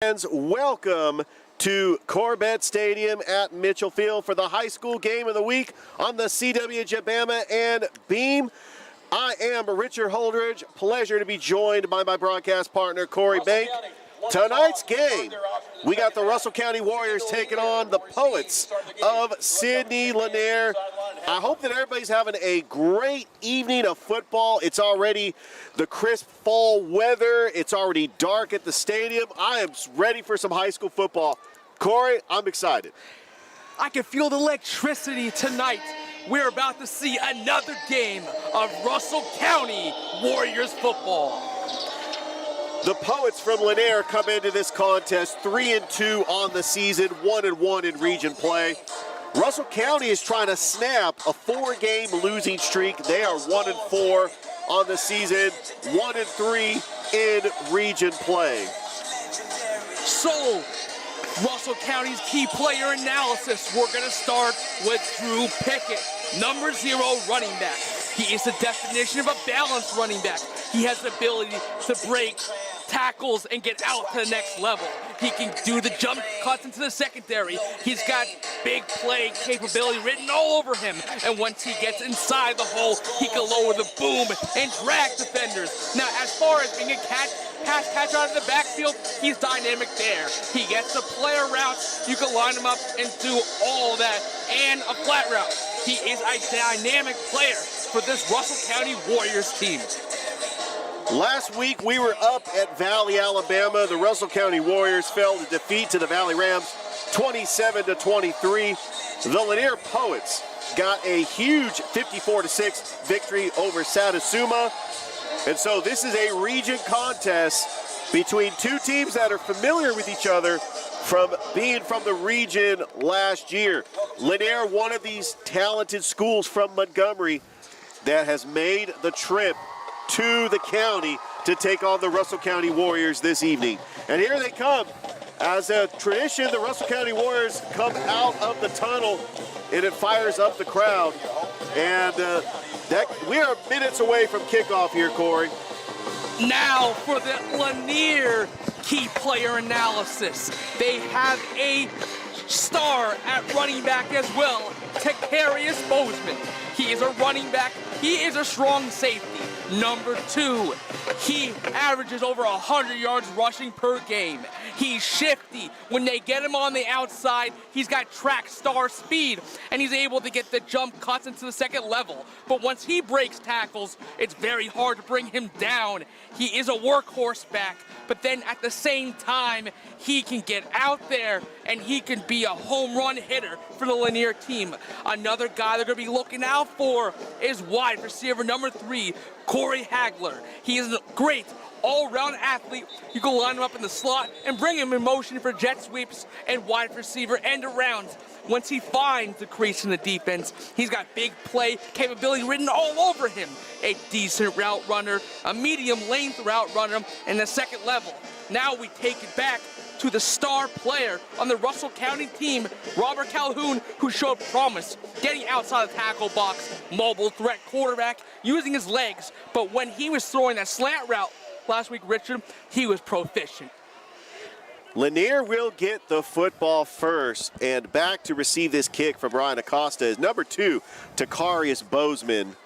Fans, welcome to Corbett Stadium at Mitchell Field for the high school game of the week on the CWJ Bama and Beam. I am Richard Holdridge. Pleasure to be joined by my broadcast partner, Corey Bank. Tonight's game, we got the Russell County Warriors taking on the Poets of Sidney Lanier. I hope that everybody's having a great evening of football. It's already the crisp fall weather. It's already dark at the stadium. I am ready for some high school football. Corey, I'm excited. I can feel the electricity tonight. We're about to see another game of Russell County Warriors football. The Poets from Lanier come into this contest 3-2 on the season, 1-1 in region play. Russell County is trying to snap a 4-game losing streak. They are 1-4 on the season, 1-3 in region play. So, Russell County's key player analysis. We're going to start with Drew Pickett, number 0 running back. He is the definition of a balanced running back. He has the ability to break tackles and get out to the next level. He can do the jump cuts into the secondary. He's got big play capability written all over him. And once he gets inside the hole, he can lower the boom and drag defenders. Now, as far as being a pass catcher out of the backfield, he's dynamic there. He gets the player routes. You can line him up and do all that. And a flat route. He is a dynamic player for this Russell County Warriors team. Last week, we were up at Valley, Alabama. The Russell County Warriors fell to defeat to the Valley Rams 27-23. The Lanier Poets got a huge 54-6 victory over Satasuma. And so this is a region contest between two teams that are familiar with each other from being from the region last year. Lanier, one of these talented schools from Montgomery that has made the trip to the county to take on the Russell County Warriors this evening. And here they come. As a tradition, the Russell County Warriors come out of the tunnel and it fires up the crowd. And we are minutes away from kickoff here, Corey. Now for the Lanier key player analysis. They have a star at running back as well, Takarius Bozeman. He is a running back. He is a strong safety. Number 2, he averages over 100 yards rushing per game. He's shifty. When they get him on the outside, he's got track star speed, and he's able to get the jump cuts into the second level. But once he breaks tackles, it's very hard to bring him down. He is a workhorse back, but then at the same time, he can get out there, and he can be a home run hitter for the Lanier team. Another guy they're going to be looking out for is wide receiver number 3, Corey Hagler. He is a great all-around athlete. You can line him up in the slot and bring him in motion for jet sweeps and wide receiver end arounds. Once he finds the crease in the defense, he's got big play capability written all over him. A decent route runner, a medium length route runner, and the second level. Now we take it back to the star player on the Russell County team, Robert Calhoun, who showed promise, getting outside the tackle box, mobile threat quarterback, using his legs. But when he was throwing that slant route last week, Richard, he was proficient. Lanier will get the football first, and back to receive this kick from Ryan Acosta is number 2, Takarius Bozeman.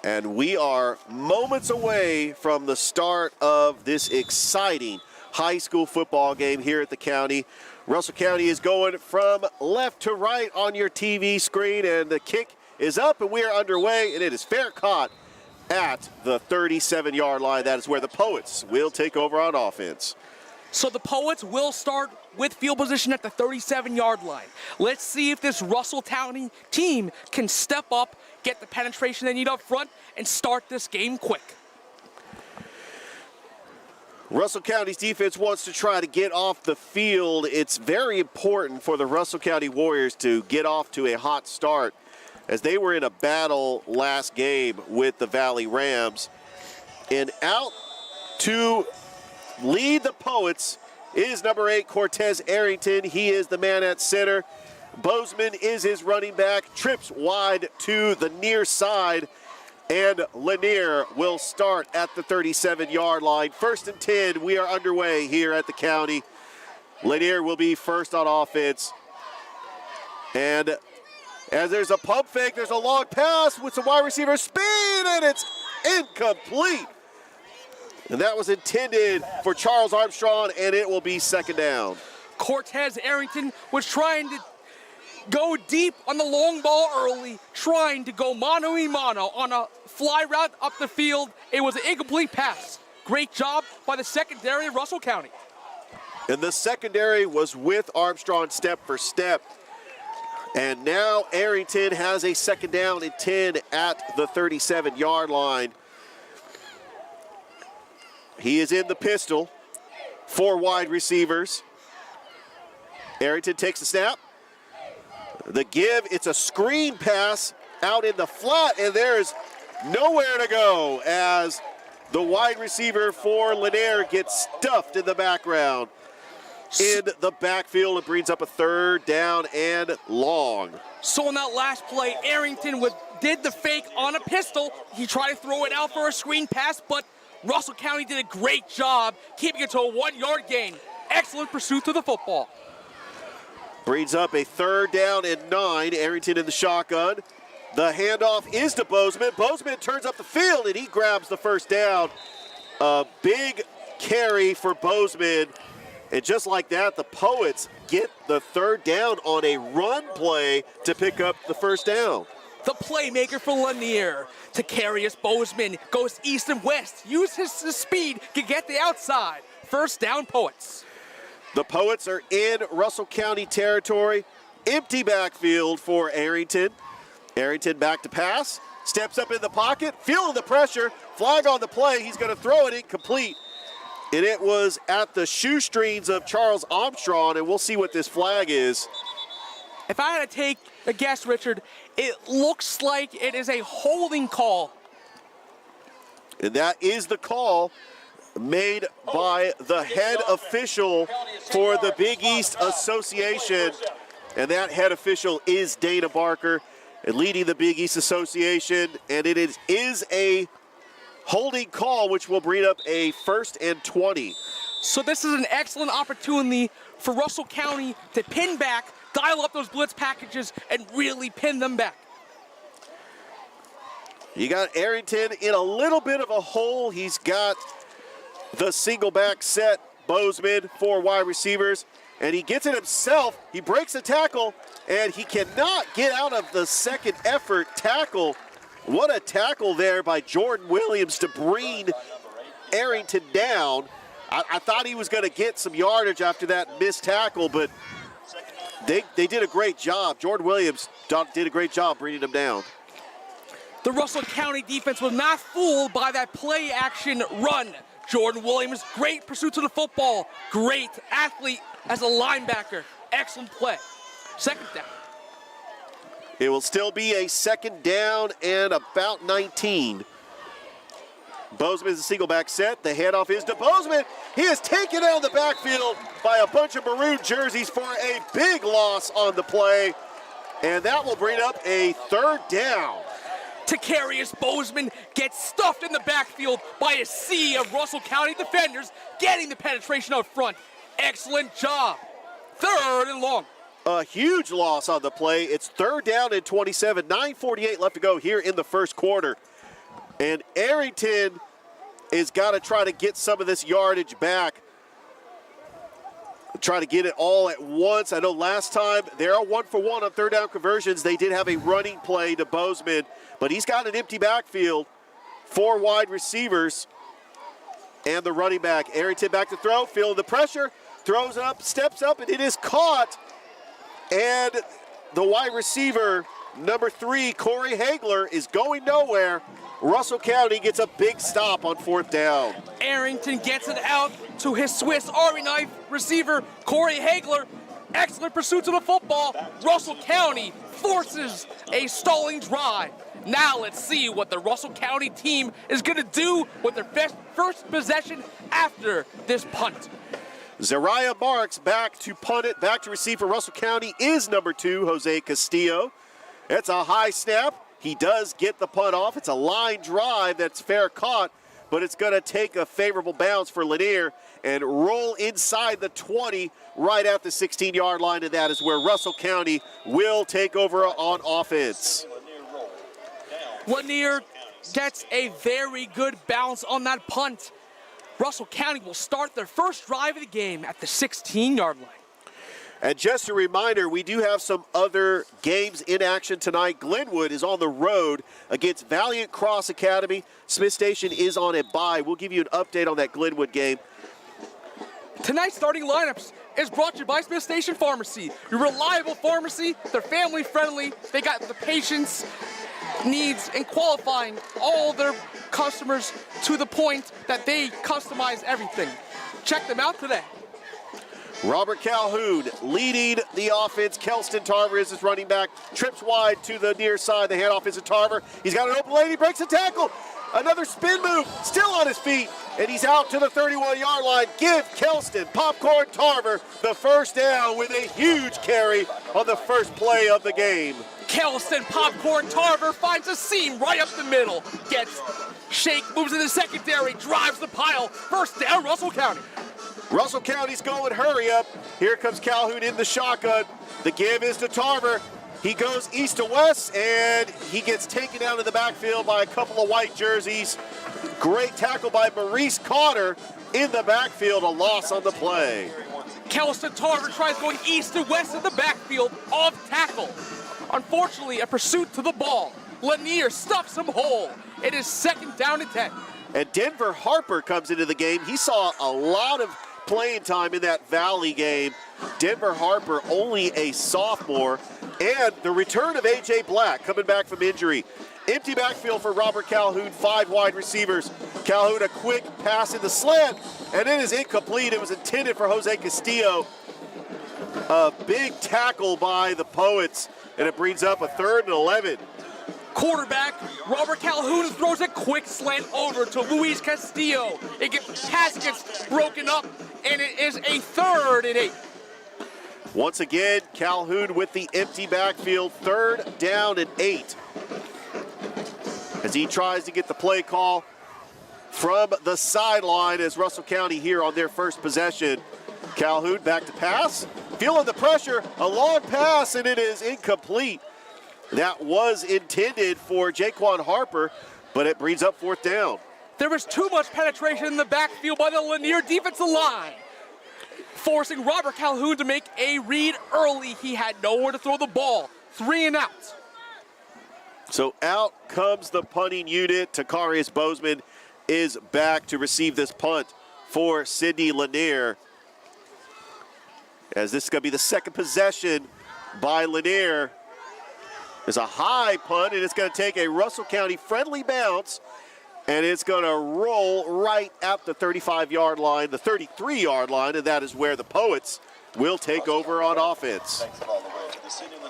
And we are moments away from the start of this exciting high school football game here at the county. Russell County is going from left to right on your TV screen, and the kick is up, and we are underway, and it is fair caught at the 37-yard line. That is where the Poets will take over on offense. So the Poets will start with field position at the 37-yard line. Let's see if this Russell County team can step up, get the penetration they need up front, and start this game quick. Russell County's defense wants to try to get off the field. It's very important for the Russell County Warriors to get off to a hot start, as they were in a battle last game with the Valley Rams. And out to lead the Poets is number 8, Cortez Arrington. He is the man at center. Bozeman is his running back, trips wide to the near side. And Lanier will start at the 37-yard line. 1st and 10, we are underway here at the county. Lanier will be first on offense. And as there's a pump fake, there's a long pass with some wide receiver speed, and it's incomplete. And that was intended for Charles Armstrong, and it will be 2nd down. Cortez Arrington was trying to go deep on the long ball early, trying to go mano-a-mano on a fly route up the field. It was an incomplete pass. Great job by the secondary of Russell County. And the secondary was with Armstrong step for step. And now Arrington has a 2nd down and 10 at the 37-yard line. He is in the pistol. 4 wide receivers. Arrington takes the snap. The give, it's a screen pass out in the flat, and there's nowhere to go as the wide receiver for Lanier gets stuffed in the background. In the backfield, it brings up a 3rd down and long. So in that last play, Arrington did the fake on a pistol. He tried to throw it out for a screen pass, but Russell County did a great job keeping it to a 1-yard gain. Excellent pursuit of the football. Brings up a 3rd down and 9. Arrington in the shotgun. The handoff is to Bozeman. Bozeman turns up the field, and he grabs the 1st down. A big carry for Bozeman. And just like that, the Poets get the 3rd down on a run play to pick up the 1st down. The playmaker for Lanier, Takarius Bozeman, goes east and west. Uses his speed to get the outside. 1st down, Poets. The Poets are in Russell County territory. Empty backfield for Arrington. Arrington back to pass. Steps up in the pocket, feeling the pressure. Flag on the play. He's going to throw it incomplete. And it was at the shoestrings of Charles Armstrong, and we'll see what this flag is. If I had to take a guess, Richard, it looks like it is a holding call. And that is the call made by the head official for the Big East Association. And that head official is Dana Barker, and leading the Big East Association. And it is a holding call, which will bring up a 1st and 20. So this is an excellent opportunity for Russell County to pin back, dial up those blitz packages, and really pin them back. You got Arrington in a little bit of a hole. He's got the single back set, Bozeman, 4 wide receivers, and he gets it himself. He breaks a tackle, and he cannot get out of the second effort tackle. What a tackle there by Jordan Williams to bring Arrington down. I thought he was going to get some yardage after that missed tackle, but they did a great job. Jordan Williams did a great job bringing him down. The Russell County defense was not fooled by that play action run. Jordan Williams, great pursuit to the football. Great athlete as a linebacker. Excellent play. 2nd down. It will still be a 2nd down and about 19. Bozeman is a single back set. The handoff is to Bozeman. He is taken out of the backfield by a bunch of maroon jerseys for a big loss on the play. And that will bring up a 3rd down. Takarius Bozeman gets stuffed in the backfield by a sea of Russell County defenders, getting the penetration up front. Excellent job. 3rd and long. A huge loss on the play. It's 3rd down and 27. 9:48 left to go here in the 1st quarter. And Arrington has got to try to get some of this yardage back. Try to get it all at once. I know last time they are 1 for 1 on 3rd down conversions. They did have a running play to Bozeman, but he's got an empty backfield. 4 wide receivers and the running back. Arrington back to throw, feeling the pressure, throws it up, steps up, and it is caught. And the wide receiver, number 3, Corey Hagler, is going nowhere. Russell County gets a big stop on 4th down. Arrington gets it out to his Swiss Army knife receiver, Corey Hagler. Excellent pursuit of the football. Russell County forces a stalling drive. Now let's see what the Russell County team is going to do with their first possession after this punt. Zariah Marks back to punt it, back to receive for Russell County is number 2, Jose Castillo. It's a high snap. He does get the punt off. It's a line drive that's fair caught, but it's going to take a favorable bounce for Lanier and roll inside the 20 right at the 16-yard line, and that is where Russell County will take over on offense. Lanier gets a very good bounce on that punt. Russell County will start their first drive of the game at the 16-yard line. And just a reminder, we do have some other games in action tonight. Glenwood is on the road against Valiant Cross Academy. Smith Station is on a bye. We'll give you an update on that Glenwood game. Tonight's starting lineups is brought to you by Smith Station Pharmacy. Your reliable pharmacy, they're family friendly. They got the patients' needs and qualifying all their customers to the point that they customize everything. Check them out today. Robert Calhoun leading the offense. Kelston Tarver is his running back. Trips wide to the near side. The handoff is to Tarver. He's got an open lane. He breaks a tackle. Another spin move. Still on his feet. And he's out to the 31-yard line. Give Kelston Popcorn Tarver the first down with a huge carry on the first play of the game. Kelston Popcorn Tarver finds a seam right up the middle. Gets shake, moves in the secondary, drives the pile. First down, Russell County. Russell County's going hurry up. Here comes Calhoun in the shotgun. The give is to Tarver. He goes east to west, and he gets taken out of the backfield by a couple of white jerseys. Great tackle by Maurice Cotter in the backfield, a loss on the play. Kelston Tarver tries going east to west in the backfield, off tackle. Unfortunately, a pursuit to the ball. Lanier stuffs him whole. It is second down and 10. And Denver Harper comes into the game. He saw a lot of playing time in that Valley game. Denver Harper, only a sophomore. And the return of A.J. Black coming back from injury. Empty backfield for Robert Calhoun, 5 wide receivers. Calhoun, a quick pass in the slant, and it is incomplete. It was intended for Jose Castillo. A big tackle by the Poets, and it brings up a 3rd and 11. Quarterback Robert Calhoun throws a quick slant over to Luis Castillo. Pass gets broken up, and it is a 3rd and 8. Once again, Calhoun with the empty backfield, 3rd down and 8. As he tries to get the play call from the sideline as Russell County here on their first possession. Calhoun back to pass, feeling the pressure, a long pass, and it is incomplete. That was intended for Jaquan Harper, but it brings up 4th down. There was too much penetration in the backfield by the Lanier defensive line, forcing Robert Calhoun to make a read early. He had nowhere to throw the ball. 3 and out. So out comes the punting unit. Takarius Bozeman is back to receive this punt for Sidney Lanier. As this is going to be the second possession by Lanier. There's a high punt, and it's going to take a Russell County friendly bounce, and it's going to roll right at the 35-yard line, the 33-yard line, and that is where the Poets will take over on offense.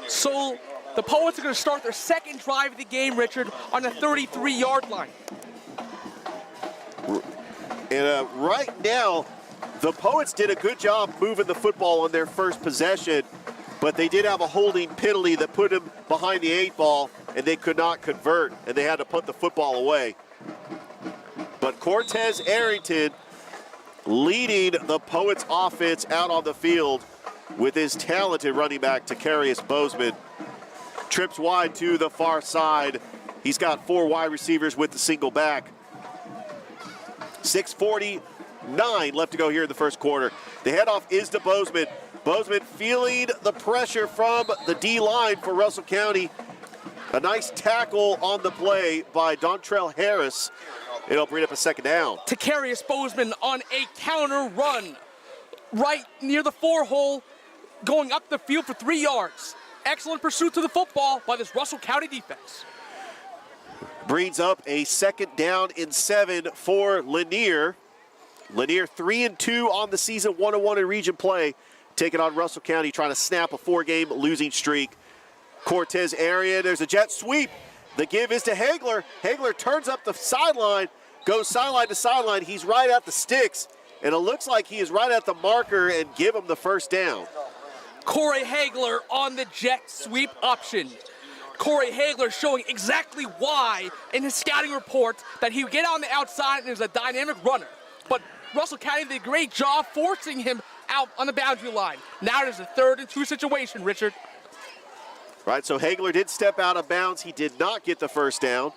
So the Poets are going to start their second drive of the game, Richard, on the 33-yard line. And right now, the Poets did a good job moving the football on their first possession, but they did have a holding penalty that put them behind the 8 ball, and they could not convert, and they had to put the football away. But Cortez Arrington leading the Poets offense out on the field with his talented running back, Takarius Bozeman. Trips wide to the far side. He's got 4 wide receivers with the single back. 6:49 left to go here in the first quarter. The handoff is to Bozeman. Bozeman feeling the pressure from the D-line for Russell County. A nice tackle on the play by Dontrell Harris. It'll bring up a second down. Takarius Bozeman on a counter run right near the 4-hole, going up the field for 3 yards. Excellent pursuit to the football by this Russell County defense. Brings up a second down and 7 for Lanier. Lanier 3-2 on the season, 1-1 in region play. Taking on Russell County, trying to snap a 4-game losing streak. Cortez area, there's a jet sweep. The give is to Hagler. Hagler turns up the sideline, goes sideline to sideline. He's right at the sticks, and it looks like he is right at the marker and give him the first down. Corey Hagler on the jet sweep option. Corey Hagler showing exactly why in his scouting report that he would get on the outside and is a dynamic runner. But Russell County did a great job forcing him out on the boundary line. Now there's a 3rd and 2 situation, Richard. Right, so Hagler did step out of bounds. He did not get the first down.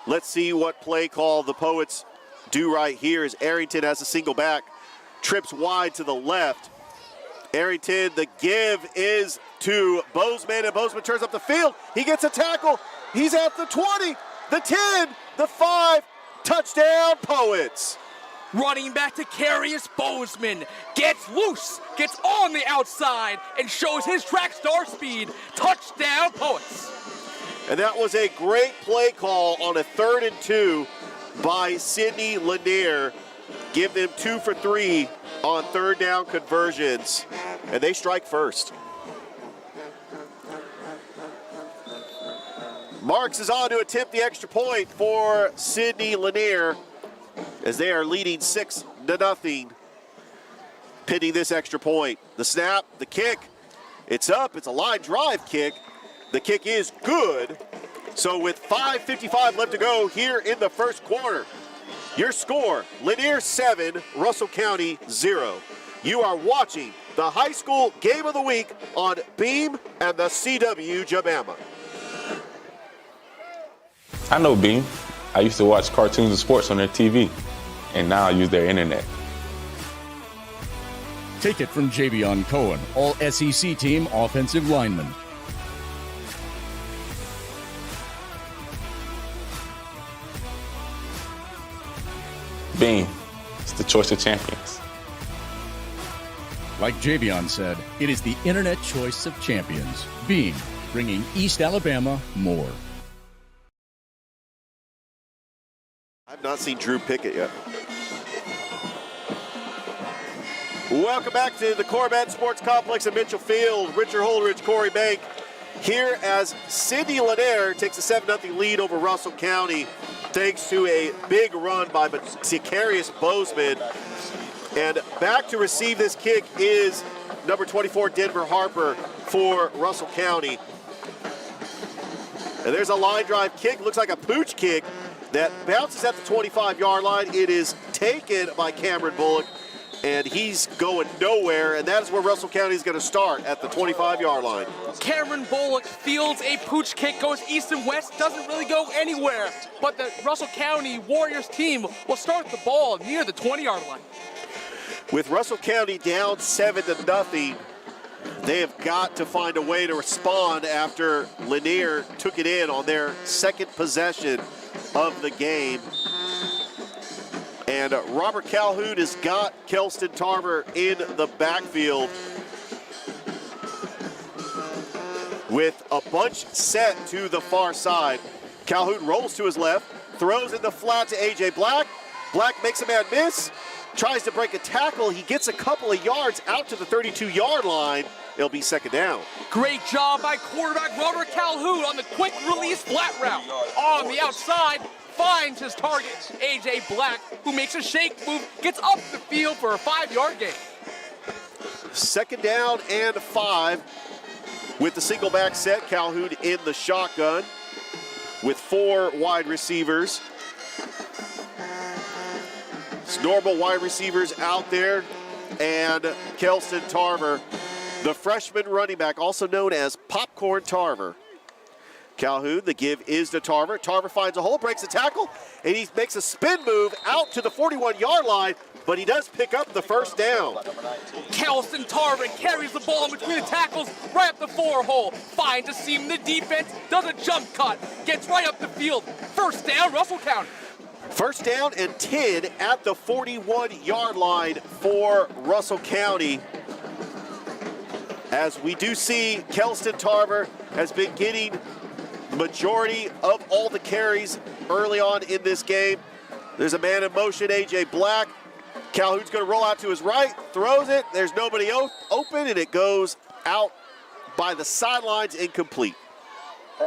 Let's see what play call the Poets do right here as Arrington has a single back, trips wide to the left. Arrington, the give is to Bozeman, and Bozeman turns up the field. He gets a tackle. He's at the 20, the 10, the 5. Touchdown, Poets. Running back to Carius Bozeman, gets loose, gets on the outside, and shows his track star speed. Touchdown, Poets. And that was a great play call on a 3rd and 2 by Sidney Lanier. Give them 2 for 3 on 3rd down conversions, and they strike first. Marks is on to attempt the extra point for Sidney Lanier as they are leading 6-0, pinning this extra point. The snap, the kick, it's up. It's a line drive kick. The kick is good. So with 5:55 left to go here in the first quarter, your score, Lanier 7, Russell County 0. You are watching the high school game of the week on Beam and the CW Jabama. I know Beam. I used to watch cartoons and sports on their TV, and now I use their internet. Take it from Javion Cohen, all SEC team offensive lineman. Beam, it's the choice of champions. Like Javion said, it is the internet choice of champions. Beam, bringing East Alabama more. I've not seen Drew Pickett yet. Welcome back to the Corvette Sports Complex in Mitchell Field. Richard Holdridge, Corey Bank here as Sidney Lanier takes a 7-0 lead over Russell County thanks to a big run by Carius Bozeman. And back to receive this kick is number 24, Denver Harper for Russell County. And there's a line drive kick, looks like a pooch kick that bounces at the 25-yard line. It is taken by Cameron Bullock, and he's going nowhere, and that is where Russell County is going to start, at the 25-yard line. Cameron Bullock fields a pooch kick, goes east and west, doesn't really go anywhere. But the Russell County Warriors team will start the ball near the 20-yard line. With Russell County down 7-0, they have got to find a way to respond after Lanier took it in on their second possession of the game. And Robert Calhoun has got Kelston Tarver in the backfield with a bunch set to the far side. Calhoun rolls to his left, throws in the flat to A.J. Black. Black makes a man miss, tries to break a tackle. He gets a couple of yards out to the 32-yard line. It'll be second down. Great job by quarterback Robert Calhoun on the quick release flat route. On the outside, finds his target, A.J. Black, who makes a shake move, gets up the field for a 5-yard gain. Second down and 5 with the single back set. Calhoun in the shotgun with 4 wide receivers. It's normal wide receivers out there, and Kelston Tarver, the freshman running back, also known as Popcorn Tarver. Calhoun, the give is to Tarver. Tarver finds a hole, breaks a tackle, and he makes a spin move out to the 41-yard line, but he does pick up the first down. Kelston Tarver carries the ball in between the tackles, right up the 4 hole, finds a seam in the defense, does a jump cut, gets right up the field. First down, Russell County. First down and 10 at the 41-yard line for Russell County. As we do see, Kelston Tarver has been getting majority of all the carries early on in this game. There's a man in motion, A.J. Black. Calhoun's going to roll out to his right, throws it. There's nobody open, and it goes out by the sidelines, incomplete.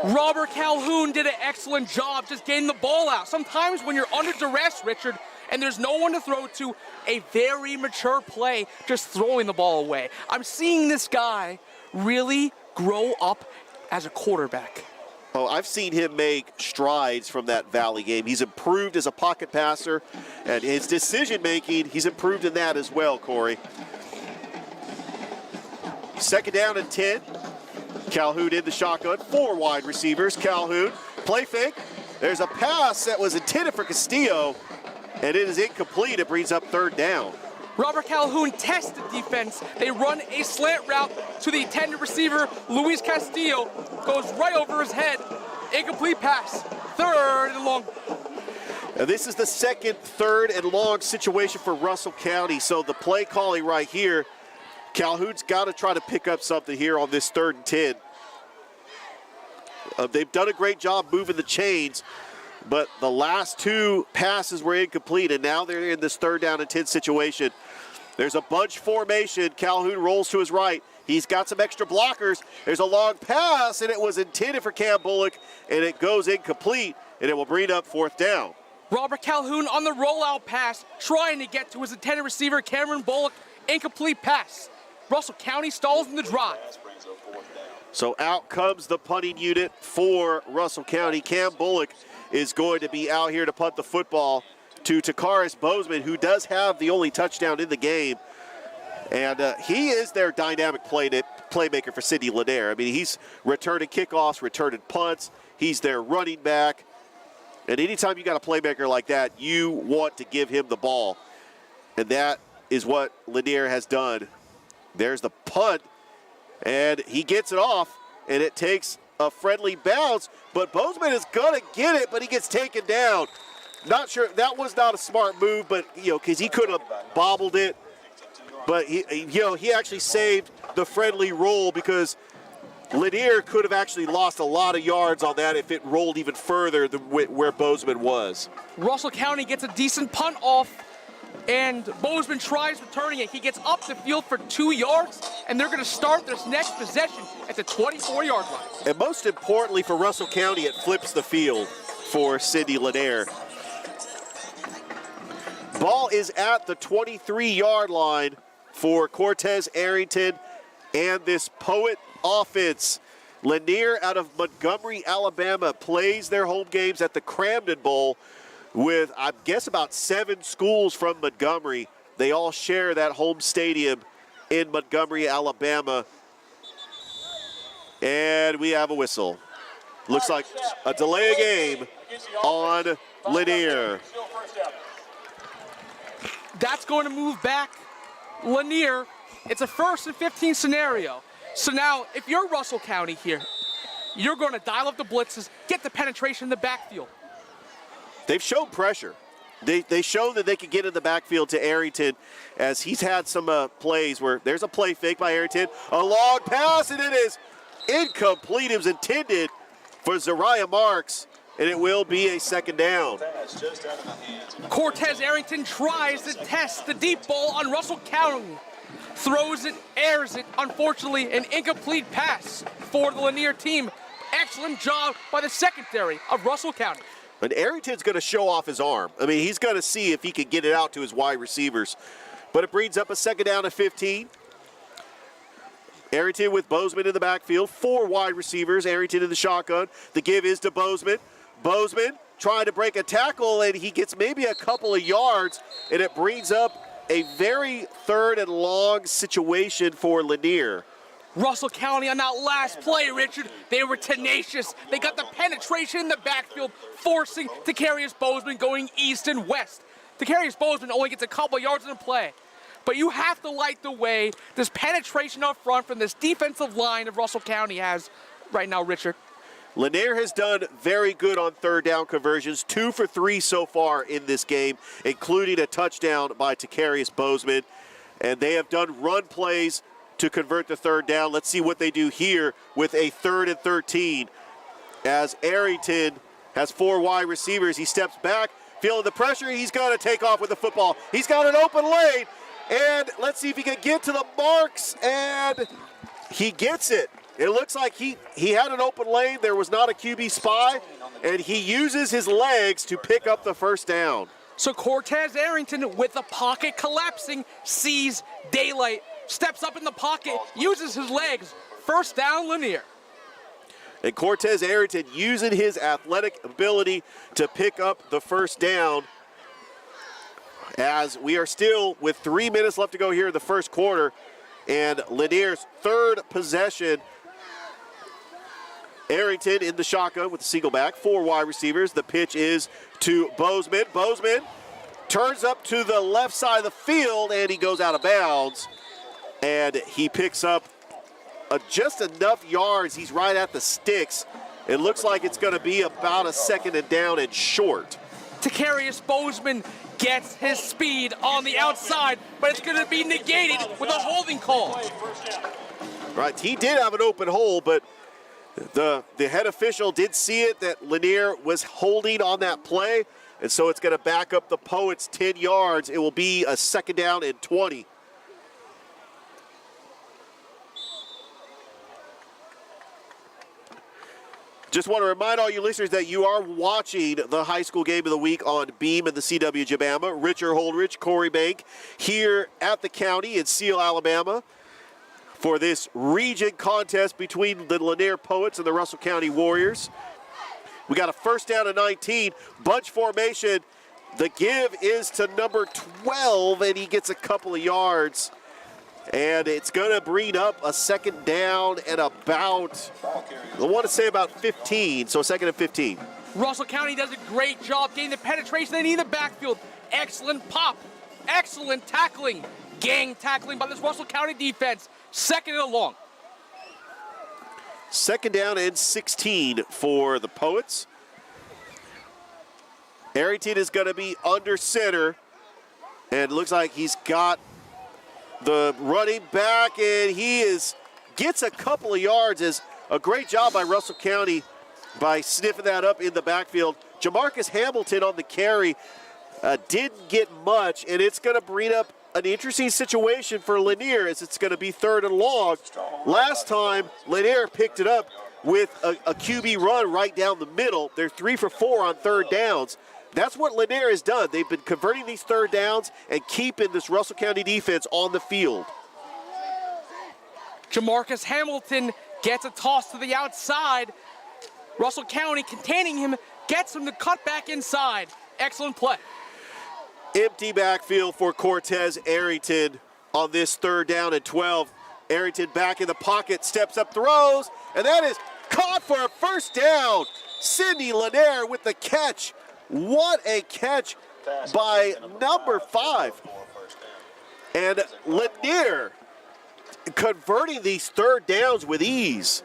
Robert Calhoun did an excellent job just getting the ball out. Sometimes when you're under duress, Richard, and there's no one to throw to, a very mature play, just throwing the ball away. I'm seeing this guy really grow up as a quarterback. Oh, I've seen him make strides from that Valley game. He's improved as a pocket passer, and his decision-making, he's improved in that as well, Corey. Second down and 10. Calhoun in the shotgun, 4 wide receivers. Calhoun, play fake. There's a pass that was intended for Castillo, and it is incomplete. It brings up third down. Robert Calhoun tests the defense. They run a slant route to the intended receiver. Luis Castillo goes right over his head. Incomplete pass. Third and long. Now this is the second, third, and long situation for Russell County. So the play calling right here, Calhoun's got to try to pick up something here on this 3rd and 10. They've done a great job moving the chains, but the last 2 passes were incomplete, and now they're in this 3rd down and 10 situation. There's a bunch formation. Calhoun rolls to his right. He's got some extra blockers. There's a long pass, and it was intended for Cam Bullock, and it goes incomplete, and it will bring up 4th down. Robert Calhoun on the rollout pass, trying to get to his intended receiver, Cameron Bullock. Incomplete pass. Russell County stalls in the drive. So out comes the punting unit for Russell County. Cam Bullock is going to be out here to punt the football to Takaris Bozeman, who does have the only touchdown in the game. And he is their dynamic playmaker for Sidney Lanier. I mean, he's returning kickoffs, returning punts. He's their running back. And anytime you got a playmaker like that, you want to give him the ball. And that is what Lanier has done. There's the punt, and he gets it off, and it takes a friendly bounce, but Bozeman is going to get it, but he gets taken down. Not sure, that was not a smart move, but, because he could have bobbled it. But, he actually saved the friendly roll because Lanier could have actually lost a lot of yards on that if it rolled even further than where Bozeman was. Russell County gets a decent punt off, and Bozeman tries returning it. He gets up the field for 2 yards, and they're going to start this next possession at the 24-yard line. And most importantly for Russell County, it flips the field for Sidney Lanier. Ball is at the 23-yard line for Cortez Arrington and this Poet offense. Lanier out of Montgomery, Alabama, plays their home games at the Camden Bowl with, I guess, about 7 schools from Montgomery. They all share that home stadium in Montgomery, Alabama. And we have a whistle. Looks like a delay of game on Lanier. That's going to move back Lanier. It's a 1st and 15 scenario. So now, if you're Russell County here, you're going to dial up the blitzes, get the penetration in the backfield. They've shown pressure. They show that they can get in the backfield to Arrington, as he's had some plays where there's a play fake by Arrington, a long pass, and it is incomplete. It was intended for Zariah Marks, and it will be a 2nd down. Cortez Arrington tries to test the deep ball on Russell County. Throws it, airs it. Unfortunately, an incomplete pass for the Lanier team. Excellent job by the secondary of Russell County. And Arrington's going to show off his arm. I mean, he's going to see if he can get it out to his wide receivers. But it brings up a 2nd down and 15. Arrington with Bozeman in the backfield. 4 wide receivers. Arrington in the shotgun. The give is to Bozeman. Bozeman trying to break a tackle, and he gets maybe a couple of yards, and it brings up a very 3rd and long situation for Lanier. Russell County on that last play, Richard, they were tenacious. They got the penetration in the backfield, forcing Takarius Bozeman going east and west. Takarius Bozeman only gets a couple yards in the play. But you have to like the way this penetration up front from this defensive line of Russell County has right now, Richard. Lanier has done very good on 3rd down conversions, 2 for 3 so far in this game, including a touchdown by Takarius Bozeman. And they have done run plays to convert the 3rd down. Let's see what they do here with a 3rd and 13. As Arrington has 4 wide receivers, he steps back, feeling the pressure. He's going to take off with the football. He's got an open lane, and let's see if he can get to the marks, and he gets it. It looks like he had an open lane. There was not a QB spy, and he uses his legs to pick up the 1st down. So Cortez Arrington, with the pocket collapsing, sees daylight, steps up in the pocket, uses his legs. 1st down, Lanier. And Cortez Arrington using his athletic ability to pick up the first down, as we are still with 3 minutes left to go here in the first quarter. And Lanier's third possession. Arrington in the shotgun with the single back, 4 wide receivers. The pitch is to Bozeman. Bozeman turns up to the left side of the field, and he goes out of bounds. And he picks up just enough yards. He's right at the sticks. It looks like it's going to be about a 2nd and down and short. Takarius Bozeman gets his speed on the outside, but it's going to be negated with a holding call. Right, he did have an open hole, but the head official did see it that Lanier was holding on that play, and so it's going to back up the Poets 10 yards. It will be a 2nd down and 20. Just want to remind all you listeners that you are watching the high school game of the week on Beam and the CW Jabama. Richard Holdridge, Corey Bank here at the county in Seal, Alabama, for this region contest between the Lanier Poets and the Russell County Warriors. We got a 1st down and 19, bunch formation. The give is to number 12, and he gets a couple of yards. And it's going to bring up a 2nd down and about, I want to say about 15, so 2nd and 15. Russell County does a great job getting the penetration they need in the backfield. Excellent pop, excellent tackling, gang tackling by this Russell County defense. 2nd and long. 2nd down and 16 for the Poets. Arrington is going to be under center, and it looks like he's got the running back, and gets a couple of yards. As a great job by Russell County by sniffing that up in the backfield. Jamarcus Hamilton on the carry didn't get much, and it's going to bring up an interesting situation for Lanier, as it's going to be 3rd and long. Last time, Lanier picked it up with a QB run right down the middle. They're 3 for 4 on 3rd downs. That's what Lanier has done. They've been converting these 3rd downs and keeping this Russell County defense on the field. Jamarcus Hamilton gets a toss to the outside. Russell County containing him, gets him to cut back inside. Excellent play. Empty backfield for Cortez Arrington on this 3rd down and 12. Arrington back in the pocket, steps up, throws, and that is caught for a 1st down. Sidney Lanier with the catch. What a catch by number 5. And Lanier converting these 3rd downs with ease.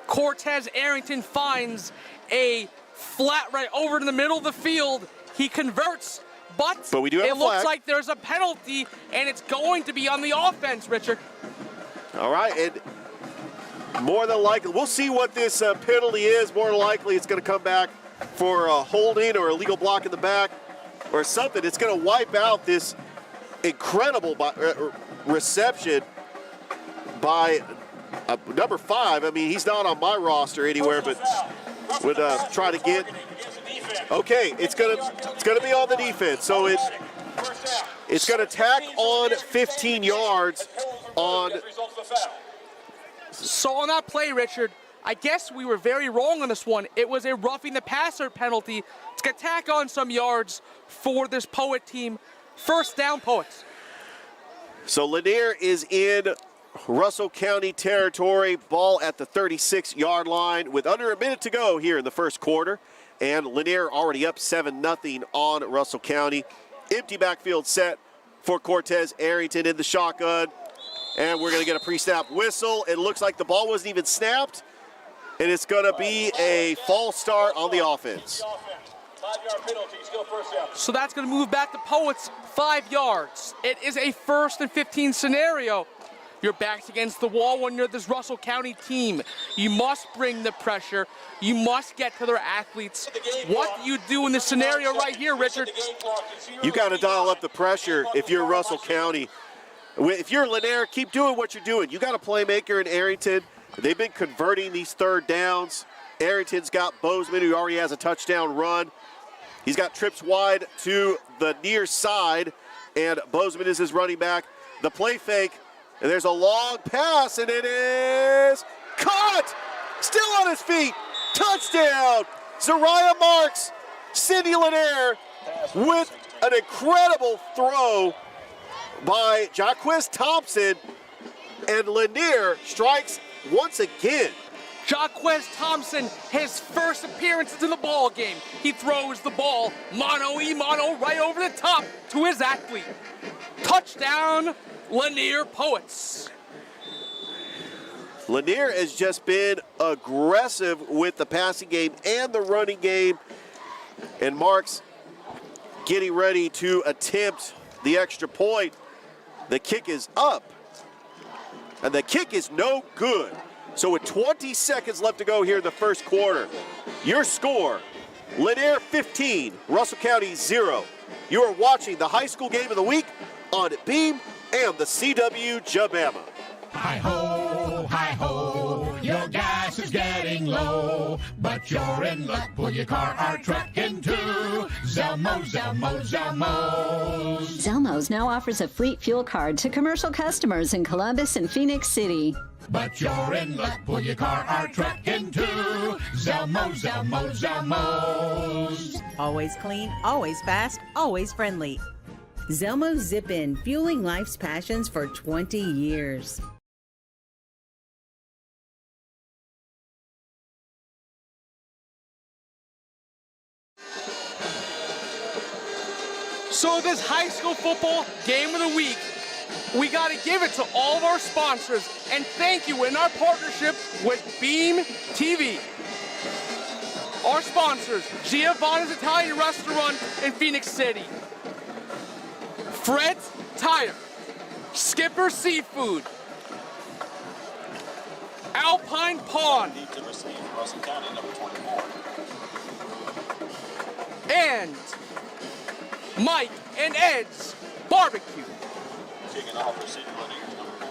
Cortez Arrington finds a flat right over to the middle of the field. He converts, but we do have it a flag. looks like there's a penalty, and it's going to be on the offense, Richard. All right, and more than likely, we'll see what this penalty is. More than likely, it's going to come back for a holding or a legal block in the back or something. It's going to wipe out this incredible reception by number 5. I mean, he's not on my roster anywhere, but would try to get. Okay, it's gonna be on the defense. So it's gonna tack on 15 yards on. So on that play, Richard, I guess we were very wrong on this one. It was a roughing the passer penalty. It's going to tack on some yards for this Poet team. 1st down, Poets. So Lanier is in Russell County territory. Ball at the 36-yard line with under a minute to go here in the first quarter. And Lanier already up 7-0 on Russell County. Empty backfield set for Cortez Arrington in the shotgun. And we're going to get a pre-snap whistle. It looks like the ball wasn't even snapped. And it's going to be a false start on the offense. 5-yard penalty, still 1st down. So that's going to move back the Poets 5 yards. It is a 1st and 15 scenario. Your back's against the wall when you're this Russell County team. You must bring the pressure. You must get to their athletes. What do you do in this scenario right here, Richard? You got to dial up the pressure if you're Russell County. If you're Lanier, keep doing what you're doing. You got a playmaker in Arrington. They've been converting these 3rd downs. Arrington's got Bozeman, who already has a touchdown run. He's got trips wide to the near side, and Bozeman is his running back. The play fake, and there's a long pass, and it is caught still on his feet. Touchdown! Zariah Marks, Sidney Lanier with an incredible throw by Jaquez Thompson, and Lanier strikes once again. Jaquez Thompson, his first appearance in the ball game. He throws the ball mano-a-mano right over the top to his athlete. Touchdown, Lanier Poets. Lanier has just been aggressive with the passing game and the running game. And Marks getting ready to attempt the extra point. The kick is up. And the kick is no good. So with 20 seconds left to go here in the first quarter, your score, Lanier 15, Russell County 0. You are watching the high school game of the week on Beam and the CW Jabama. Hi-ho, your gas is getting low, but you're in luck, pull your car or truck into Zelmo's. Zelmo's now offers a fleet fuel card to commercial customers in Columbus and Phoenix City. But you're in luck, pull your car or truck into Zelmo's. Always clean, always fast, always friendly. Zelmo's Zip In, fueling life's passions for 20 years. So this high school football game of the week, we got to give it to all of our sponsors and thank you in our partnership with Beam TV. Our sponsors, Giovanni's Italian Restaurant in Phoenix City, Fred's Tire, Skipper Seafood, Alpine Pond, and Mike and Ed's Barbecue.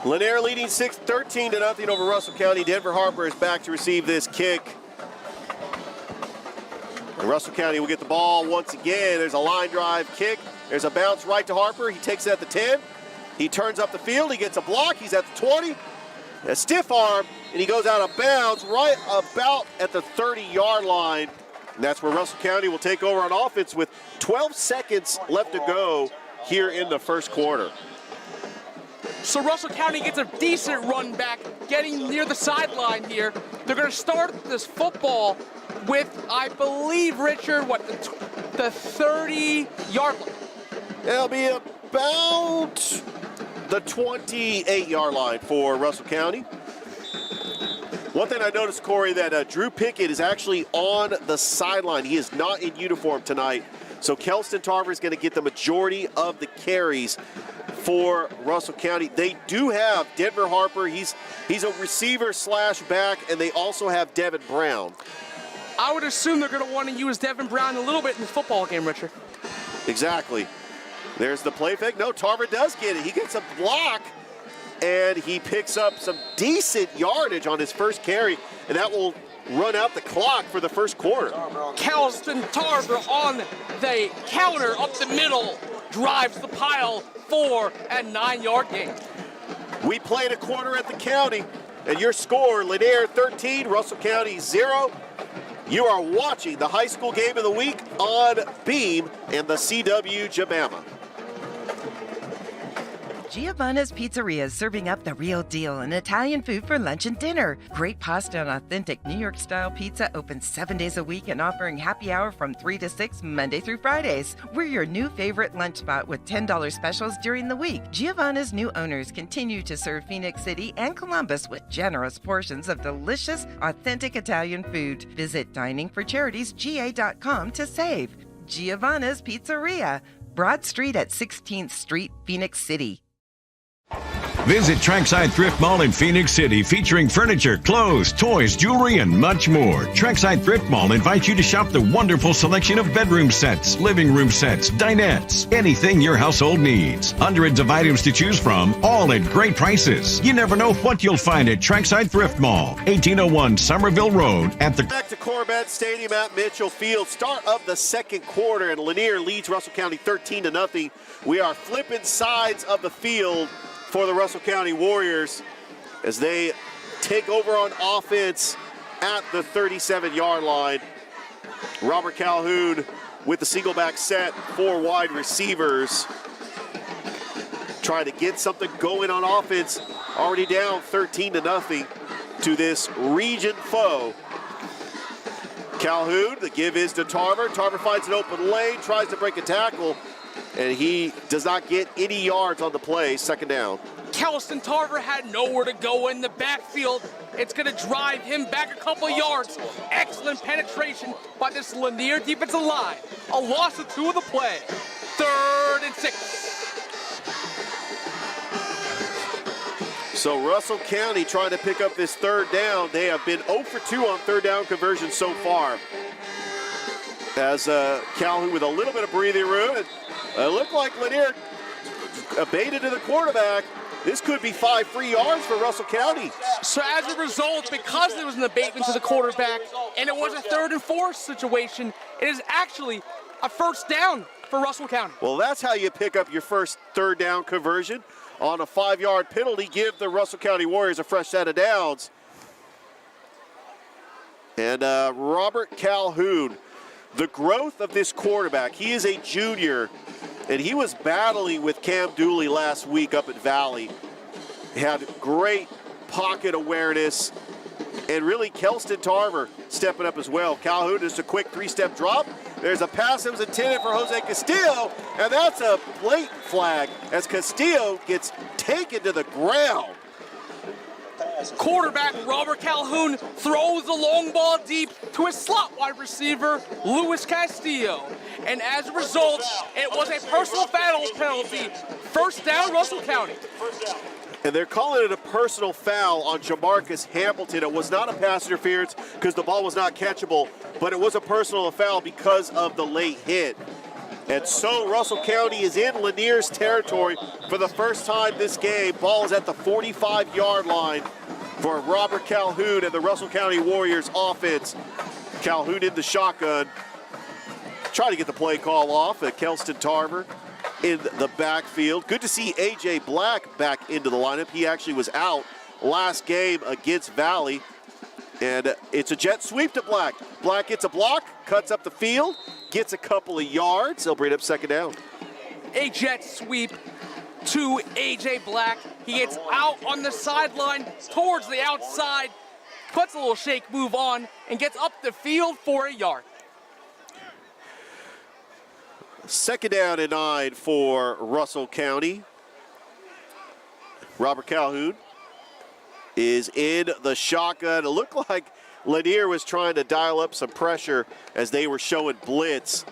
Lanier leading 13-0 over Russell County. Denver Harper is back to receive this kick. And Russell County will get the ball once again. There's a line drive kick. There's a bounce right to Harper. He takes it at the 10. He turns up the field. He gets a block. He's at the 20. A stiff arm, and he goes out of bounds right about at the 30-yard line. And that's where Russell County will take over on offense with 12 seconds left to go here in the first quarter. So Russell County gets a decent run back, getting near the sideline here. They're going to start this football with, I believe, Richard, the 30-yard line. It'll be about the 28-yard line for Russell County. One thing I noticed, Corey, that Drew Pickett is actually on the sideline. He is not in uniform tonight. So Kelston Tarver is going to get the majority of the carries for Russell County. They do have Denver Harper. He's a receiver slash back, and they also have Devin Brown. I would assume they're going to want to use Devin Brown a little bit in the football game, Richard. Exactly. There's the play fake. No, Tarver does get it. He gets a block, and he picks up some decent yardage on his first carry, and that will run out the clock for the first quarter. Kelston Tarver on the counter up the middle, drives the pile for a 9-yard gain. We played a quarter at the county, and your score, Lanier 13, Russell County 0. You are watching the high school game of the week on Beam and the CW Jabama. Giovanna's Pizzeria is serving up the real deal in Italian food for lunch and dinner. Great pasta and authentic New York-style pizza open 7 days a week and offering happy hour from 3 to 6 Monday through Fridays. We're your new favorite lunch spot with $10 specials during the week. Giovanna's new owners continue to serve Phoenix City and Columbus with generous portions of delicious, authentic Italian food. Visit diningforcharitiesga.com to save. Giovanna's Pizzeria, Broad Street at 16th Street, Phoenix City. Visit Trackside Thrift Mall in Phoenix City, featuring furniture, clothes, toys, jewelry, and much more. Trackside Thrift Mall invites you to shop the wonderful selection of bedroom sets, living room sets, dinettes, anything your household needs. Hundreds of items to choose from, all at great prices. You never know what you'll find at Trackside Thrift Mall, 1801 Somerville Road at the... Back to Corbett Stadium at Mitchell Field. Start of the second quarter, and Lanier leads Russell County 13-0. We are flipping sides of the field for the Russell County Warriors as they take over on offense at the 37-yard line. Robert Calhoun with the single back set, 4 wide receivers. Trying to get something going on offense. Already down 13-0 to this region foe. Calhoun, the give is to Tarver. Tarver finds an open lane, tries to break a tackle, and he does not get any yards on the play. Second down. Kelston Tarver had nowhere to go in the backfield. It's going to drive him back a couple of yards. Excellent penetration by this Lanier defensive line. A loss of 2 of the play. 3rd and 6. So Russell County trying to pick up this 3rd down. They have been 0 for 2 on 3rd down conversion so far. As Calhoun with a little bit of breathing room. It looked like Lanier abated to the quarterback. This could be 5 free yards for Russell County. So as a result, because there was an abatement to the quarterback and it was a 3rd and 4 situation, it is actually a 1st down for Russell County. Well, that's how you pick up your first 3rd down conversion. On a 5-yard penalty, give the Russell County Warriors a fresh set of downs. And Robert Calhoun, the growth of this quarterback, he is a junior, and he was battling with Cam Dooley last week up at Valley. He had great pocket awareness, and really Kelston Tarver stepping up as well. Calhoun just a quick 3-step drop. There's a pass that was intended for Jose Castillo, and that's a blatant flag as Castillo gets taken to the ground. Quarterback Robert Calhoun throws the long ball deep to his slot wide receiver, Luis Castillo. And as a result, it was a personal foul penalty. 1st down, Russell County. And they're calling it a personal foul on Jamarcus Hamilton. It was not a pass interference because the ball was not catchable, but it was a personal foul because of the late hit. And so Russell County is in Lanier's territory for the first time this game. Ball is at the 45-yard line for Robert Calhoun and the Russell County Warriors offense. Calhoun in the shotgun. Trying to get the play call off at Kelston Tarver in the backfield. Good to see A.J. Black back into the lineup. He actually was out last game against Valley. And it's a jet sweep to Black. Black gets a block, cuts up the field, gets a couple of yards. They'll bring it up 2nd down. A jet sweep to A.J. Black. He gets out on the sideline towards the outside, puts a little shake move on, and gets up the field for a yard. 2nd down and 9 for Russell County. Robert Calhoun is in the shotgun. It looked like Lanier was trying to dial up some pressure as they were showing blitz.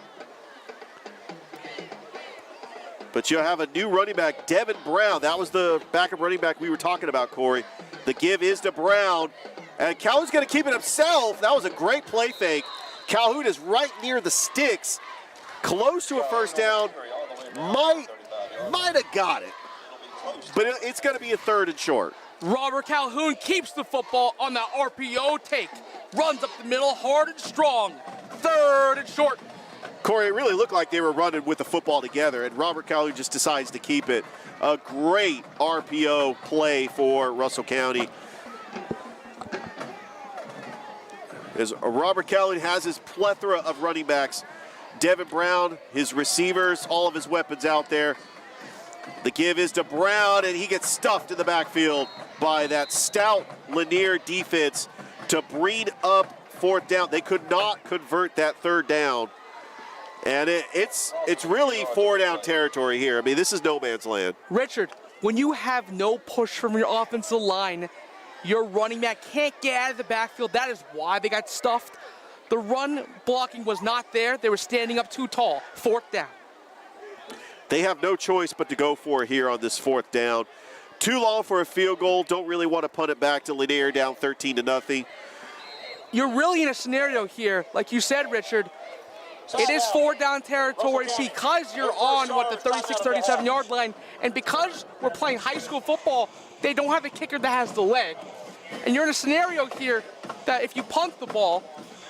But you'll have a new running back, Devin Brown. That was the backup running back we were talking about, Corey. The give is to Brown. And Calhoun's going to keep it himself. That was a great play fake. Calhoun is right near the sticks, close to a 1st down. Might have got it. But it's going to be a 3rd and short. Robert Calhoun keeps the football on the RPO take. Runs up the middle hard and strong. 3rd and short. Corey, it really looked like they were running with the football together, and Robert Calhoun just decides to keep it. A great RPO play for Russell County. As Robert Calhoun has his plethora of running backs. Devin Brown, his receivers, all of his weapons out there. The give is to Brown, and he gets stuffed in the backfield by that stout Lanier defense to bring up 4th down. They could not convert that 3rd down. And it's really 4-down territory here. I mean, this is no man's land. Richard, when you have no push from your offensive line, your running back can't get out of the backfield. That is why they got stuffed. The run blocking was not there. They were standing up too tall. 4th down. They have no choice but to go for it here on this 4th down. Too long for a field goal. Don't really want to punt it back to Lanier down 13-0. You're really in a scenario here, like you said, Richard. It is 4-down territory because you're on, the 36, 37-yard line. And because we're playing high school football, they don't have a kicker that has the leg. And you're in a scenario here that if you punt the ball,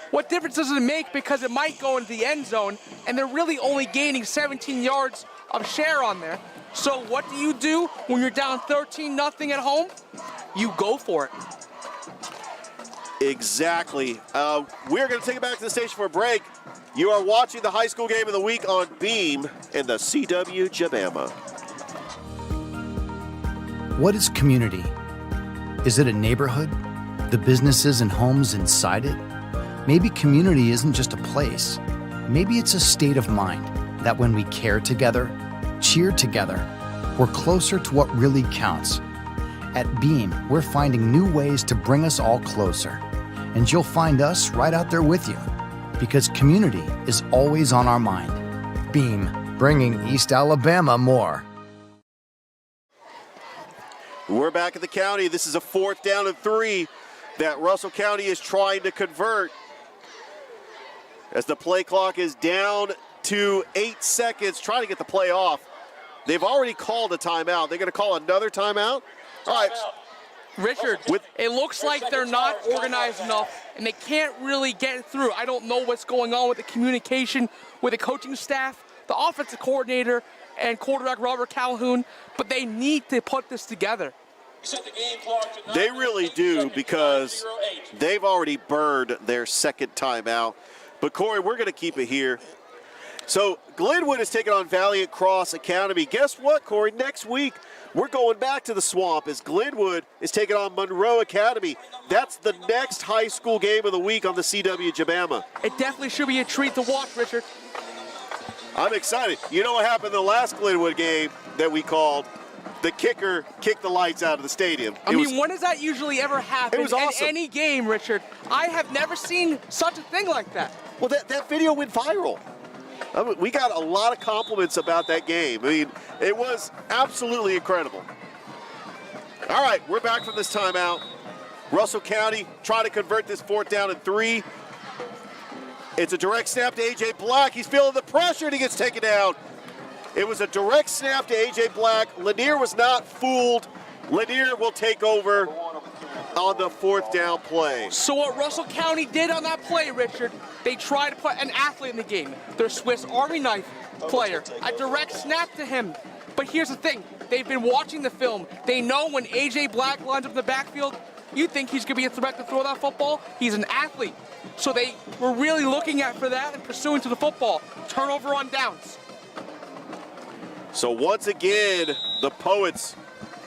what difference does it make? Because it might go into the end zone, and they're really only gaining 17 yards of share on there. So what do when you're down 13-0 at home? You go for it. Exactly. We're going to take it back to the station for a break. You are watching the high school game of the week on Beam in the CW Jabama. What is community? Is it a neighborhood? The businesses and homes inside it? Maybe community isn't just a place. Maybe it's a state of mind that when we care together, cheer together, we're closer to what really counts. At Beam, we're finding new ways to bring us all closer. And you'll find us right out there with you, because community is always on our mind. Beam, bringing East Alabama more. We're back at the county. This is a 4th down and 3 that Russell County is trying to convert. As the play clock is down to 8 seconds, trying to get the play off. They've already called a timeout. They're going to call another timeout? All right. Richard, it looks like they're not organized enough, and they can't really get through. I don't know what's going on with the communication with the coaching staff, the offensive coordinator, and quarterback Robert Calhoun, but they need to put this together. They really do, because they've already burned their second timeout. But, Corey, we're going to keep it here. So, Glenwood is taking on Valiant Cross Academy. Guess what, Corey? Next week, we're going back to the Swamp as Glenwood is taking on Monroe Academy. That's the next high school game of the week on the CW Jabama. It definitely should be a treat to watch, Richard. I'm excited. You know what happened in the last Glenwood game that we called? The kicker kicked the lights out of the stadium. When does that usually ever happen? It was awesome. In any game, Richard? I have never seen such a thing like that. Well, that video went viral. We got a lot of compliments about that game. I mean, it was absolutely incredible. All right, we're back from this timeout. Russell County trying to convert this 4th down and 3. It's a direct snap to A.J. Black. He's feeling the pressure, and he gets taken down. It was a direct snap to A.J. Black. Lanier was not fooled. Lanier will take over on the 4th down play. So what Russell County did on that play, Richard, they tried to put an athlete in the game, their Swiss Army knife player, a direct snap to him. But here's the thing, they've been watching the film. They know when A.J. Black lines up in the backfield, you think he's going to be a threat to throw that football? He's an athlete. So they were really looking for that and pursuing to the football. Turnover on downs. So once again, the Poets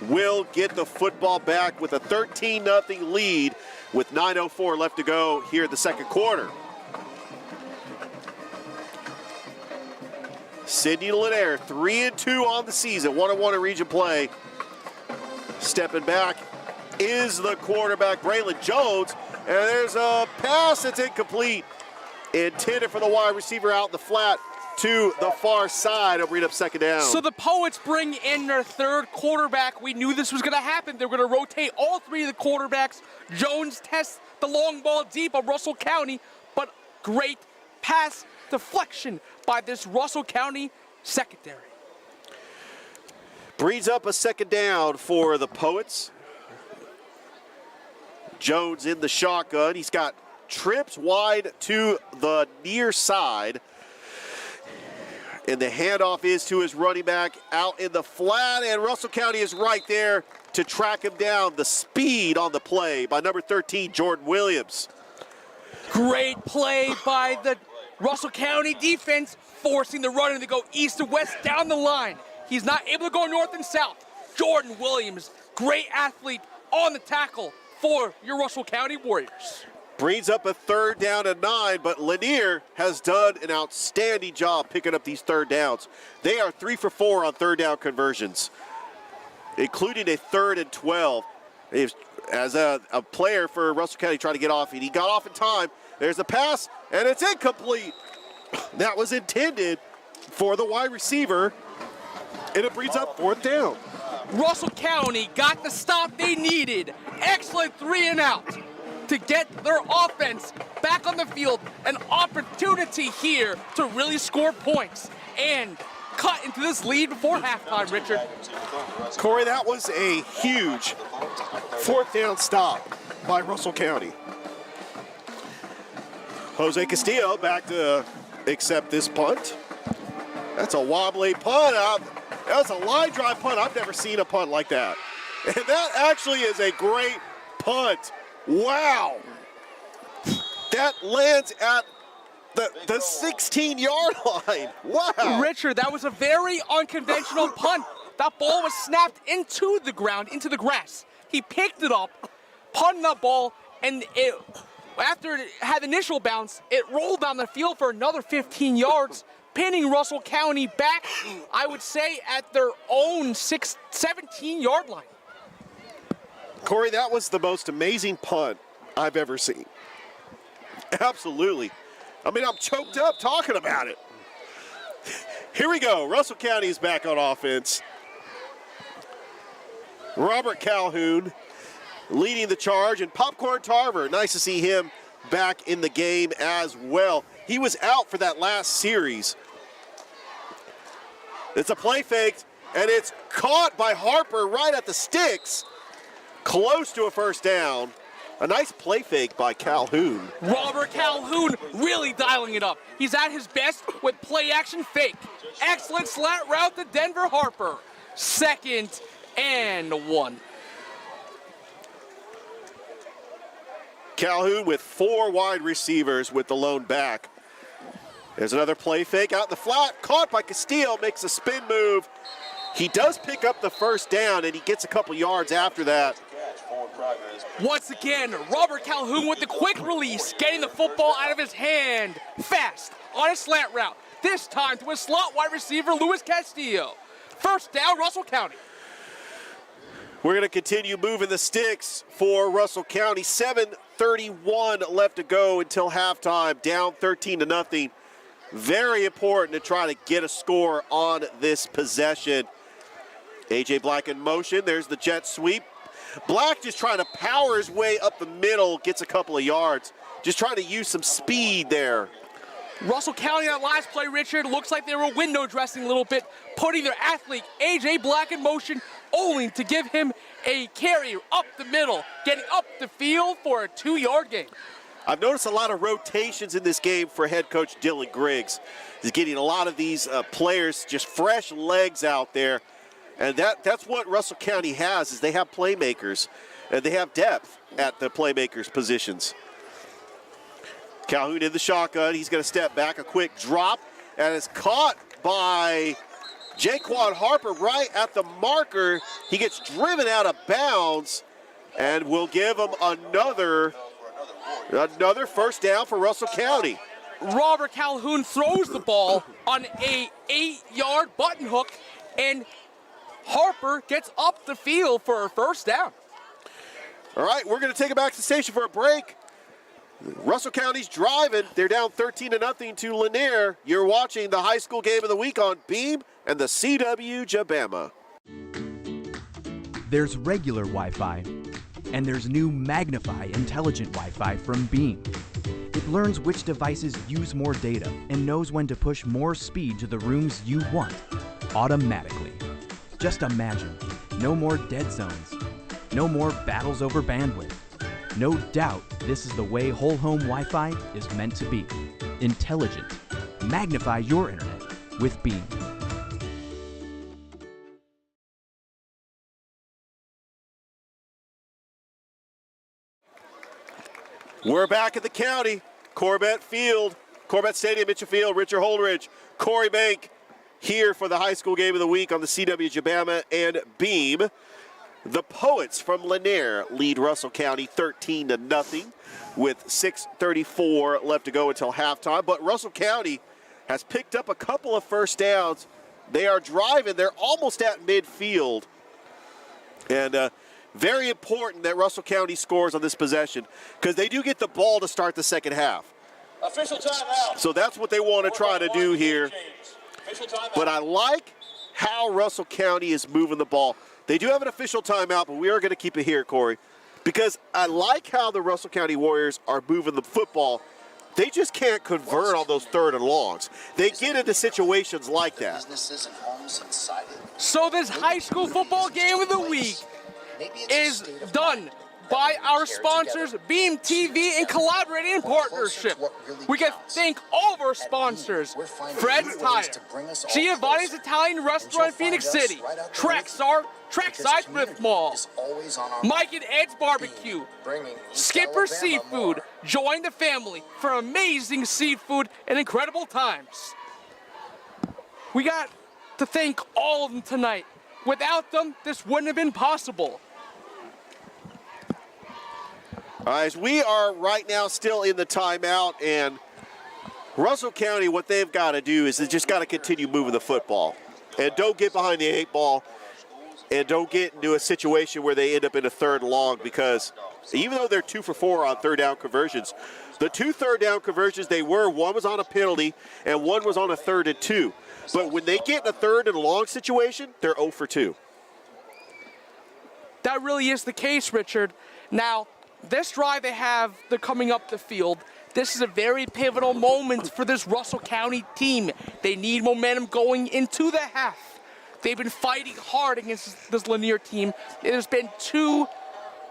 will get the football back with a 13-0 lead with 9:04 left to go here in the second quarter. Sidney Lanier, 3-2 on the season, 1-1 in region play. Stepping back is the quarterback, Braylon Jones, and there's a pass that's incomplete, intended for the wide receiver out in the flat to the far side. It'll bring up second down. So the Poets bring in their third quarterback. We knew this was going to happen. They're going to rotate all three of the quarterbacks. Jones tests the long ball deep of Russell County, but great pass deflection by this Russell County secondary. Brings up a second down for the Poets. Jones in the shotgun. He's got trips wide to the near side. And the handoff is to his running back out in the flat, and Russell County is right there to track him down. The speed on the play by number 13, Jordan Williams. Great play by the Russell County defense, forcing the runner to go east to west down the line. He's not able to go north and south. Jordan Williams, great athlete on the tackle for your Russell County Warriors. Brings up a third down and 9, but Lanier has done an outstanding job picking up these third downs. They are 3 for 4 on third down conversions, including a 3rd and 12. As a player for Russell County trying to get off, and he got off in time. There's a pass, and it's incomplete. That was intended for the wide receiver, and it brings up 4th down. Russell County got the stop they needed. Excellent 3 and out to get their offense back on the field. An opportunity here to really score points and cut into this lead before halftime, Richard. Corey, that was a huge 4th down stop by Russell County. Jose Castillo back to accept this punt. That's a wobbly punt. That's a line drive punt. I've never seen a punt like that. And that actually is a great punt. Wow. That lands at the 16-yard line. Wow. Richard, that was a very unconventional punt. That ball was snapped into the ground, into the grass. He picked it up, punted that ball, and after it had initial bounce, it rolled down the field for another 15 yards, pinning Russell County back, I would say, at their own 17-yard line. Corey, that was the most amazing punt I've ever seen. Absolutely. I mean, I'm choked up talking about it. Here we go. Russell County is back on offense. Robert Calhoun leading the charge, and Popcorn Tarver, nice to see him back in the game as well. He was out for that last series. It's a play fake, and it's caught by Harper right at the sticks, close to a first down. A nice play fake by Calhoun. Robert Calhoun really dialing it up. He's at his best with play action fake. Excellent slant route to Denver Harper. 2nd and 1. Calhoun with 4 wide receivers with the lone back. There's another play fake out in the flat. Caught by Castillo, makes a spin move. He does pick up the first down, and he gets a couple yards after that. Once again, Robert Calhoun with the quick release, getting the football out of his hand fast on a slant route. This time to a slot wide receiver, Luis Castillo. First down, Russell County. We're going to continue moving the sticks for Russell County. 7:31 left to go until halftime, down 13-0. Very important to try to get a score on this possession. A.J. Black in motion. There's the jet sweep. Black just trying to power his way up the middle, gets a couple of yards. Just trying to use some speed there. Russell County, that last play, Richard, looks like they were window dressing a little bit, putting their athlete, A.J. Black, in motion, only to give him a carry up the middle, getting up the field for a 2-yard gain. I've noticed a lot of rotations in this game for head coach Dylan Griggs. He's getting a lot of these players, just fresh legs out there. And that's what Russell County has, is they have playmakers, and they have depth at the playmakers positions. Calhoun in the shotgun. He's going to step back, a quick drop, and it's caught by Jaquan Harper right at the marker. He gets driven out of bounds, and we'll give him another first down for Russell County. Robert Calhoun throws the ball on a 8-yard button hook, and Harper gets up the field for a first down. All right, we're going to take it back to the station for a break. Russell County's driving. They're down 13-0 to Lanier. You're watching the high school game of the week on Beam and the CW Jabama. There's regular Wi-Fi, and there's new Magnify Intelligent Wi-Fi from Beam. It learns which devices use more data and knows when to push more speed to the rooms you want automatically. Just imagine, no more dead zones, no more battles over bandwidth. No doubt this is the way whole home Wi-Fi is meant to be. Intelligent. Magnify your internet with Beam. We're back at the county. Corbett Stadium, Mitchell Field, Richard Holdridge, Corey Bank here for the high school game of the week on the CW Jabama and Beam. The Poets from Lanier lead Russell County 13-0 with 6:34 left to go until halftime. But Russell County has picked up a couple of first downs. They are driving. They're almost at midfield. And very important that Russell County scores on this possession because they do get the ball to start the second half. Official timeout. So that's what they want to try to do here. But I like how Russell County is moving the ball. They do have an official timeout, but we are going to keep it here, Corey, because I like how the Russell County Warriors are moving the football. They just can't convert on those 3rd and longs. They get into situations like that. So this high school football game of the week is done. by our sponsors, Beam TV, and collaborating in partnership. We can thank all of our sponsors: Fred's Tire, Giovanni's Italian Restaurant in Phoenix City, Trackside Thrift Mall, Mike and Ed's Barbecue, Skipper Seafood. Join the family for amazing seafood and incredible times. We got to thank all of them tonight. Without them, this wouldn't have been possible. All right, we are right now still in the timeout, and Russell County, what they've got to do is they just got to continue moving the football. And don't get behind the 8 ball, and don't get into a situation where they end up in a 3rd and long, because even though they're 2 for 4 on 3rd down conversions, the 2 3rd down conversions one was on a penalty and one was on a 3rd and 2. But when they get in a 3rd and long situation, they're 0 for 2. That really is the case, Richard. Now, this drive they're coming up the field. This is a very pivotal moment for this Russell County team. They need momentum going into the half. They've been fighting hard against this Lanier team. There's been 2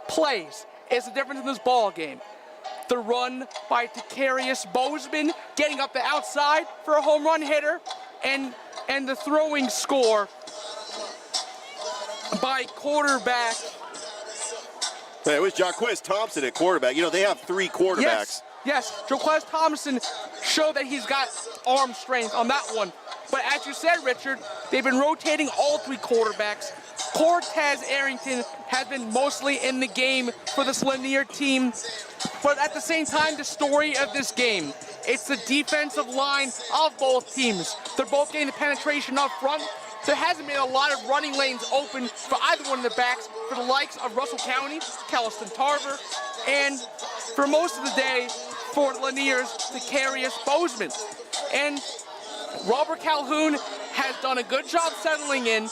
plays. It's the difference in this ball game. The run by Takarius Bozeman, getting up the outside for a home run hitter, and the throwing score by quarterback. It was Jaquez Thompson at quarterback. You know, they have 3 quarterbacks. Yes, Jaquez Thompson showed that he's got arm strength on that one. But as you said, Richard, they've been rotating all 3 quarterbacks. Cortez Arrington has been mostly in the game for this Lanier team. But at the same time, the story of this game, it's the defensive line of both teams. They're both getting the penetration up front. There hasn't been a lot of running lanes open for either one of the backs for the likes of Russell County, Kelliston Tarver, and for most of the day for Lanier's Takarius Bozeman. And Robert Calhoun has done a good job settling in.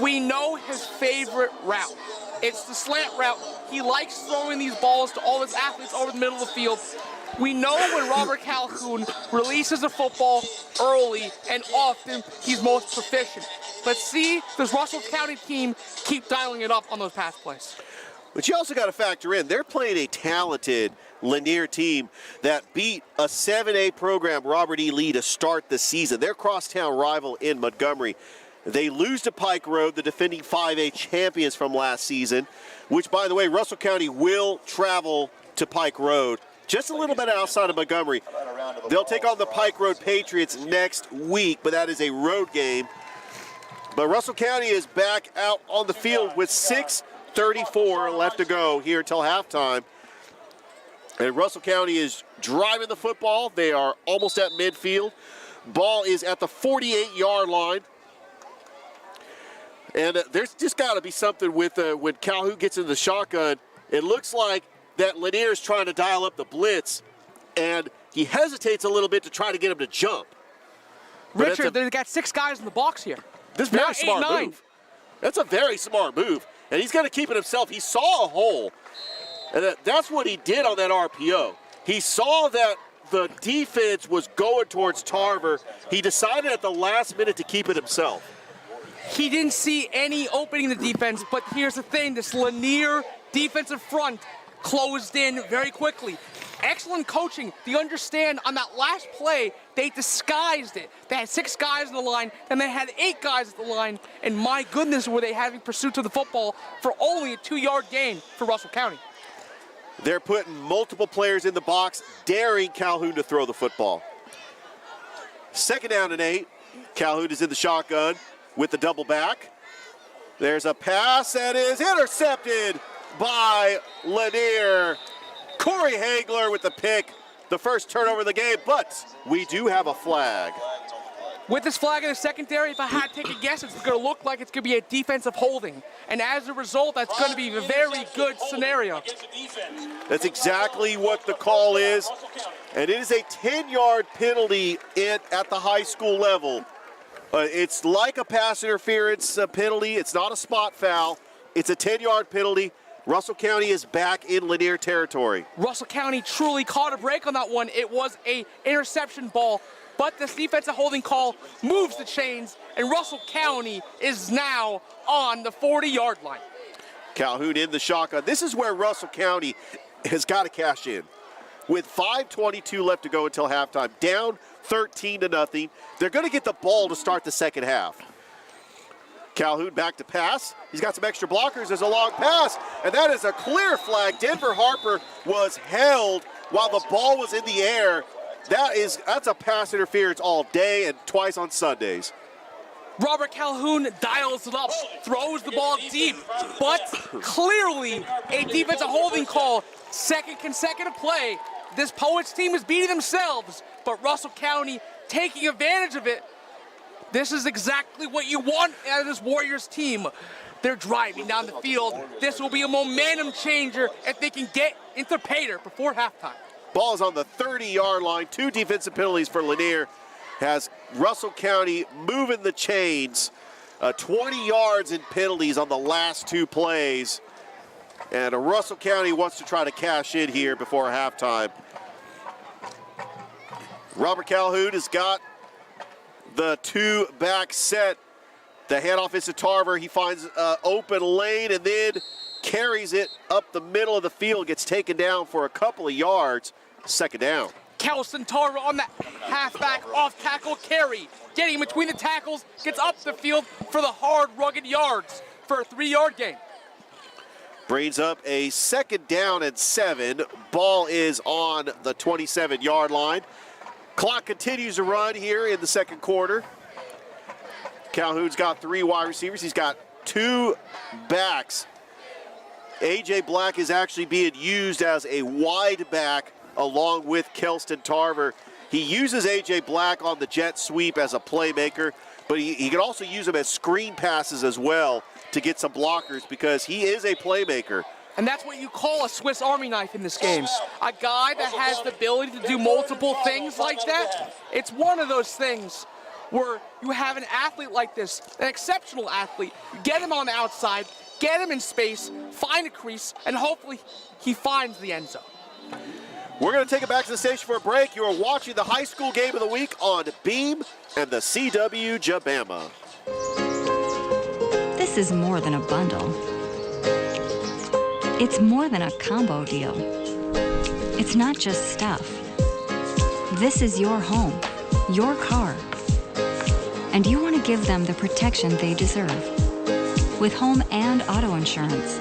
We know his favorite route. It's the slant route. He likes throwing these balls to all his athletes over the middle of the field. We know when Robert Calhoun releases a football early and often, he's most proficient. Let's see this Russell County team keep dialing it up on those pass plays. But you also got to factor in, they're playing a talented Lanier team that beat a 7A program, Robert E. Lee, to start the season. Their crosstown rival in Montgomery. They lose to Pike Road, the defending 5A champions from last season, which, by the way, Russell County will travel to Pike Road, just a little bit outside of Montgomery. They'll take on the Pike Road Patriots next week, but that is a road game. But Russell County is back out on the field with 6:34 left to go here until halftime. And Russell County is driving the football. They are almost at midfield. Ball is at the 48-yard line. And there's just got to be something with when Calhoun gets in the shotgun. It looks like that Lanier is trying to dial up the blitz, and he hesitates a little bit to try to get him to jump. But Richard, they've got 6 guys in the box here. This is a very smart move. That's a very smart move. And he's going to keep it himself. He saw a hole. And that's what he did on that RPO. He saw that the defense was going towards Tarver. He decided at the last minute to keep it himself. He didn't see any opening in the defense, but here's the thing. This Lanier defensive front closed in very quickly. Excellent coaching. They understand on that last play, they disguised it. They had 6 guys on the line, then they had 8 guys at the line, and my goodness, were they having pursuit of the football for only a 2-yard gain for Russell County. They're putting multiple players in the box, daring Calhoun to throw the football. 2nd down and 8. Calhoun is in the shotgun with the double back. There's a pass that is intercepted by Lanier. Corey Hagler with the pick, the first turnover of the game, but we do have a flag. With this flag in the secondary, if I had to take a guess, it's going to look like it's going to be a defensive holding. And as a result, that's going to be a very good scenario. That's exactly what the call is. And it is a 10-yard penalty at the high school level. It's like a pass interference penalty. It's not a spot foul. It's a 10-yard penalty. Russell County is back in Lanier territory. Russell County truly caught a break on that one. It was an interception ball, but this defensive holding call moves the chains, and Russell County is now on the 40-yard line. Calhoun in the shotgun. This is where Russell County has got to cash in. With 5:22 left to go until halftime, down 13-0. They're going to get the ball to start the second half. Calhoun back to pass. He's got some extra blockers. There's a long pass, and that is a clear flag. Denver Harper was held while the ball was in the air. That's a pass interference all day and twice on Sundays. Robert Calhoun dials it up, throws the ball deep, but clearly a defensive holding call. Second consecutive play. This Poets team is beating themselves, but Russell County taking advantage of it. This is exactly what you want out of this Warriors team. They're driving down the field. This will be a momentum changer if they can get into Pater before halftime. Ball is on the 30-yard line. 2 defensive penalties for Lanier. Has Russell County moving the chains. 20 yards in penalties on the last 2 plays. And Russell County wants to try to cash in here before halftime. Robert Calhoun has got the 2-back set. The handoff is to Tarver. He finds open lane and then carries it up the middle of the field. Gets taken down for a couple of yards. Second down. Kelson Tarver on the halfback off tackle carry. Getting between the tackles, gets up the field for the hard, rugged yards for a 3-yard gain. Brings up a 2nd down and 7. Ball is on the 27-yard line. Clock continues to run here in the second quarter. Calhoun's got 3 wide receivers. He's got 2 backs. A.J. Black is actually being used as a wide back along with Kelston Tarver. He uses A.J. Black on the jet sweep as a playmaker, but he can also use him as screen passes as well to get some blockers because he is a playmaker. And that's what you call a Swiss Army knife in this game. A guy that has the ability to do multiple things like that. It's one of those things where you have an athlete like this, an exceptional athlete, get him on the outside, get him in space, find a crease, and hopefully he finds the end zone. We're going to take it back to the station for a break. You are watching the high school game of the week on Beam and the CW Jabama. This is more than a bundle. It's more than a combo deal. It's not just stuff. This is your home, your car. And you want to give them the protection they deserve with home and auto insurance.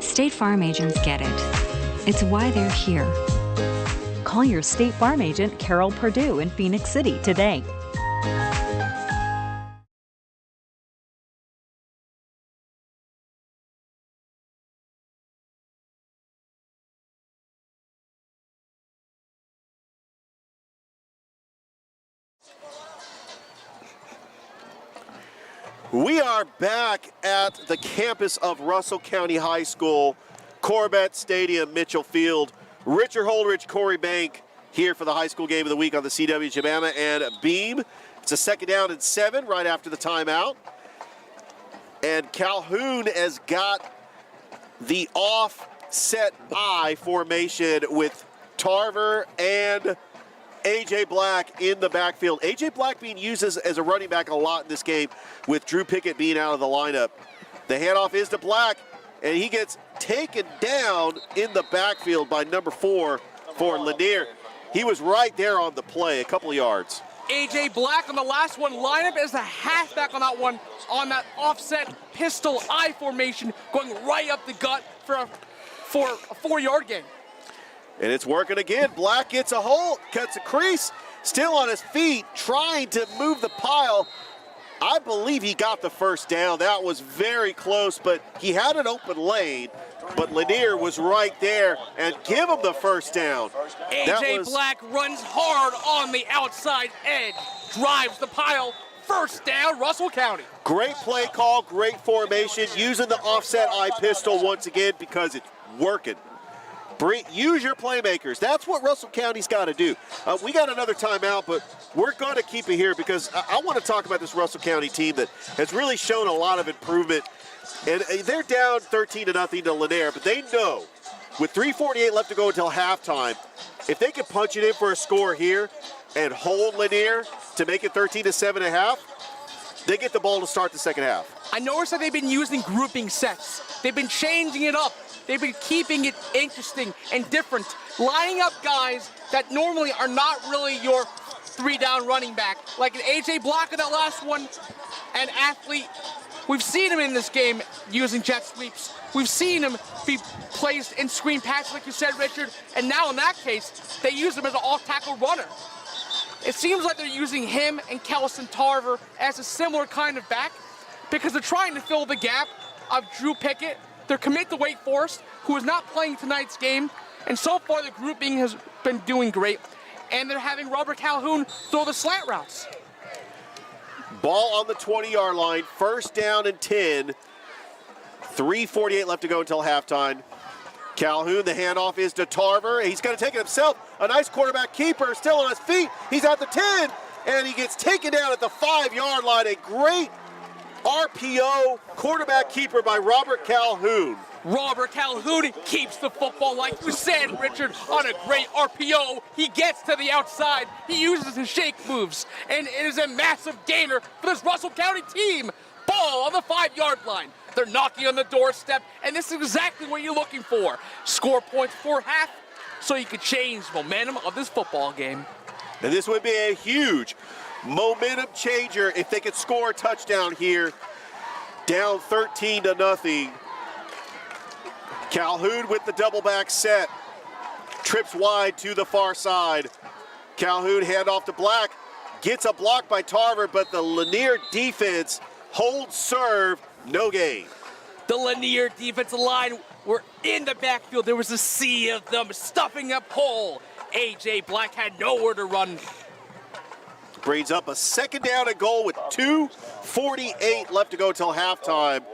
State Farm agents get it. It's why they're here. Call your State Farm agent, Carol Perdue, in Phoenix City today. We are back at the campus of Russell County High School, Corbett Stadium, Mitchell Field. Richard Holdridge, Corey Bank here for the high school game of the week on the CW Jabama and Beam. It's a 2nd down and 7 right after the timeout. And Calhoun has got the offset I formation with Tarver and A.J. Black in the backfield. A.J. Black being used as a running back a lot in this game with Drew Pickett being out of the lineup. The handoff is to Black, and he gets taken down in the backfield by number 4 for Lanier. He was right there on the play, a couple of yards. A.J. Black on the last one, lineup as a halfback on that one, on that offset pistol I formation, going right up the gut for a 4-yard gain. And it's working again. Black gets a hole, cuts a crease, still on his feet, trying to move the pile. I believe he got the first down. That was very close, but he had an open lane. But Lanier was right there and give him the first down. A.J. Black runs hard on the outside edge, drives the pile. First down, Russell County. Great play call, great formation, using the offset I pistol once again because it's working. Use your playmakers. That's what Russell County's got to do. We got another timeout, but we're going to keep it here because I want to talk about this Russell County team that has really shown a lot of improvement. And they're down 13-0 to Lanier, but they know with 3:48 left to go until halftime, if they can punch it in for a score here and hold Lanier to make it 13-7.5, they get the ball to start the second half. I noticed that they've been using grouping sets. They've been changing it up. They've been keeping it interesting and different, lining up guys that normally are not really your three-down running back, like an A.J. Block in that last one, an athlete. We've seen him in this game using jet sweeps. We've seen him be placed in screen passes, like you said, Richard, and now in that case, they use him as an off-tackle runner. It seems like they're using him and Kelson Tarver as a similar kind of back because they're trying to fill the gap of Drew Pickett. They're committed to Wake Forest, who is not playing tonight's game, and so far the grouping has been doing great, and they're having Robert Calhoun throw the slant routes. Ball on the 20-yard line, first down and 10. 3:48 left to go until halftime. Calhoun, the handoff is to Tarver. He's going to take it himself. A nice quarterback keeper, still on his feet. He's at the 10, and he gets taken down at the 5-yard line. A great RPO quarterback keeper by Robert Calhoun. Robert Calhoun keeps the football, like you said, Richard, on a great RPO. He gets to the outside. He uses his shake moves, and it is a massive gainer for this Russell County team. Ball on the 5-yard line. They're knocking on the doorstep, and this is exactly what you're looking for. Score points for half so you can change the momentum of this football game. And this would be a huge momentum changer if they could score a touchdown here. Down 13-0. Calhoun with the double back set. Trips wide to the far side. Calhoun handoff to Black. Gets a block by Tarver, but the Lanier defense holds serve. No gain. The Lanier defensive line were in the backfield. There was a sea of them stuffing up hole. A.J. Black had nowhere to run. Brings up a second down and goal with 2:48 left to go until halftime.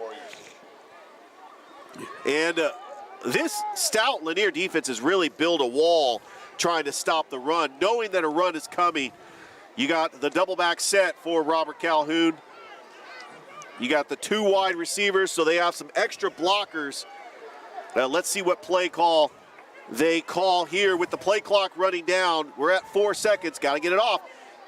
And this stout Lanier defense has really built a wall trying to stop the run, knowing that a run is coming. You got the double back set for Robert Calhoun. You got the two wide receivers, so they have some extra blockers. Let's see what play call they call here with the play clock running down. We're at 4 seconds, got to get it off.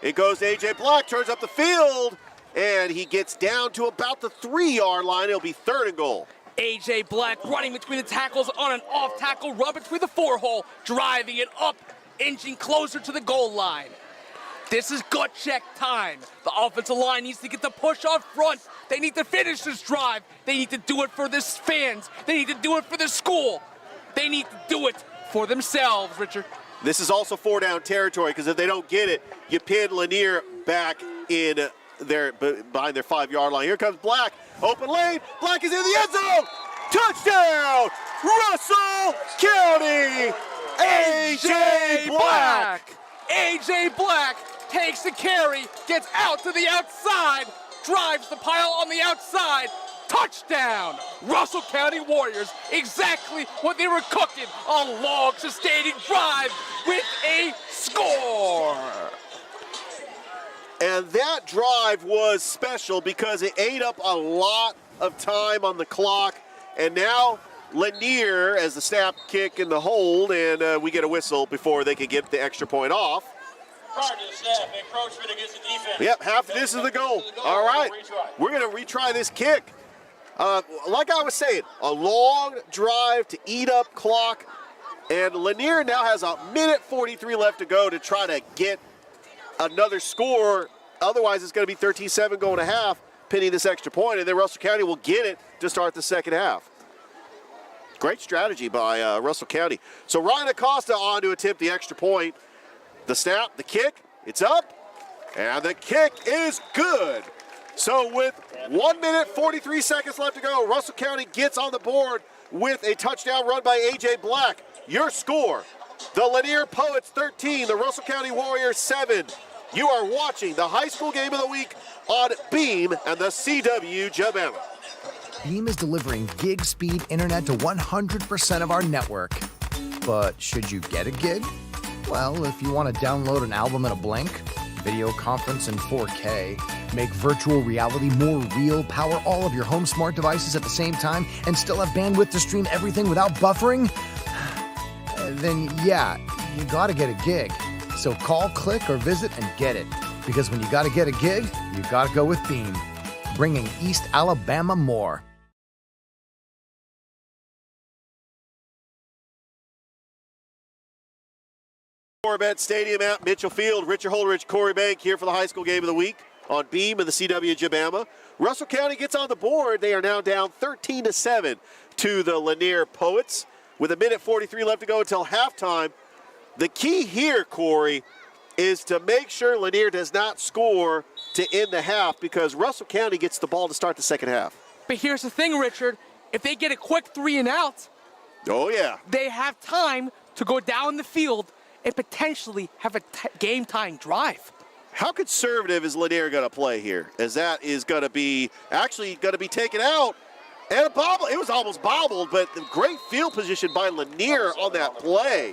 It goes to A.J. Black, turns up the field, and he gets down to about the 3-yard line. It'll be third and goal. A.J. Black running between the tackles on an off-tackle run between the 4-hole, driving it up, inching closer to the goal line. This is gut check time. The offensive line needs to get the push up front. They need to finish this drive. They need to do it for their fans. They need to do it for the school. They need to do it for themselves, Richard. This is also 4-down territory because if they don't get it, you pin Lanier back in their behind their 5-yard line. Here comes Black. Open lane. Black is in the end zone. Touchdown, Russell County. A.J. Black. A.J. Black takes the carry, gets out to the outside, drives the pile on the outside. Touchdown! Russell County Warriors, exactly what they were cooking, a long sustaining drive with a score. And that drive was special because it ate up a lot of time on the clock. And now Lanier as the snap, kick, and the hold, and we get a whistle before they can get the extra point off. Prior to the snap, encroachment against the defense. Yep, half of this is the goal. All right, we're going to retry this kick. Like I was saying, a long drive to eat up clock, and Lanier now has 1:43 left to go to try to get another score. Otherwise, it's going to be 13-7 going to half, pinning this extra point, and then Russell County will get it to start the second half. Great strategy by Russell County. So Ryan Acosta on to attempt the extra point. The snap, the kick, it's up, and the kick is good. So with 1 minute, 43 seconds left to go, Russell County gets on the board with a touchdown run by A.J. Black. Your score, the Lanier Poets 13, the Russell County Warriors 7. You are watching the high school game of the week on Beam and the CW Jabama. Beam is delivering gig speed internet to 100% of our network. But should you get a gig? Well, if you want to download an album in a blink, video conference in 4K, make virtual reality more real, power all of your home smart devices at the same time, and still have bandwidth to stream everything without buffering, then yeah, you gotta get a gig. So call, click, or visit and get it. Because when you gotta get a gig, you gotta go with Beam. bringing East Alabama more. Corbett Stadium at Mitchell Field. Richard Holdridge, Corey Bank here for the high school game of the week on Beam and the CW-Jabama. Russell County gets on the board. They are now down 13-7 to the Lanier Poets with 1:43 left to go until halftime. The key here, Corey, is to make sure Lanier does not score to end the half because Russell County gets the ball to start the second half. But here's the thing, Richard. If they get a quick 3 and out, oh yeah, they have time to go down the field and potentially have a game-tying drive. How conservative is Lanier going to play here? As that is going to be taken out. And a bobble. It was almost bobbled, but the great field position by Lanier on that play.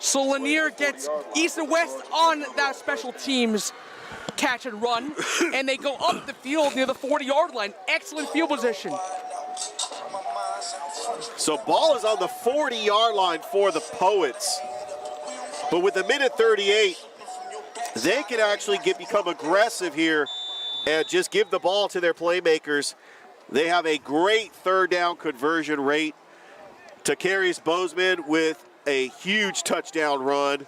So Lanier gets east and west on that special teams catch and run, and they go up the field near the 40-yard line. Excellent field position. So ball is on the 40-yard line for the Poets. But with 1:38, they can actually become aggressive here and just give the ball to their playmakers. They have a great third down conversion rate. Takarius Bozeman with a huge touchdown run.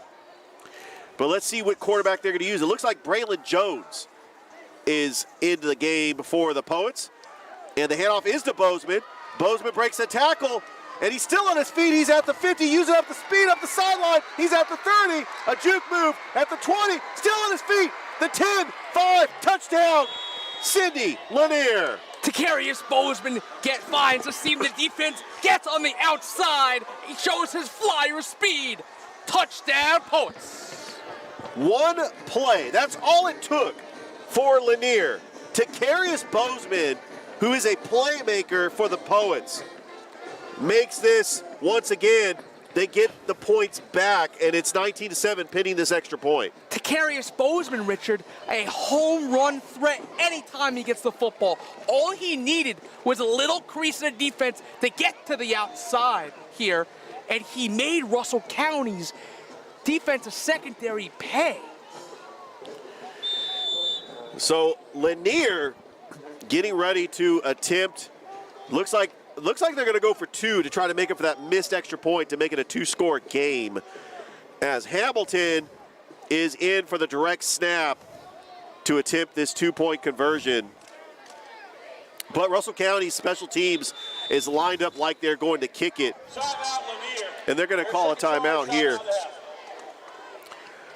But let's see what quarterback they're going to use. It looks like Braylon Jones is into the game for the Poets. And the handoff is to Bozeman. Bozeman breaks a tackle. And he's still on his feet. He's at the 50, using up the speed up the sideline. He's at the 30, a juke move at the 20, still on his feet. The 10, 5, touchdown, Cindy Lanier. Takarius Bozeman finds a seam. The defense gets on the outside. He shows his flyer speed. Touchdown, Poets. One play, that's all it took for Lanier. Takarius Bozeman, who is a playmaker for the Poets, makes this, once again, they get the points back, and it's 19-7 pinning this extra point. Takarius Bozeman, Richard, a home run threat anytime he gets the football. All he needed was a little crease in the defense to get to the outside here, and he made Russell County's defensive secondary pay. So Lanier getting ready to attempt, looks like they're going to go for 2 to try to make up for that missed extra point to make it a 2-score game. As Hamilton is in for the direct snap to attempt this 2-point conversion. But Russell County's special teams is lined up like they're going to kick it. And they're going to call a timeout here.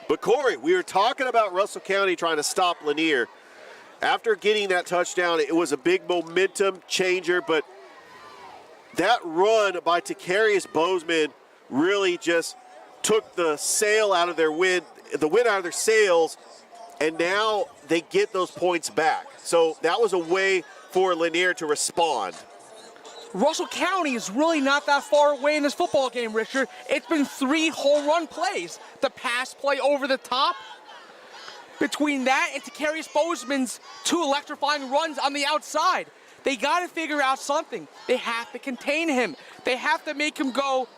But Corey, we were talking about Russell County trying to stop Lanier. After getting that touchdown, it was a big momentum changer, but that run by Takarius Bozeman really just took the sail out of their wind, the wind out of their sails, and now they get those points back. So that was a way for Lanier to respond. Russell County is really not that far away in this football game, Richard. It's been 3 home run plays. The pass play over the top. Between that and Takarius Bozeman's 2 electrifying runs on the outside. They got to figure out something. They have to contain him. They have to make him go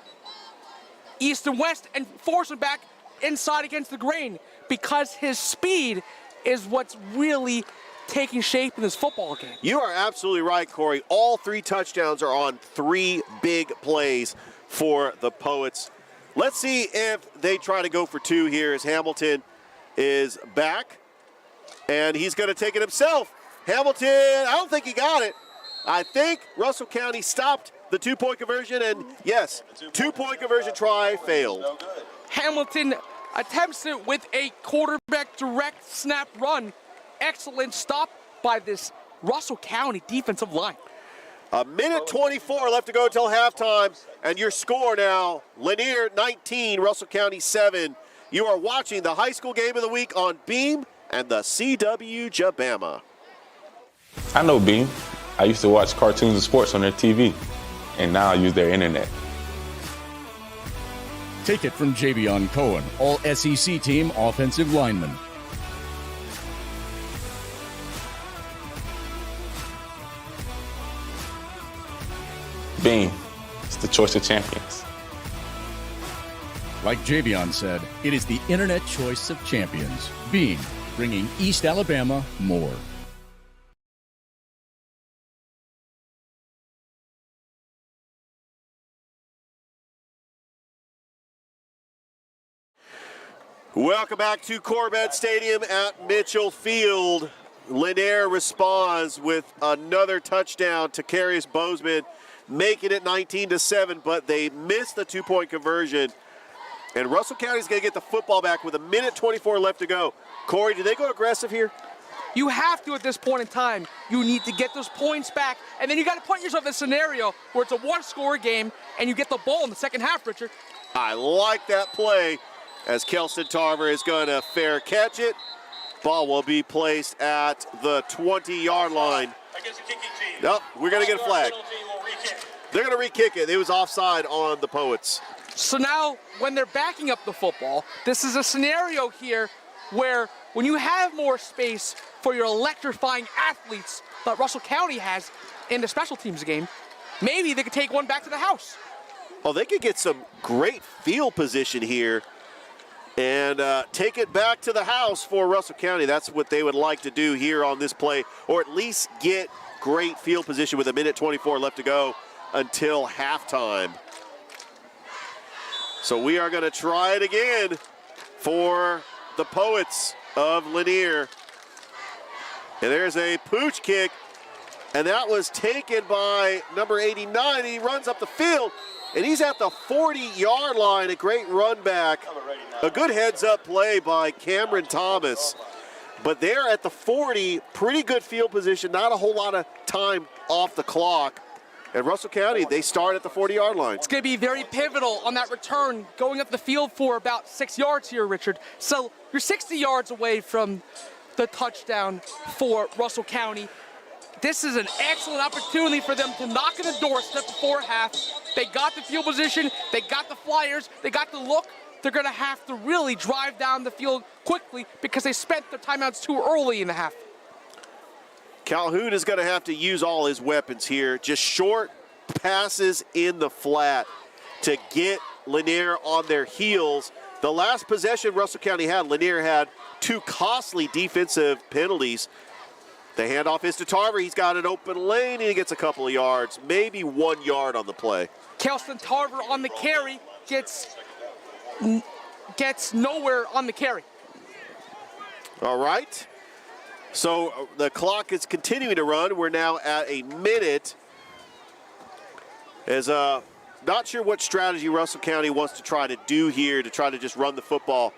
east and west and force him back inside against the grain because his speed is what's really taking shape in this football game. You are absolutely right, Corey. All 3 touchdowns are on 3 big plays for the Poets. Let's see if they try to go for 2 here as Hamilton is back. And he's going to take it himself. Hamilton, I don't think he got it. I think Russell County stopped the 2-point conversion, and yes, 2-point conversion try failed. Hamilton attempts it with a quarterback direct snap run. Excellent stop by this Russell County defensive line. 1:24 left to go until halftime, and your score now, Lanier 19, Russell County 7. You are watching the high school game of the week on Beam and the CW-Jabama. I know Beam. I used to watch cartoons and sports on their TV, and now I use their internet. Take it from Javion Cohen, all SEC team offensive lineman. Beam. It's the choice of champions. Like Javion said, it is the internet choice of champions. Beam, bringing East Alabama more. Welcome back to Corbett Stadium at Mitchell Field. Lanier responds with another touchdown to Takarius Bozeman, making it 19-7, but they missed the two-point conversion. And Russell County's going to get the football back with 1:24 left to go. Corey, do they go aggressive here? You have to at this point in time. You need to get those points back, and then you got to put yourself in a scenario where it's a one-score game and you get the ball in the second half, Richard. I like that play as Kelston Tarver is going to fair catch it. Ball will be placed at the 20-yard line. Nope, we're going to get a flag. They're going to re-kick it. It was offside on the Poets. So now, when they're backing up the football, this is a scenario here where when you have more space for your electrifying athletes that Russell County has in the special teams game, maybe they could take one back to the house. Oh, they could get some great field position here and take it back to the house for Russell County. That's what they would like to do here on this play, or at least get great field position with 1:24 left to go until halftime. So we are going to try it again for the Poets of Lanier. And there's a pooch kick, and that was taken by number 89. He runs up the field, and he's at the 40-yard line. A great run back. A good heads-up play by Cameron Thomas. But they're at the 40, pretty good field position, not a whole lot of time off the clock. And Russell County, they start at the 40-yard line. It's going to be very pivotal on that return, going up the field for about 6 yards here, Richard. So you're 60 yards away from the touchdown for Russell County. This is an excellent opportunity for them to knock on the doorstep before half. They got the field position, they got the flyers, they got the look. They're going to have to really drive down the field quickly because they spent their timeouts too early in the half. Calhoun is going to have to use all his weapons here. Just short passes in the flat to get Lanier on their heels. The last possession Russell County had, Lanier had 2 costly defensive penalties. The handoff is to Tarver. He's got an open lane, and he gets a couple of yards, maybe 1 yard on the play. Kelston Tarver on the carry gets nowhere on the carry. All right. So the clock is continuing to run. We're now at a minute. As not sure what strategy Russell County wants to try to do here to try to just run the football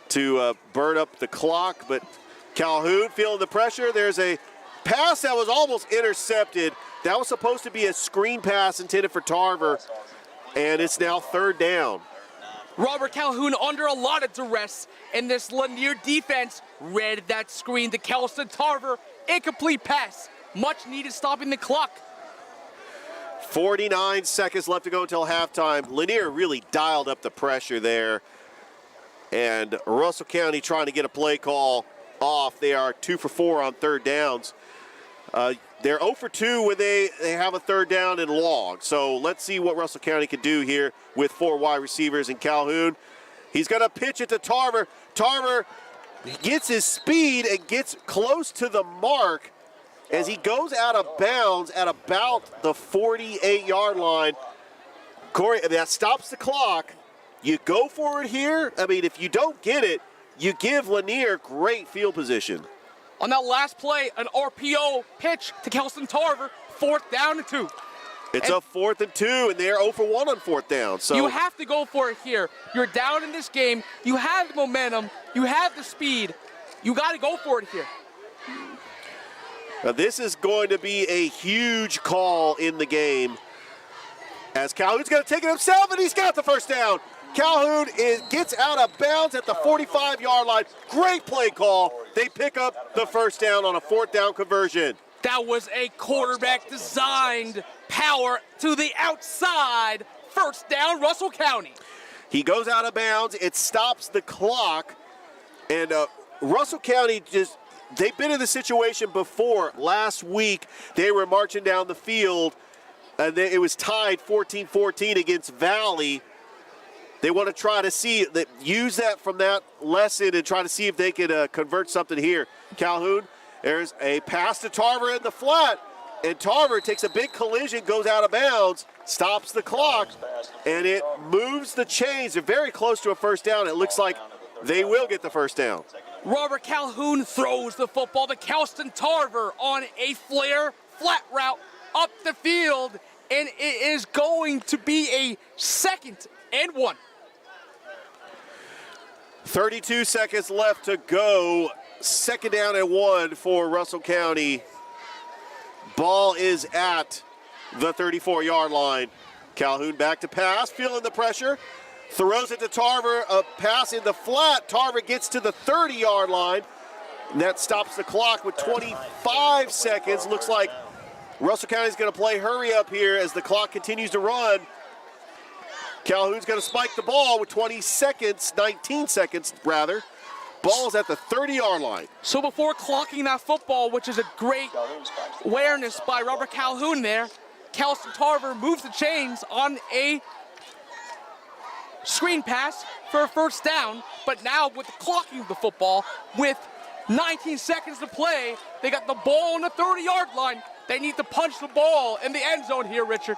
to burn up the clock, but Calhoun feeling the pressure. There's a pass that was almost intercepted. That was supposed to be a screen pass intended for Tarver, and it's now 3rd down. Robert Calhoun under a lot of duress, and this Lanier defense read that screen to Kelston Tarver. Incomplete pass. Much needed stopping the clock. 49 seconds left to go until halftime. Lanier really dialed up the pressure there. And Russell County trying to get a play call off. They are 2 for 4 on 3rd downs. They're 0 for 2 when they have a 3rd down and long. So let's see what Russell County can do here with 4 wide receivers and Calhoun. He's going to pitch it to Tarver. Tarver gets his speed and gets close to the mark as he goes out of bounds at about the 48-yard line. Corey, that stops the clock. You go for it here. I mean, if you don't get it, you give Lanier great field position. On that last play, an RPO pitch to Kelston Tarver, 4th down and 2. It's a 4th and 2, and they're 0 for 1 on 4th down. So you have to go for it here. You're down in this game. You have the momentum. You have the speed. You got to go for it here. Now this is going to be a huge call in the game as Calhoun's going to take it himself, and he's got the 1st down. Calhoun gets out of bounds at the 45-yard line. Great play call. They pick up the 1st down on a 4th down conversion. That was a quarterback-designed power to the outside. 1st down, Russell County. He goes out of bounds. It stops the clock. And Russell County they've been in the situation before. Last week, they were marching down the field, and it was tied 14-14 against Valley. They want to try to use that from that lesson and try to see if they can convert something here. Calhoun, there's a pass to Tarver in the flat, and Tarver takes a big collision, goes out of bounds, stops the clock, and it moves the chains. They're very close to a 1st down. It looks like They will get the first down. Robert Calhoun throws the football to Kelston Tarver on a flare flat route up the field, and it is going to be a 2nd and 1. 32 seconds left to go. 2nd down and 1 for Russell County. Ball is at the 34-yard line. Calhoun back to pass, feeling the pressure. Throws it to Tarver, a pass in the flat. Tarver gets to the 30-yard line. And that stops the clock with 25 seconds. Looks like Russell County's going to play hurry up here as the clock continues to run. Calhoun's going to spike the ball with 19 seconds rather. Ball's at the 30-yard line. So before clocking that football, which is a great awareness by Robert Calhoun there, Kelston Tarver moves the chains on a screen pass for a first down, but now with the clocking of the football, with 19 seconds to play, they got the ball on the 30-yard line. They need to punch the ball in the end zone here, Richard.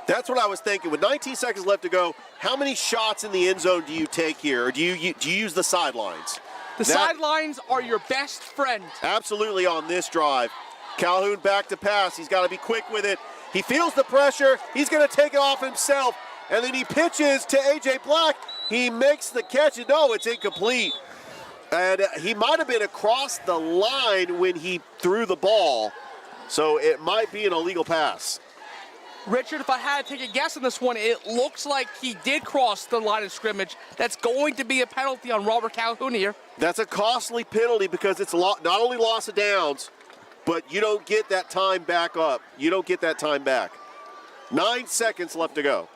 That's what I was thinking. With 19 seconds left to go, how many shots in the end zone do you take here, or do you use the sidelines? The sidelines are your best friend. Absolutely on this drive. Calhoun back to pass. He's got to be quick with it. He feels the pressure. He's going to take it off himself. And then he pitches to A.J. Black. He makes the catch. No, it's incomplete. And he might have been across the line when he threw the ball. So it might be an illegal pass. Richard, if I had to take a guess on this one, it looks like he did cross the line of scrimmage. That's going to be a penalty on Robert Calhoun here. That's a costly penalty because it's not only loss of downs, but you don't get that time back up. You don't get that time back. 9 seconds left to go.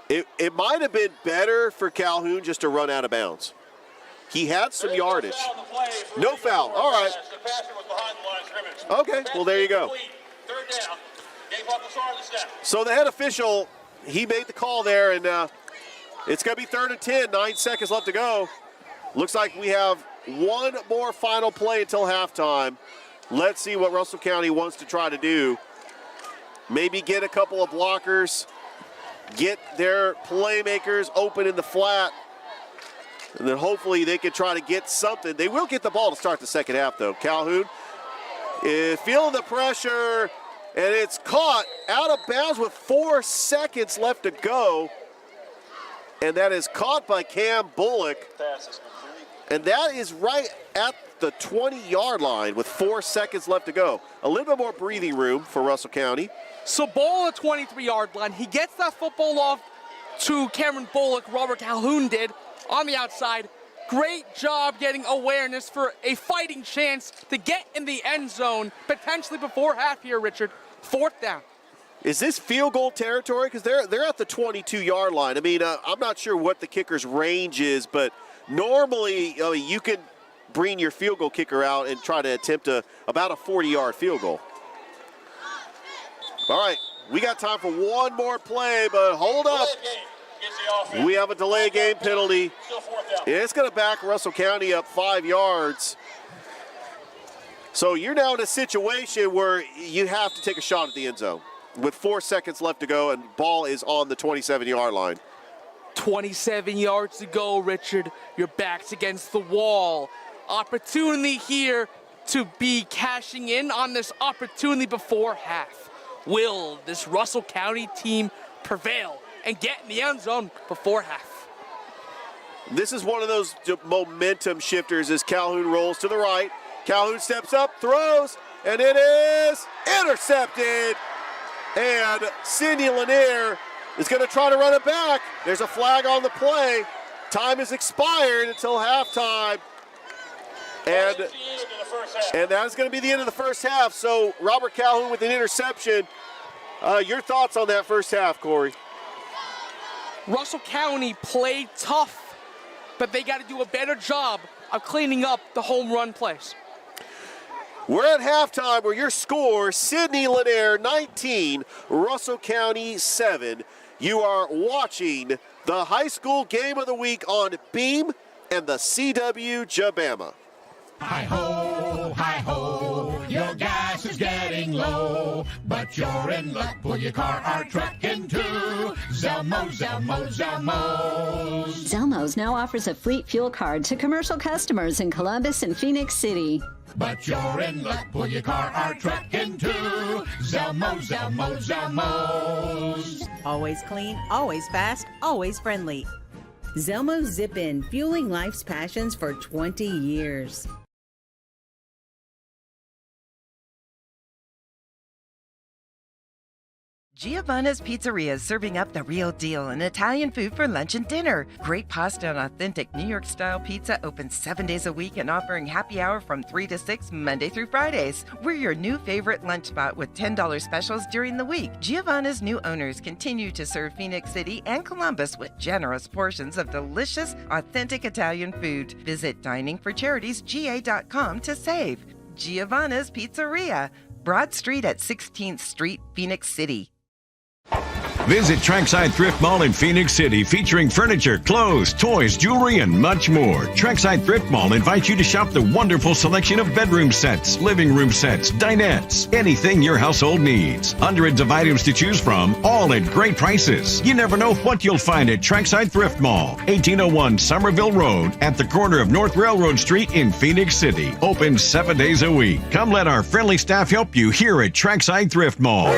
It might have been better for Calhoun just to run out of bounds. He had some yardage. No foul. All right. Okay, well, there you go. So the head official, he made the call there, and it's going to be 3rd and 10, 9 seconds left to go. Looks like we have one more final play until halftime. Let's see what Russell County wants to try to do. Maybe get a couple of blockers, get their playmakers open in the flat, and then hopefully they can try to get something. They will get the ball to start the second half, though. Calhoun is feeling the pressure, and it's caught out of bounds with 4 seconds left to go. And that is caught by Cam Bullock. And that is right at the 20-yard line with 4 seconds left to go. A little bit more breathing room for Russell County. So ball at the 23-yard line. He gets that football off to Cameron Bullock. Robert Calhoun did on the outside. Great job getting awareness for a fighting chance to get in the end zone, potentially before half here, Richard. 4th down. Is this field goal territory? Because they're at the 22-yard line. I mean, I'm not sure what the kicker's range is, but normally you can bring your field goal kicker out and try to attempt about a 40-yard field goal. All right, we got time for one more play, but hold up. We have a delay game penalty. It's going to back Russell County up 5 yards. So you're now in a situation where you have to take a shot at the end zone with 4 seconds left to go, and ball is on the 27-yard line. 27 yards to go, Richard. Your back's against the wall. Opportunity here to be cashing in on this opportunity before half. Will this Russell County team prevail and get in the end zone before half? This is one of those momentum shifters as Calhoun rolls to the right. Calhoun steps up, throws, and it is intercepted. And Sidney Lanier is going to try to run it back. There's a flag on the play. Time is expired until halftime. And that is going to be the end of the first half. So Robert Calhoun with an interception. Your thoughts on that first half, Corey? Russell County played tough, but they got to do a better job of cleaning up the home run plays. We're at halftime where your score, Sidney Lanier 19, Russell County 7. You are watching the high school game of the week on Beam and the CW Jabama. Hi-ho, your gas is is getting low, but you're in luck. Pull your car or truck into Zelmo's. Zelmo's now offers a fleet fuel card to commercial customers in Columbus and Phoenix City. But you're in luck. Pull your car or truck into Zelmo's. Always clean, always fast, always friendly. Zelmo's Zip-In, fueling life's passions for 20 years. Giovanna's Pizzeria is serving up the real deal in Italian food for lunch and dinner. Great pasta and authentic New York-style pizza open 7 days a week and offering happy hour from 3 to 6 Monday through Fridays. We're your new favorite lunch spot with $10 specials during the week. Giovanna's new owners continue to serve Phoenix City and Columbus with generous portions of delicious, authentic Italian food. Visit diningforcharitiesga.com to save. Giovanna's Pizzeria, Broad Street at 16th Street, Phoenix City. Visit Trackside Thrift Mall in Phoenix City, featuring furniture, clothes, toys, jewelry, and much more. Trackside Thrift Mall invites you to shop the wonderful selection of bedroom sets, living room sets, dinettes, anything your household needs. Hundreds of items to choose from, all at great prices. You never know what you'll find at Trackside Thrift Mall, 1801 Somerville Road, at the corner of North Railroad Street in Phoenix City. Open 7 days a week. Come let our friendly staff help you here at Trackside Thrift Mall.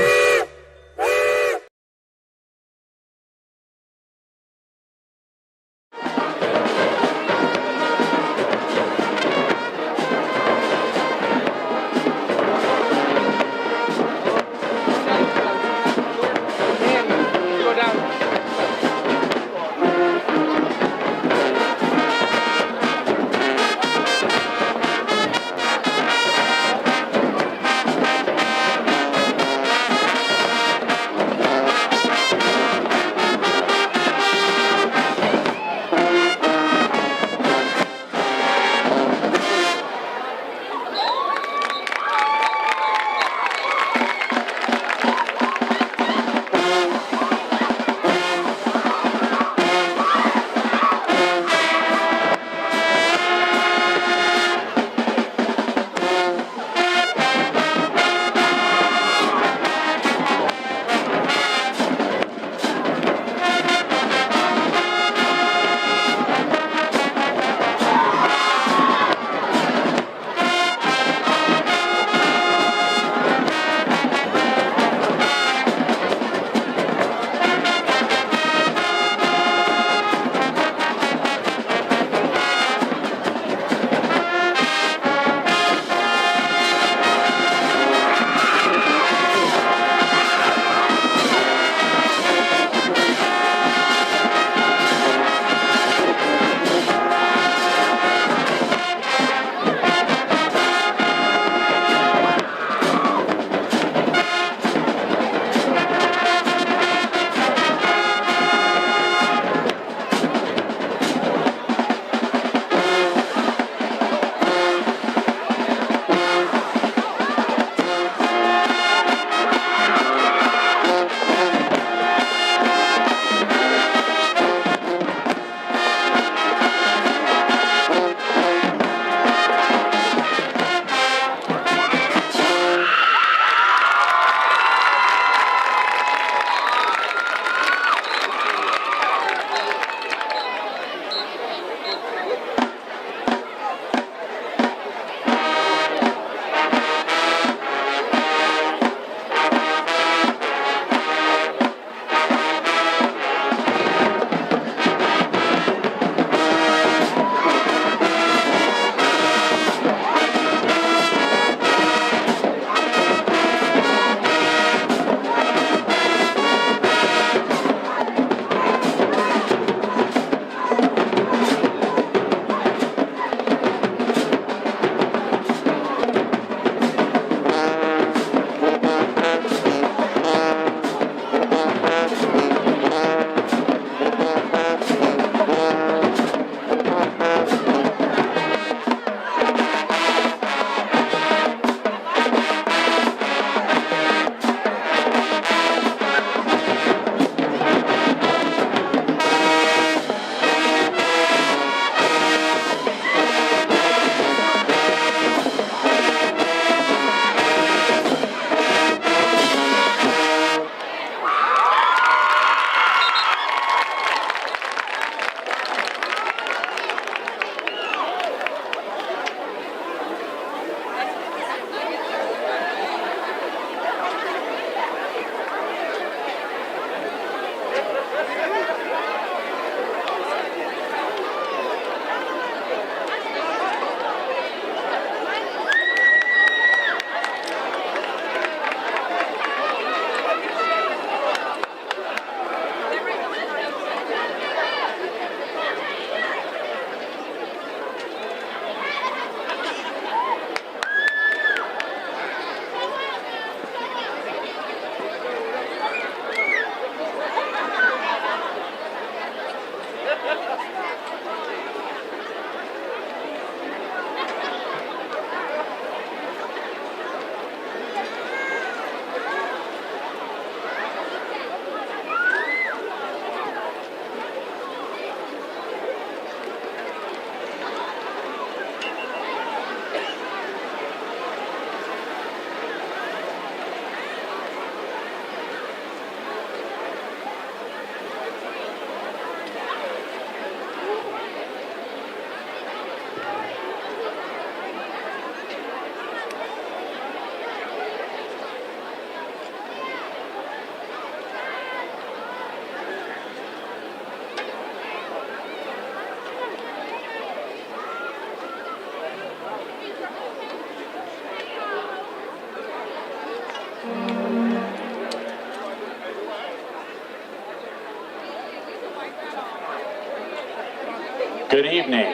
Good evening.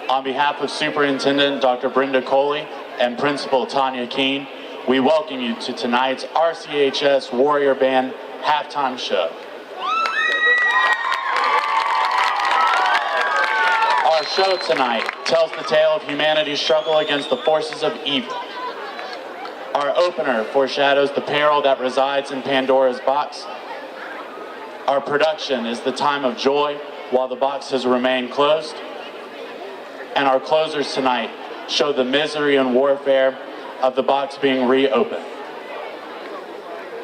On behalf of Superintendent Dr. Brenda Coley and Principal Tanya Keene, we welcome you to tonight's RCHS Warrior Band halftime show. Our show tonight tells the tale of humanity's struggle against the forces of evil. Our opener foreshadows the peril that resides in Pandora's box. Our production is the time of joy while the box has remained closed. And our closers tonight show the misery and warfare of the box being reopened.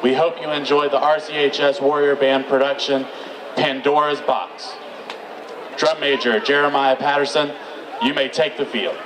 We hope you enjoy the RCHS Warrior Band production, Pandora's Box. Drum Major Jeremiah Patterson, you may take the field.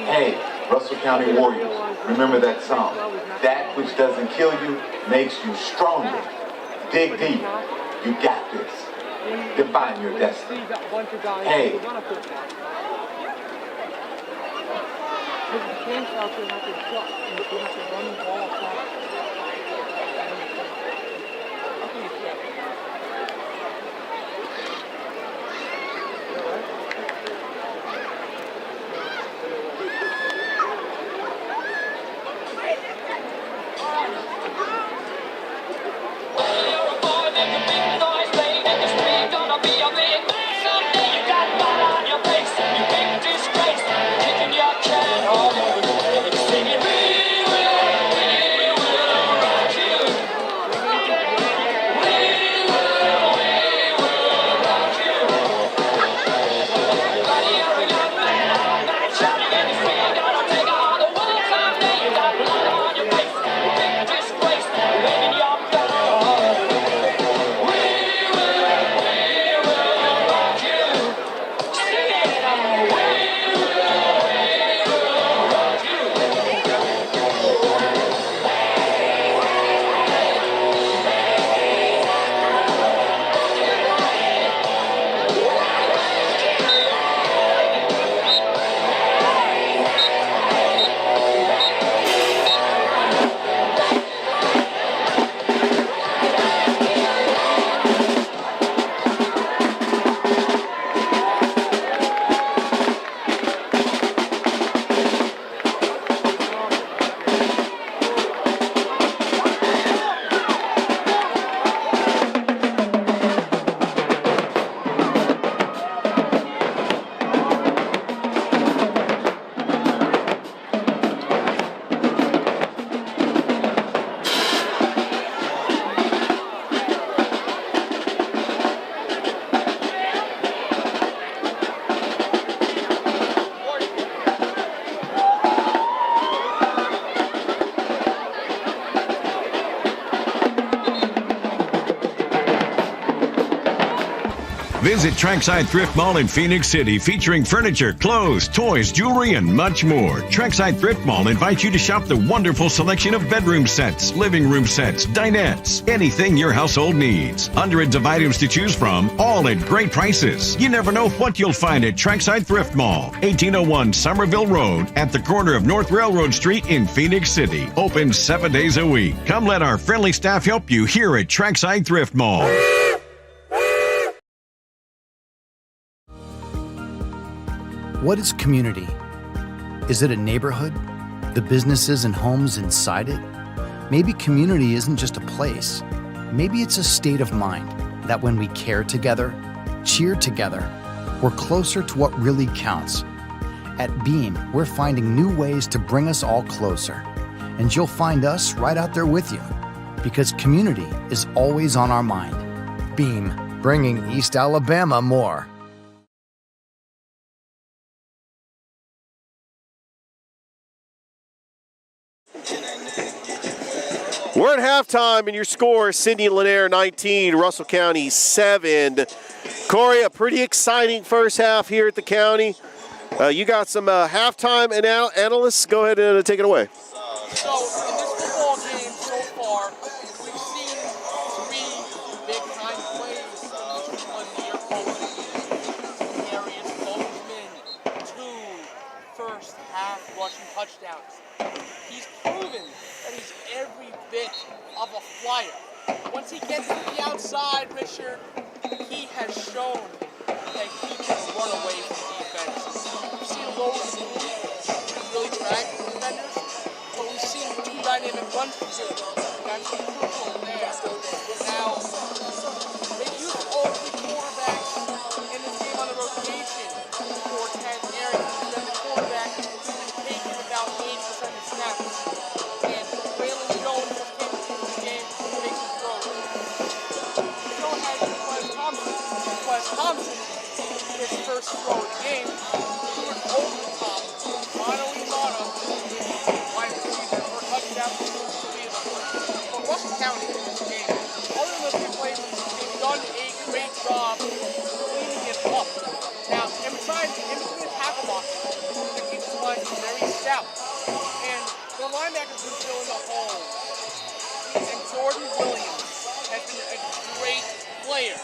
Hey, Russell County Warriors, remember that song. That which doesn't kill you makes you stronger. Dig deep. You got this. Define your destiny. Hey. Visit Trackside Thrift Mall in Phoenix City, featuring furniture, clothes, toys, jewelry, and much more. Trackside Thrift Mall invites you to shop the wonderful selection of bedroom sets, living room sets, dinettes, anything your household needs. Hundreds of items to choose from, all at great prices. You never know what you'll find at Trackside Thrift Mall, 1801 Somerville Road, at the corner of North Railroad Street in Phoenix City. Open 7 days a week. Come let our friendly staff help you here at Trackside Thrift Mall. What is community? Is it a neighborhood? The businesses and homes inside it? Maybe community isn't just a place. Maybe it's a state of mind that when we care together, cheer together, we're closer to what really counts. At Beam, we're finding new ways to bring us all closer. And you'll find us right out there with you, because community is always on our mind. Beam, bringing East Alabama more. We're at halftime, and your score is Cindy and Lanier 19, Russell County 7. Corey, a pretty exciting first half here at the county. You got some halftime analysts. Go ahead and take it away. So, in this football game so far, we've seen 3 big-time plays from each Lanier coaches. Darius Bozeman, 2 first-half rushing touchdowns. He's proven that he's every bit of a flyer. Once he gets to the outside, Richard, he has shown that he can run away from defenses. We've seen Logan really drag defenders, but we've seen 2 dynamic runs from him. That's crucial there. Now, they use all 3 quarterbacks in this game on the rotation for 10 areas. Then the quarterback is taken about 80% of snaps. And Braylon Jones has came into the game to make some throws. He still has Wes Thompson. Wes Thompson, his first throw of the game, Stewart over the top. Finally got him. Wide receiver for a touchdown. But Russell County in this game, other than the big plays, they've done a great job cleaning it up. Now, in between the tackle boxes, the defensive line is very stout. And the linebackers been filling the hole. And Jordan Williams has been a great player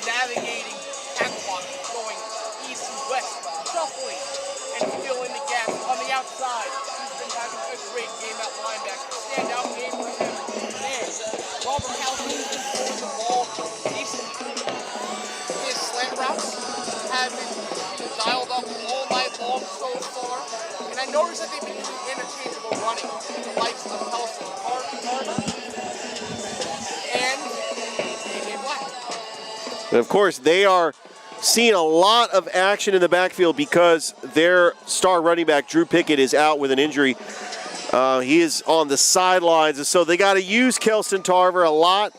navigating tackle boxes, going east and west, shuffling, and filling the gaps on the outside. He's been having a great game at linebacker. Standout game for him. Man, Robert Calhoun's been throwing the ball decently. His slant routes have been dialed up all night long so far. And I noticed that they've been doing interchangeable running with the likes of Kelsey Carter and A.J. Black. And of course, they are seeing a lot of action in the backfield because their star running back, Drew Pickett, is out with an injury. He is on the sidelines, and so they got to use Kelston Tarver a lot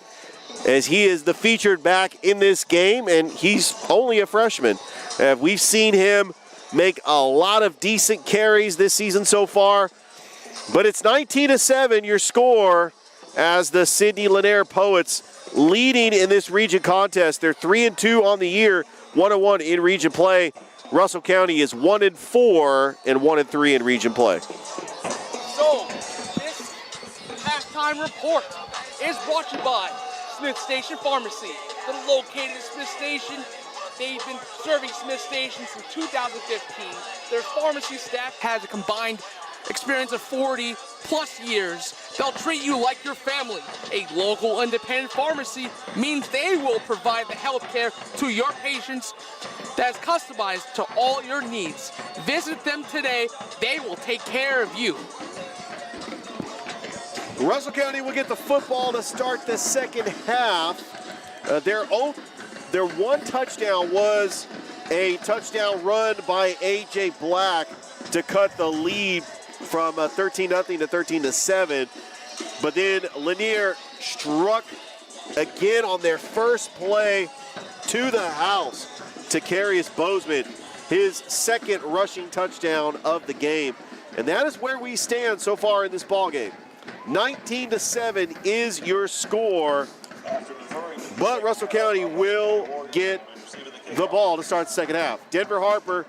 as he is the featured back in this game, and he's only a freshman. We've seen him make a lot of decent carries this season so far, but it's 19-7 your score as the Sidney Lanier Poets leading in this region contest. They're 3-2 on the year, 1-1 in region play. Russell County is 1-4 and 1-3 in region play. So, this halftime report is brought to you by Smith Station Pharmacy. They're located at Smith Station. They've been serving Smith Station since 2015. Their pharmacy staff has a combined experience of 40 plus years. They'll treat you like your family. A local independent pharmacy means they will provide the health care to your patients that is customized to all your needs. Visit them today. They will take care of you. Russell County will get the football to start the second half. Their one touchdown was a touchdown run by A.J. Black to cut the lead from 13-0 to 13-7. But then Lanier struck again on their first play to the house to Carius Bozeman, his second rushing touchdown of the game. And that is where we stand so far in this ball game. 19-7 is your score, but Russell County will get the ball to start the second half. Denver Harper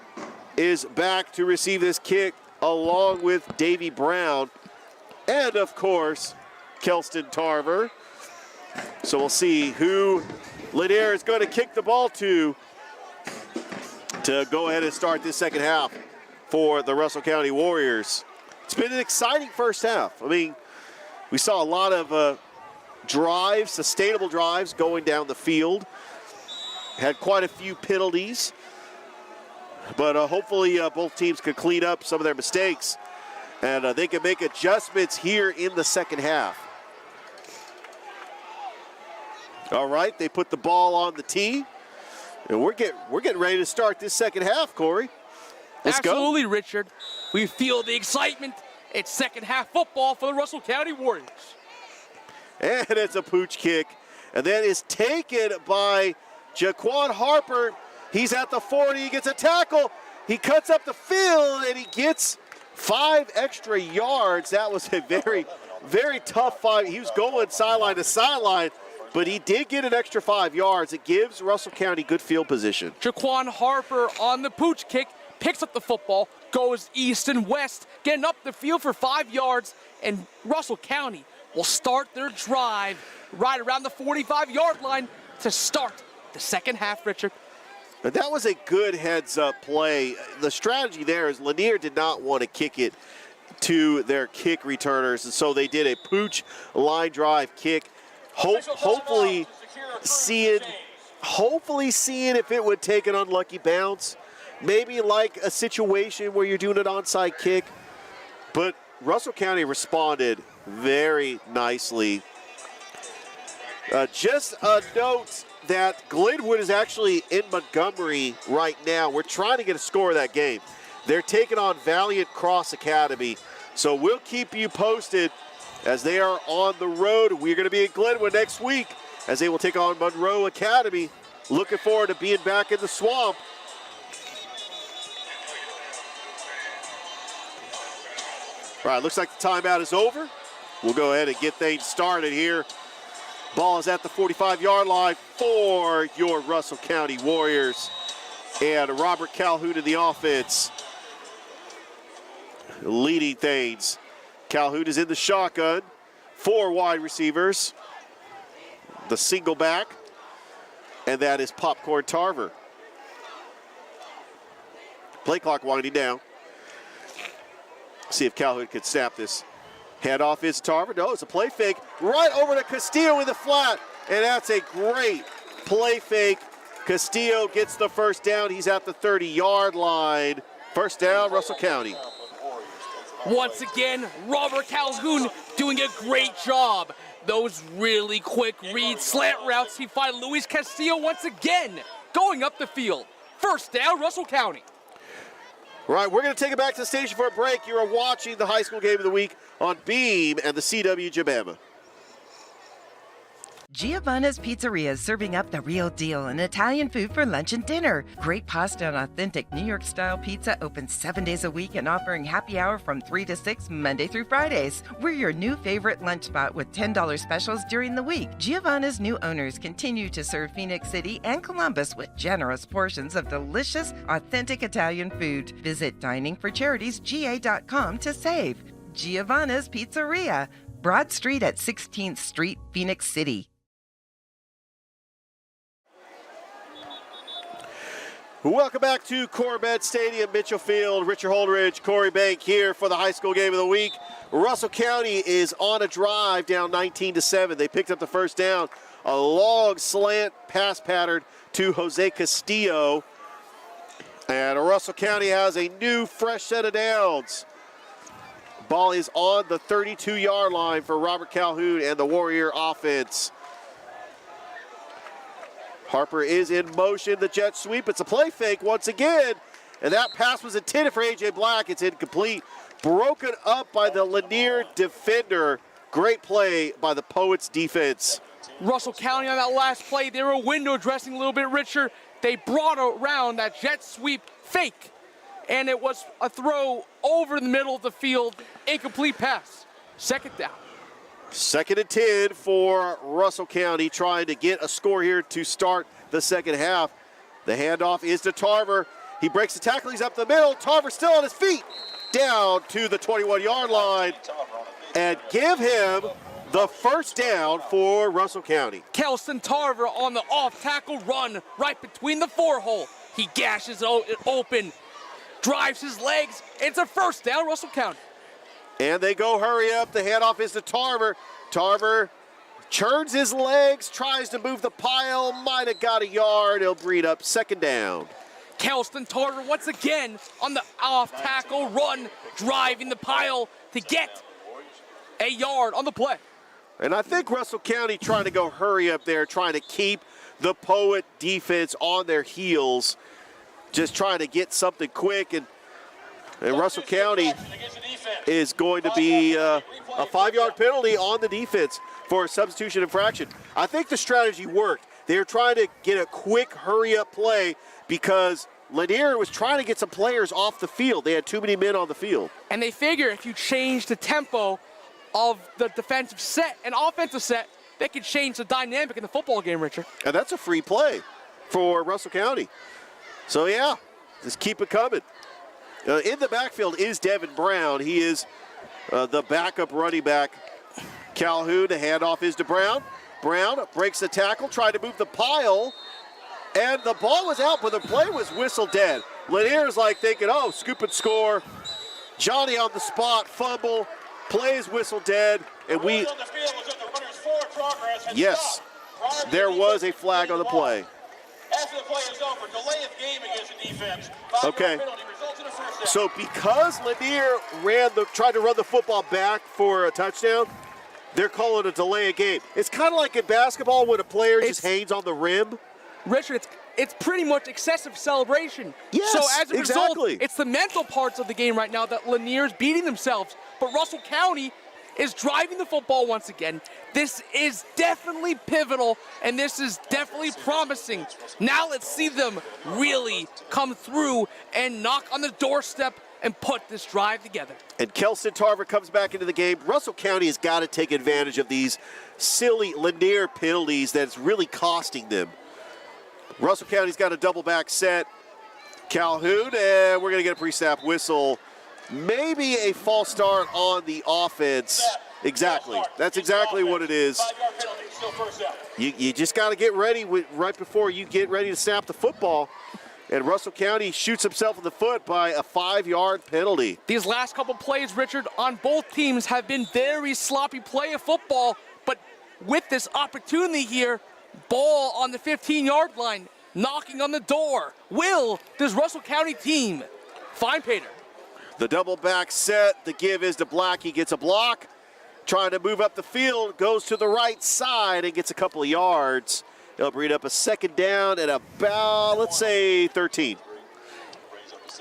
is back to receive this kick along with Davy Brown and, of course, Kelston Tarver. So we'll see who Lanier is going to kick the ball to go ahead and start this second half for the Russell County Warriors. It's been an exciting first half. I mean, we saw a lot of drives, sustainable drives going down the field. Had quite a few penalties. But hopefully both teams could clean up some of their mistakes. And they can make adjustments here in the second half. All right, they put the ball on the tee. And we're getting ready to start this second half, Corey. Let's go. Absolutely, Richard. We feel the excitement. It's second half football for the Russell County Warriors. And it's a pooch kick. And that is taken by Jaquan Harper. He's at the 40, he gets a tackle. He cuts up the field and he gets 5 extra yards. That was a very, very tough fight. He was going sideline to sideline, but he did get an extra 5 yards. It gives Russell County good field position. Jaquan Harper on the pooch kick, picks up the football, goes east and west, getting up the field for 5 yards, and Russell County will start their drive right around the 45-yard line to start the second half, Richard. But that was a good heads-up play. The strategy there is Lanier did not want to kick it to their kick returners, and so they did a pooch line drive kick. Hopefully seeing if it would take an unlucky bounce. Maybe like a situation where you're doing an onside kick. But Russell County responded very nicely. Just a note that Glenwood is actually in Montgomery right now. We're trying to get a score of that game. They're taking on Valiant Cross Academy. So we'll keep you posted as they are on the road. We're going to be in Glenwood next week as they will take on Monroe Academy. Looking forward to being back in the swamp. All right, looks like the timeout is over. We'll go ahead and get things started here. Ball is at the 45-yard line for your Russell County Warriors. And Robert Calhoun in the offense, leading things. Calhoun is in the shotgun. 4 wide receivers. The single back. And that is Popcorn Tarver. Play clock winding down. See if Calhoun can snap this. Handoff is Tarver. No, it's a play fake. Right over to Castillo in the flat. And that's a great play fake. Castillo gets the first down. He's at the 30-yard line. First down, Russell County. Once again, Robert Calhoun doing a great job. Those really quick read slant routes. He finds Luis Castillo once again going up the field. First down, Russell County. All right, we're going to take it back to the station for a break. You are watching the high school game of the week on Beam and the CW Jabama. Giovanna's Pizzeria is serving up the real deal in Italian food for lunch and dinner. Great pasta and authentic New York-style pizza open 7 days a week and offering happy hour from 3 to 6 Monday through Fridays. We're your new favorite lunch spot with $10 specials during the week. Giovanna's new owners continue to serve Phoenix City and Columbus with generous portions of delicious, authentic Italian food. Visit diningforcharitiesga.com to save. Giovanna's Pizzeria, Broad Street at 16th Street, Phoenix City. Welcome back to Corbett Stadium, Mitchell Field. Richard Holdridge, Corey Bank here for the high school game of the week. Russell County is on a drive down 19-7. They picked up the first down. A long slant pass pattern to Jose Castillo. And Russell County has a new fresh set of downs. Ball is on the 32-yard line for Robert Calhoun and the Warrior offense. Harper is in motion, the jet sweep. It's a play fake once again. And that pass was intended for A.J. Black. It's incomplete. Broken up by the Lanier defender. Great play by the Poets defense. Russell County on that last play, they were window dressing a little bit richer. They brought around that jet sweep fake. And it was a throw over the middle of the field. Incomplete pass. Second down. 2nd and 10 for Russell County, trying to get a score here to start the second half. The handoff is to Tarver. He breaks the tackle. He's up the middle. Tarver still on his feet. Down to the 21-yard line. And give him the first down for Russell County. Kelson Tarver on the off-tackle run right between the 4-hole. He gashes it open, drives his legs. It's a first down, Russell County. And they go hurry up. The handoff is to Tarver. Tarver churns his legs, tries to move the pile, might have got a yard. He'll bring up second down. Kelston Tarver once again on the off-tackle run, driving the pile to get a yard on the play. And I think Russell County trying to go hurry up there, trying to keep the Poet defense on their heels, just trying to get something quick. And Russell County is going to be a 5-yard penalty on the defense for a substitution infraction. I think the strategy worked. They were trying to get a quick hurry-up play because Lanier was trying to get some players off the field. They had too many men on the field. And they figure if you change the tempo of the defensive set and offensive set, they could change the dynamic in the football game, Richard. And that's a free play for Russell County. So, yeah, just keep it coming. In the backfield is Devin Brown. He is the backup running back. Calhoun, the handoff is to Brown. Brown breaks the tackle, tried to move the pile, and the ball was out, but the play was whistled dead. Lanier's like thinking, oh, scoop and score. Johnny on the spot, fumble, play is whistled dead, and yes, there was a flag on the play. After the play is over, delay of game against the defense. Okay. So because Lanier tried to run the football back for a touchdown, they're calling it a delay of game. It's kind of like in basketball when a player just hangs on the rim. Richard, it's pretty much excessive celebration. Yes, so as a exactly. result, it's the mental parts of the game right now that Lanier's beating themselves. But Russell County is driving the football once again. This is definitely pivotal, and this is definitely promising. Now let's see them really come through and knock on the doorstep and put this drive together. And Kelson Tarver comes back into the game. Russell County has got to take advantage of these silly Lanier penalties that's really costing them. Russell County's got a double back set. Calhoun, and we're going to get a pre-snap whistle. Maybe a false start on the offense. Exactly. That's exactly what it is. You just got to get ready right before you get ready to snap the football. And Russell County shoots himself in the foot by a 5-yard penalty. These last couple plays, Richard, on both teams have been very sloppy play of football. But with this opportunity here, ball on the 15-yard line, knocking on the door. Will this Russell County team find Pater? The double back set, the give is to Black. He gets a block, trying to move up the field, goes to the right side and gets a couple of yards. He'll bring up a second down at about, let's say, 13.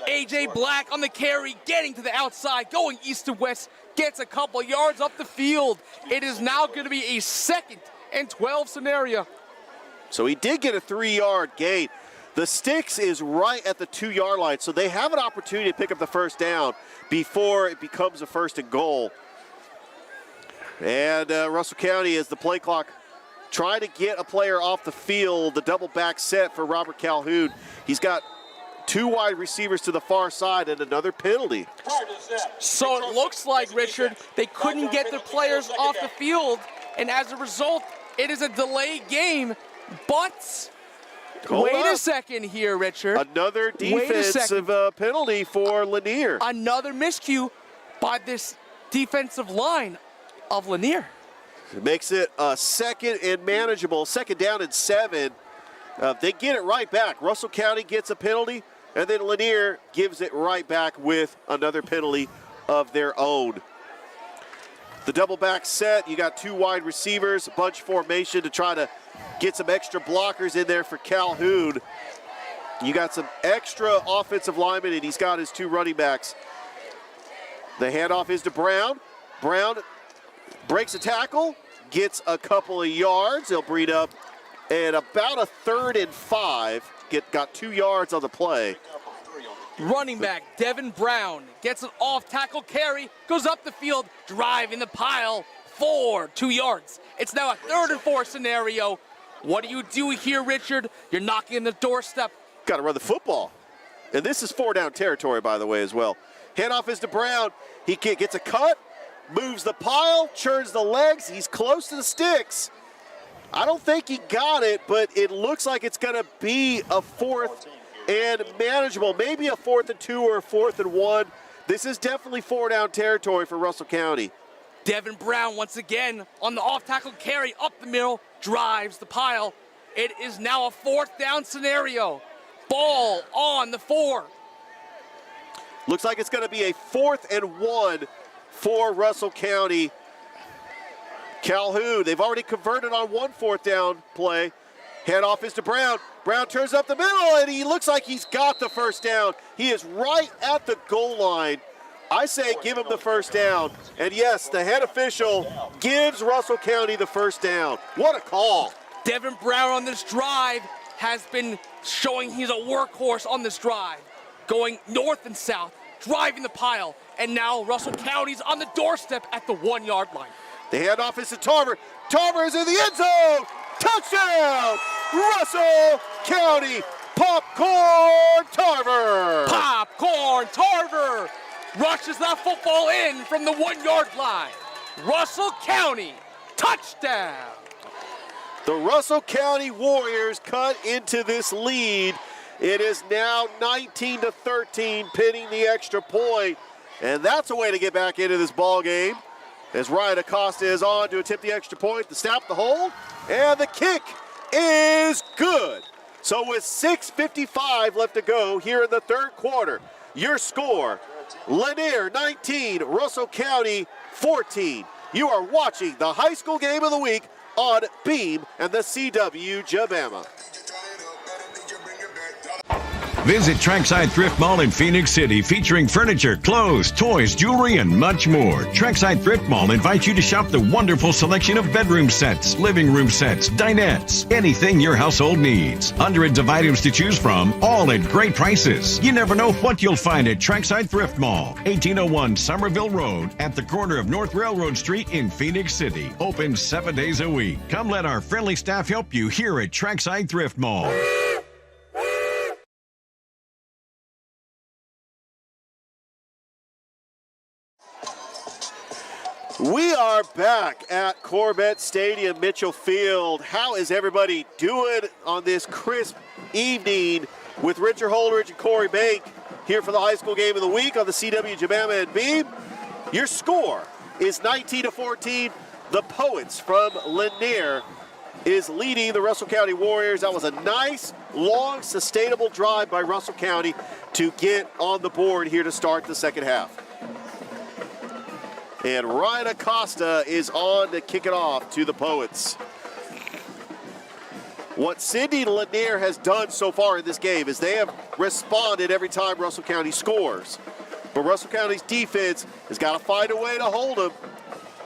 A.J. Black on the carry, getting to the outside, going east to west, gets a couple yards up the field. It is now going to be a 2nd and 12 scenario. So he did get a 3-yard gain. The sticks is right at the 2-yard line, so they have an opportunity to pick up the first down before it becomes a 1st and goal. And Russell County, as the play clock trying to get a player off the field, the double back set for Robert Calhoun. He's got 2 wide receivers to the far side and another penalty. So it looks like, Richard, they couldn't get their players off the field, and as a result, it is a delayed game. But wait a second here, Richard. Another defensive penalty for Lanier. Another miscue by this defensive line of Lanier. It makes it a 2nd and manageable, 2nd down and 7. They get it right back. Russell County gets a penalty, and then Lanier gives it right back with another penalty of their own. The double back set, you got 2 wide receivers, bunch formation to try to get some extra blockers in there for Calhoun. You got some extra offensive linemen, and he's got his 2 running backs. The handoff is to Brown. Brown breaks a tackle, gets a couple of yards. He'll bring up at about a 3rd and 5. Got 2 yards on the play. Running back Devin Brown gets an off-tackle carry, goes up the field, driving the pile for 2 yards. It's now a 3rd and 4 scenario. What do you do here, Richard? You're knocking on the doorstep. Got to run the football. And this is 4-down territory, by the way, as well. Handoff is to Brown. He gets a cut, moves the pile, churns the legs. He's close to the sticks. I don't think he got it, but it looks like it's going to be a 4th and manageable. Maybe a 4th and 2 or a 4th and 1. This is definitely 4-down territory for Russell County. Devin Brown once again on the off-tackle carry up the middle, drives the pile. It is now a 4th down scenario. Ball on the 4. Looks like it's going to be a 4th and 1 for Russell County. Calhoun, they've already converted on 1 4th down play. Handoff is to Brown. Brown turns up the middle, and he looks like he's got the first down. He is right at the goal line. I say give him the first down. And yes, the head official gives Russell County the first down. What a call. Devin Brown on this drive has been showing he's a workhorse on this drive. Going north and south, driving the pile. And now Russell County's on the doorstep at the 1-yard line. The handoff is to Tarver. Tarver is in the end zone. Touchdown, Russell County. Popcorn Tarver. Popcorn Tarver rushes that football in from the 1-yard line. Russell County, touchdown. The Russell County Warriors cut into this lead. It is now 19-13, pinning the extra point. And that's a way to get back into this ball game. As Ryan Acosta is on to attempt the extra point, the snap, the hold, and the kick is good. So with 6:55 left to go here in the 3rd quarter, your score, Lanier 19, Russell County 14. You are watching the high school game of the week on Beam and the CW Jabama. Visit Trackside Thrift Mall in Phoenix City, featuring furniture, clothes, toys, jewelry, and much more. Trackside Thrift Mall invites you to shop the wonderful selection of bedroom sets, living room sets, dinettes, anything your household needs. Hundreds of items to choose from, all at great prices. You never know what you'll find at Trackside Thrift Mall, 1801 Somerville Road, at the corner of North Railroad Street in Phoenix City. Open 7 days a week. Come let our friendly staff help you here at Trackside Thrift Mall. We are back at Corvette Stadium, Mitchell Field. How is everybody doing on this crisp evening with Richard Holdridge and Corey Bank here for the high school game of the week on the CW Jemama and Beam? Your score is 19-14. The Poets from Lanier is leading the Russell County Warriors. That was a nice, long, sustainable drive by Russell County to get on the board here to start the second half. And Ryan Acosta is on to kick it off to the Poets. What Cindy Lanier has done so far in this game is they have responded every time Russell County scores. But Russell County's defense has got to find a way to hold them.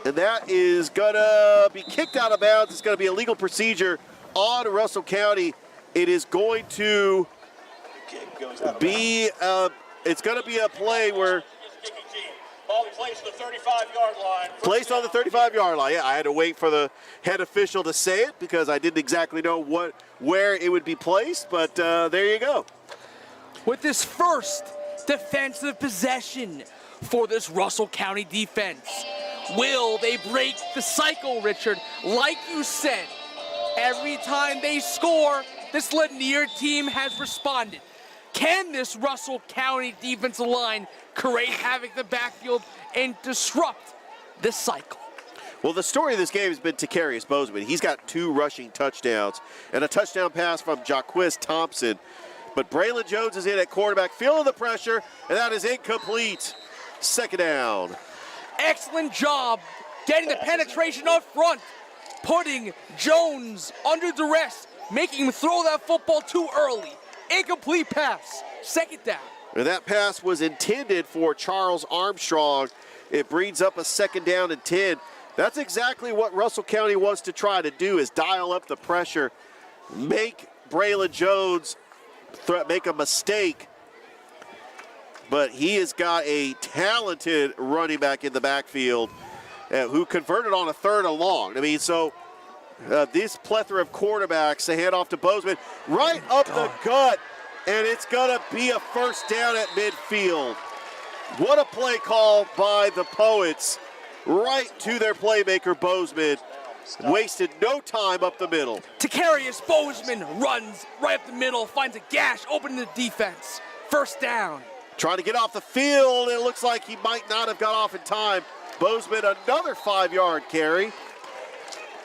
And that is going to be kicked out of bounds. It's going to be a legal procedure on Russell County. It is going to be, it's going to be a play where Ball placed on the 35-yard line. Placed on the 35-yard line. Yeah, I had to wait for the head official to say it because I didn't exactly know where it would be placed, but there you go. With this first defensive possession for this Russell County defense, will they break the cycle, Richard? Like you said, every time they score, this Lanier team has responded. Can this Russell County defensive line create havoc in the backfield and disrupt this cycle? Well, the story of this game has been Takarius Bozeman. He's got 2 rushing touchdowns and a touchdown pass from Jaquez Thompson. But Braylon Jones is in at quarterback, feeling the pressure, and that is incomplete. Second down. Excellent job getting the penetration up front, putting Jones under duress, making him throw that football too early. Incomplete pass, second down. And that pass was intended for Charles Armstrong. It brings up a second down and 10. That's exactly what Russell County wants to try to do, is dial up the pressure, make Braylon Jones make a mistake. But he has got a talented running back in the backfield who converted on a 3rd and long. I mean, so this plethora of quarterbacks, they hand off to Bozeman, right up the gut, and it's going to be a first down at midfield. What a play call by the Poets, right to their playmaker, Bozeman. Wasted no time up the middle. Takarius Bozeman runs right up the middle, finds a gash, opening the defense. First down. Trying to get off the field, and it looks like he might not have got off in time. Bozeman, another 5-yard carry.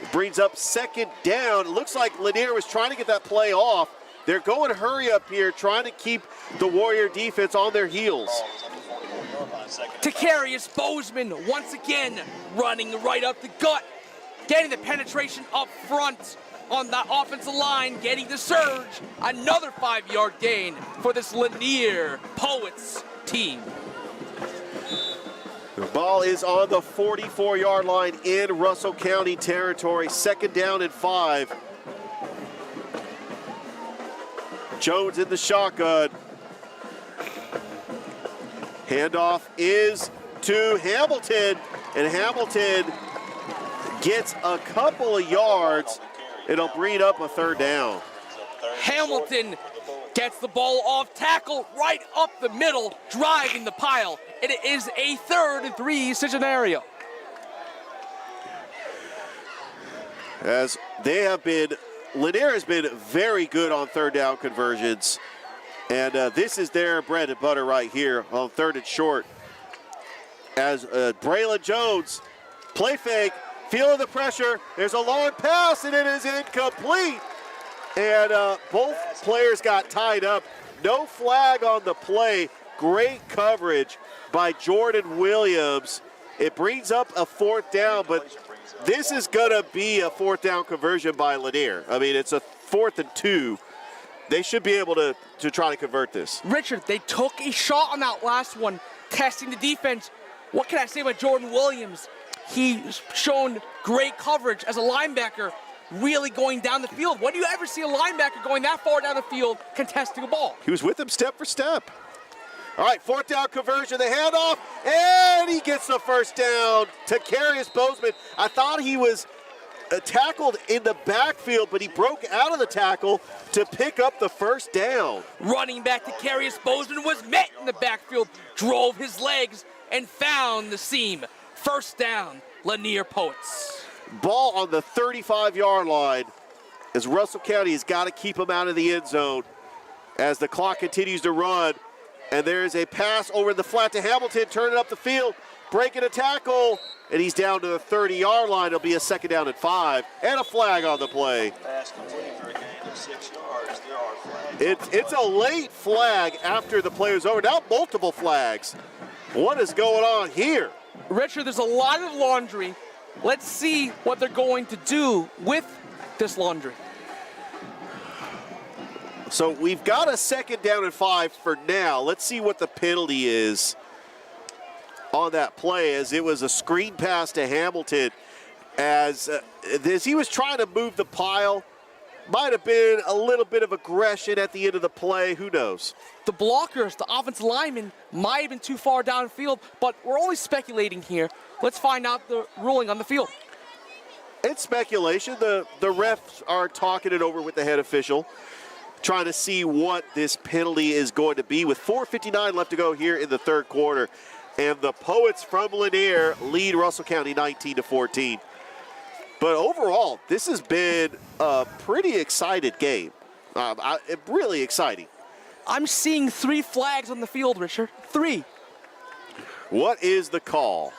It brings up second down. It looks like Lanier was trying to get that play off. They're going hurry up here, trying to keep the Warrior defense on their heels. Takarius Bozeman once again running right up the gut, getting the penetration up front on the offensive line, getting the surge. Another 5-yard gain for this Lanier Poets team. The ball is on the 44-yard line in Russell County territory. Second down and 5. Jones in the shotgun. Handoff is to Hamilton, and Hamilton gets a couple of yards. It'll bring up a third down. Hamilton gets the ball off tackle right up the middle, driving the pile. It is a 3rd and 3 scenario. As they have been, Lanier has been very good on 3rd down conversions. And this is their bread and butter right here on 3rd and short. As Braylon Jones, play fake, feeling the pressure. There's a long pass, and it is incomplete. And both players got tied up. No flag on the play. Great coverage by Jordan Williams. It brings up a 4th down, but this is going to be a 4th down conversion by Lanier. I mean, it's a 4th and 2. they should be able to try to convert this. Richard, they took a shot on that last one, testing the defense. What can I say about Jordan Williams? He's shown great coverage as a linebacker, really going down the field. When do you ever see a linebacker going that far down the field contesting a ball? He was with him step for step. All right, 4th down conversion, the handoff, and he gets the first down to Takarius Bozeman. I thought he was tackled in the backfield, but he broke out of the tackle to pick up the first down. Running back Takarius Bozeman was met in the backfield, drove his legs, and found the seam. First down, Lanier Poets. Ball on the 35-yard line as Russell County has got to keep him out of the end zone as the clock continues to run. And there's a pass over the flat to Hamilton, turning up the field, breaking a tackle, and he's down to the 30-yard line. It'll be a 2nd down and 5, and a flag on the play. Pass complete for a gain of 6 yards. There are flags. It's a late flag after the play was over. Now multiple flags. What is going on here? Richard, there's a lot of laundry. Let's see what they're going to do with this laundry. So we've got a 2nd down and 5 for now. Let's see what the penalty is on that play, as it was a screen pass to Hamilton. As he was trying to move the pile. Might have been a little bit of aggression at the end of the play. Who knows? The blockers, the offensive linemen, might have been too far downfield, but we're only speculating here. Let's find out the ruling on the field. It's speculation. The refs are talking it over with the head official, trying to see what this penalty is going to be with 4:59 left to go here in the 3rd quarter. And the Poets from Lanier lead Russell County 19-14. But overall, this has been a pretty excited game. Really exciting. I'm seeing 3 flags on the field, Richard. 3. What is the call?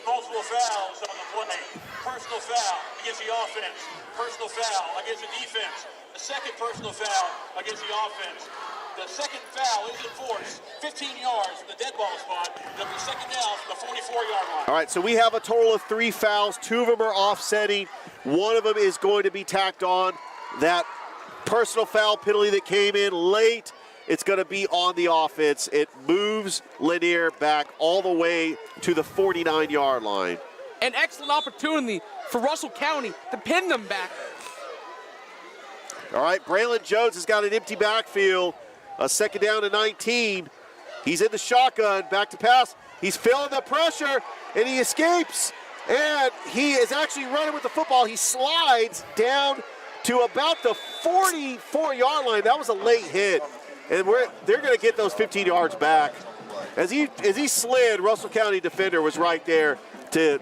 Multiple fouls on the play. Personal foul against the offense. Personal foul against the defense. The 2nd personal foul against the offense. The 2nd foul is enforced. 15 yards from the dead ball spot. It'll be 2nd down from the 44-yard line. All right, so we have a total of 3 fouls. 2 of them are offsetting. 1 of them is going to be tacked on. That personal foul penalty that came in late, it's going to be on the offense. It moves Lanier back all the way to the 49-yard line. An excellent opportunity for Russell County to pin them back. All right, Braylon Jones has got an empty backfield. A 2nd down and 19. He's in the shotgun, back to pass. He's feeling the pressure, and he escapes. And he is actually running with the football. He slides down to about the 44-yard line. That was a late hit. And they're going to get those 15 yards back. As he slid, Russell County defender was right there to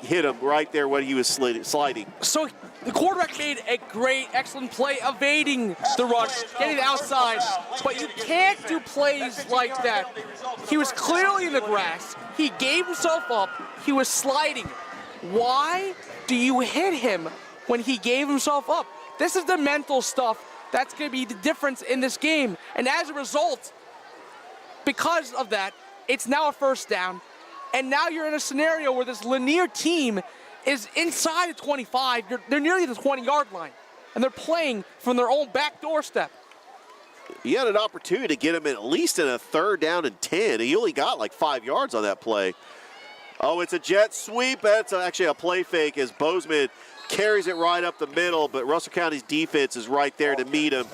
hit him right there when he was sliding. So the quarterback made a great, excellent play, evading the rush, getting outside. But you can't do plays like that. He was clearly in the grass. He gave himself up. He was sliding. Why do you hit him when he gave himself up? This is the mental stuff. That's going to be the difference in this game. And as a result, because of that, it's now a 1st down. And now you're in a scenario where this Lanier team is inside the 25. They're nearly the 20-yard line. And they're playing from their own back doorstep. He had an opportunity to get him at least in a 3rd down and 10. He only got like 5 yards on that play. Oh, it's a jet sweep. That's actually a play fake as Bozeman carries it right up the middle, but Russell County's defense is right there to meet him.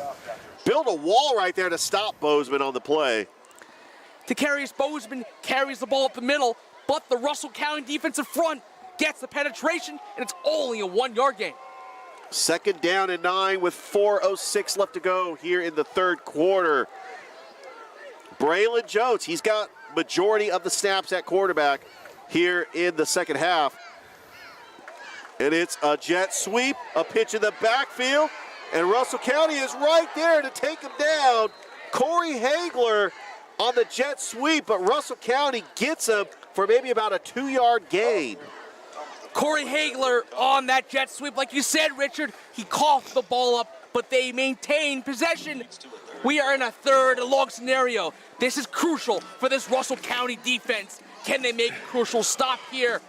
Build a wall right there to stop Bozeman on the play. Takarius Bozeman carries the ball up the middle, but the Russell County defensive front gets the penetration, and it's only a 1-yard gain. 2nd down and 9 with 4:06 left to go here in the 3rd quarter. Braylon Jones, he's got majority of the snaps at quarterback here in the 2nd half. And it's a jet sweep, a pitch in the backfield, and Russell County is right there to take him down. Corey Hagler on the jet sweep, but Russell County gets him for maybe about a 2-yard gain. Corey Hagler on that jet sweep. Like you said, Richard, he coughed the ball up, but they maintain possession. We are in a 3rd and long scenario. This is crucial for this Russell County defense. Can they make a crucial stop here?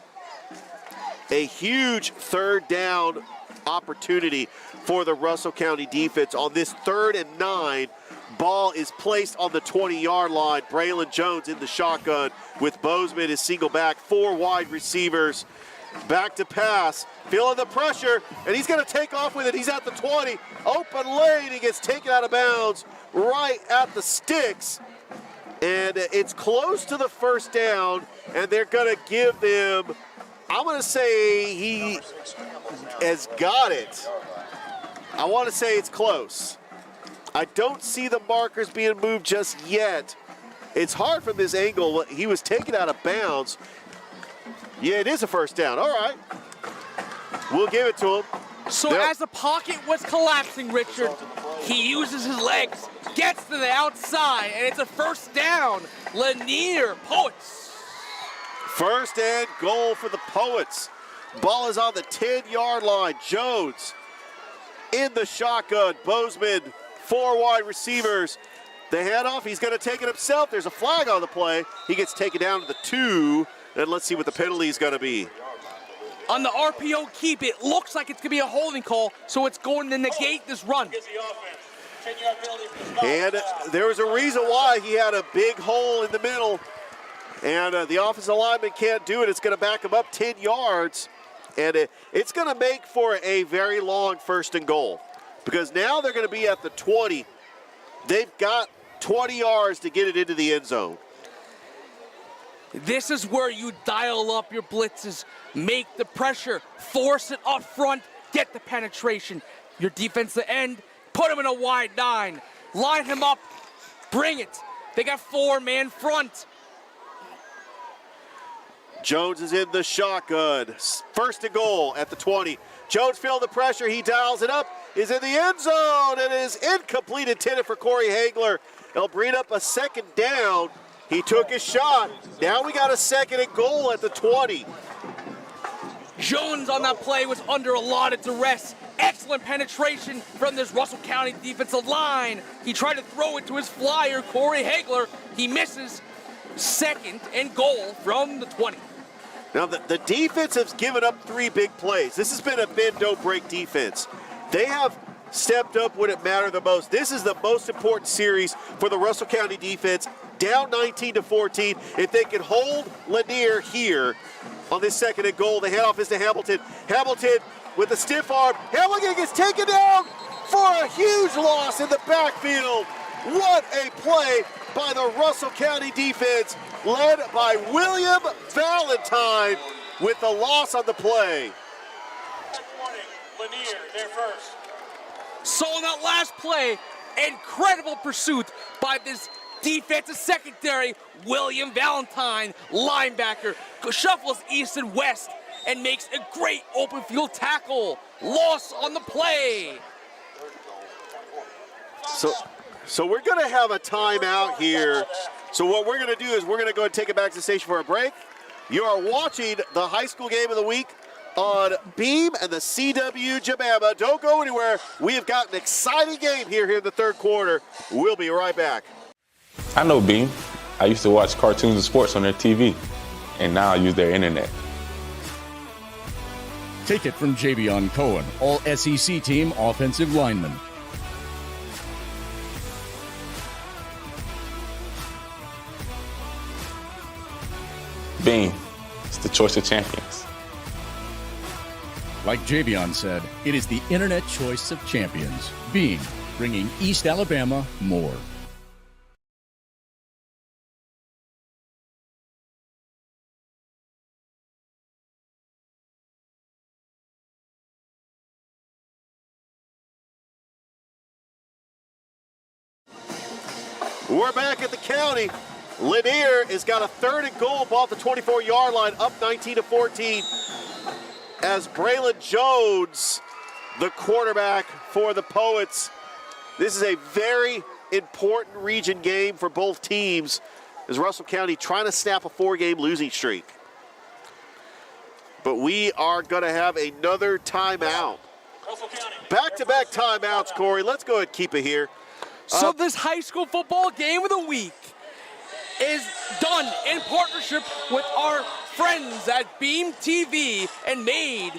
A huge 3rd down opportunity for the Russell County defense on this 3rd and 9. Ball is placed on the 20-yard line. Braylon Jones in the shotgun with Bozeman as single back. 4 wide receivers. Back to pass. Feeling the pressure, and he's going to take off with it. He's at the 20. Open lane. He gets taken out of bounds right at the sticks. And it's close to the first down, and they're going to give them, I'm going to say he has got it. I want to say it's close. I don't see the markers being moved just yet. It's hard from this angle. He was taken out of bounds. Yeah, it is a first down. All right. We'll give it to him. So as the pocket was collapsing, Richard, he uses his legs, gets to the outside, and it's a first down. Lanier Poets. First and goal for the Poets. Ball is on the 10-yard line. Jones in the shotgun. Bozeman, 4 wide receivers. The handoff, he's going to take it himself. There's a flag on the play. He gets taken down to the 2, and let's see what the penalty is going to be. On the RPO keep, it looks like it's going to be a holding call, so it's going to negate this run. And there was a reason why he had a big hole in the middle, and the offensive lineman can't do it. It's going to back him up 10 yards, and it's going to make for a very long first and goal, because now they're going to be at the 20. They've got 20 yards to get it into the end zone. This is where you dial up your blitzes, make the pressure, force it up front, get the penetration. Your defensive end, put him in a wide 9, line him up, bring it. They got 4-man front. Jones is in the shotgun. First and goal at the 20. Jones feeling the pressure. He dials it up. Is in the end zone. It is incomplete, intended for Corey Hagler. They'll bring up a second down. He took his shot. Now we got a second and goal at the 20. Jones on that play was under a lot of duress. Excellent penetration from this Russell County defensive line. He tried to throw it to his flyer, Corey Hagler. He misses. Second and goal from the 20. Now the defense has given up 3 big plays. This has been a bend, don't break defense. They have stepped up when it mattered the most. This is the most important series for the Russell County defense. Down 19-14. If they can hold Lanier here on this second and goal, the handoff is to Hamilton. Hamilton with a stiff arm. Hamilton gets taken down for a huge loss in the backfield. What a play by the Russell County defense, led by William Valentine with the loss on the play. Lanier, there first. So on that last play, incredible pursuit by this defensive secondary. William Valentine, linebacker, shuffles east and west and makes a great open field tackle. Loss on the play. So we're going to have a timeout here. So what we're going to do is we're going to go and take it back to the station for a break. You are watching the high school game of the week on Beam and the CW Jabama. Don't go anywhere. We have got an exciting game here in the 3rd quarter. We'll be right back. I know Beam. I used to watch cartoons and sports on their TV, and now I use their internet. Take it from Javion Cohen, all SEC team offensive lineman. Beam, it's the choice of champions. Like Javion said, it is the internet choice of champions. Beam, bringing East Alabama more. We're back at the county. Lanier has got a 3rd and goal off the 24-yard line, up 19-14. As Braylon Jones, the quarterback for the Poets. This is a very important region game for both teams, as Russell County trying to snap a 4-game losing streak. But we are going to have another timeout. Back-to-back timeouts, Corey. Let's go ahead and keep it here. So this high school football game of the week is done in partnership with our friends at Beam TV and made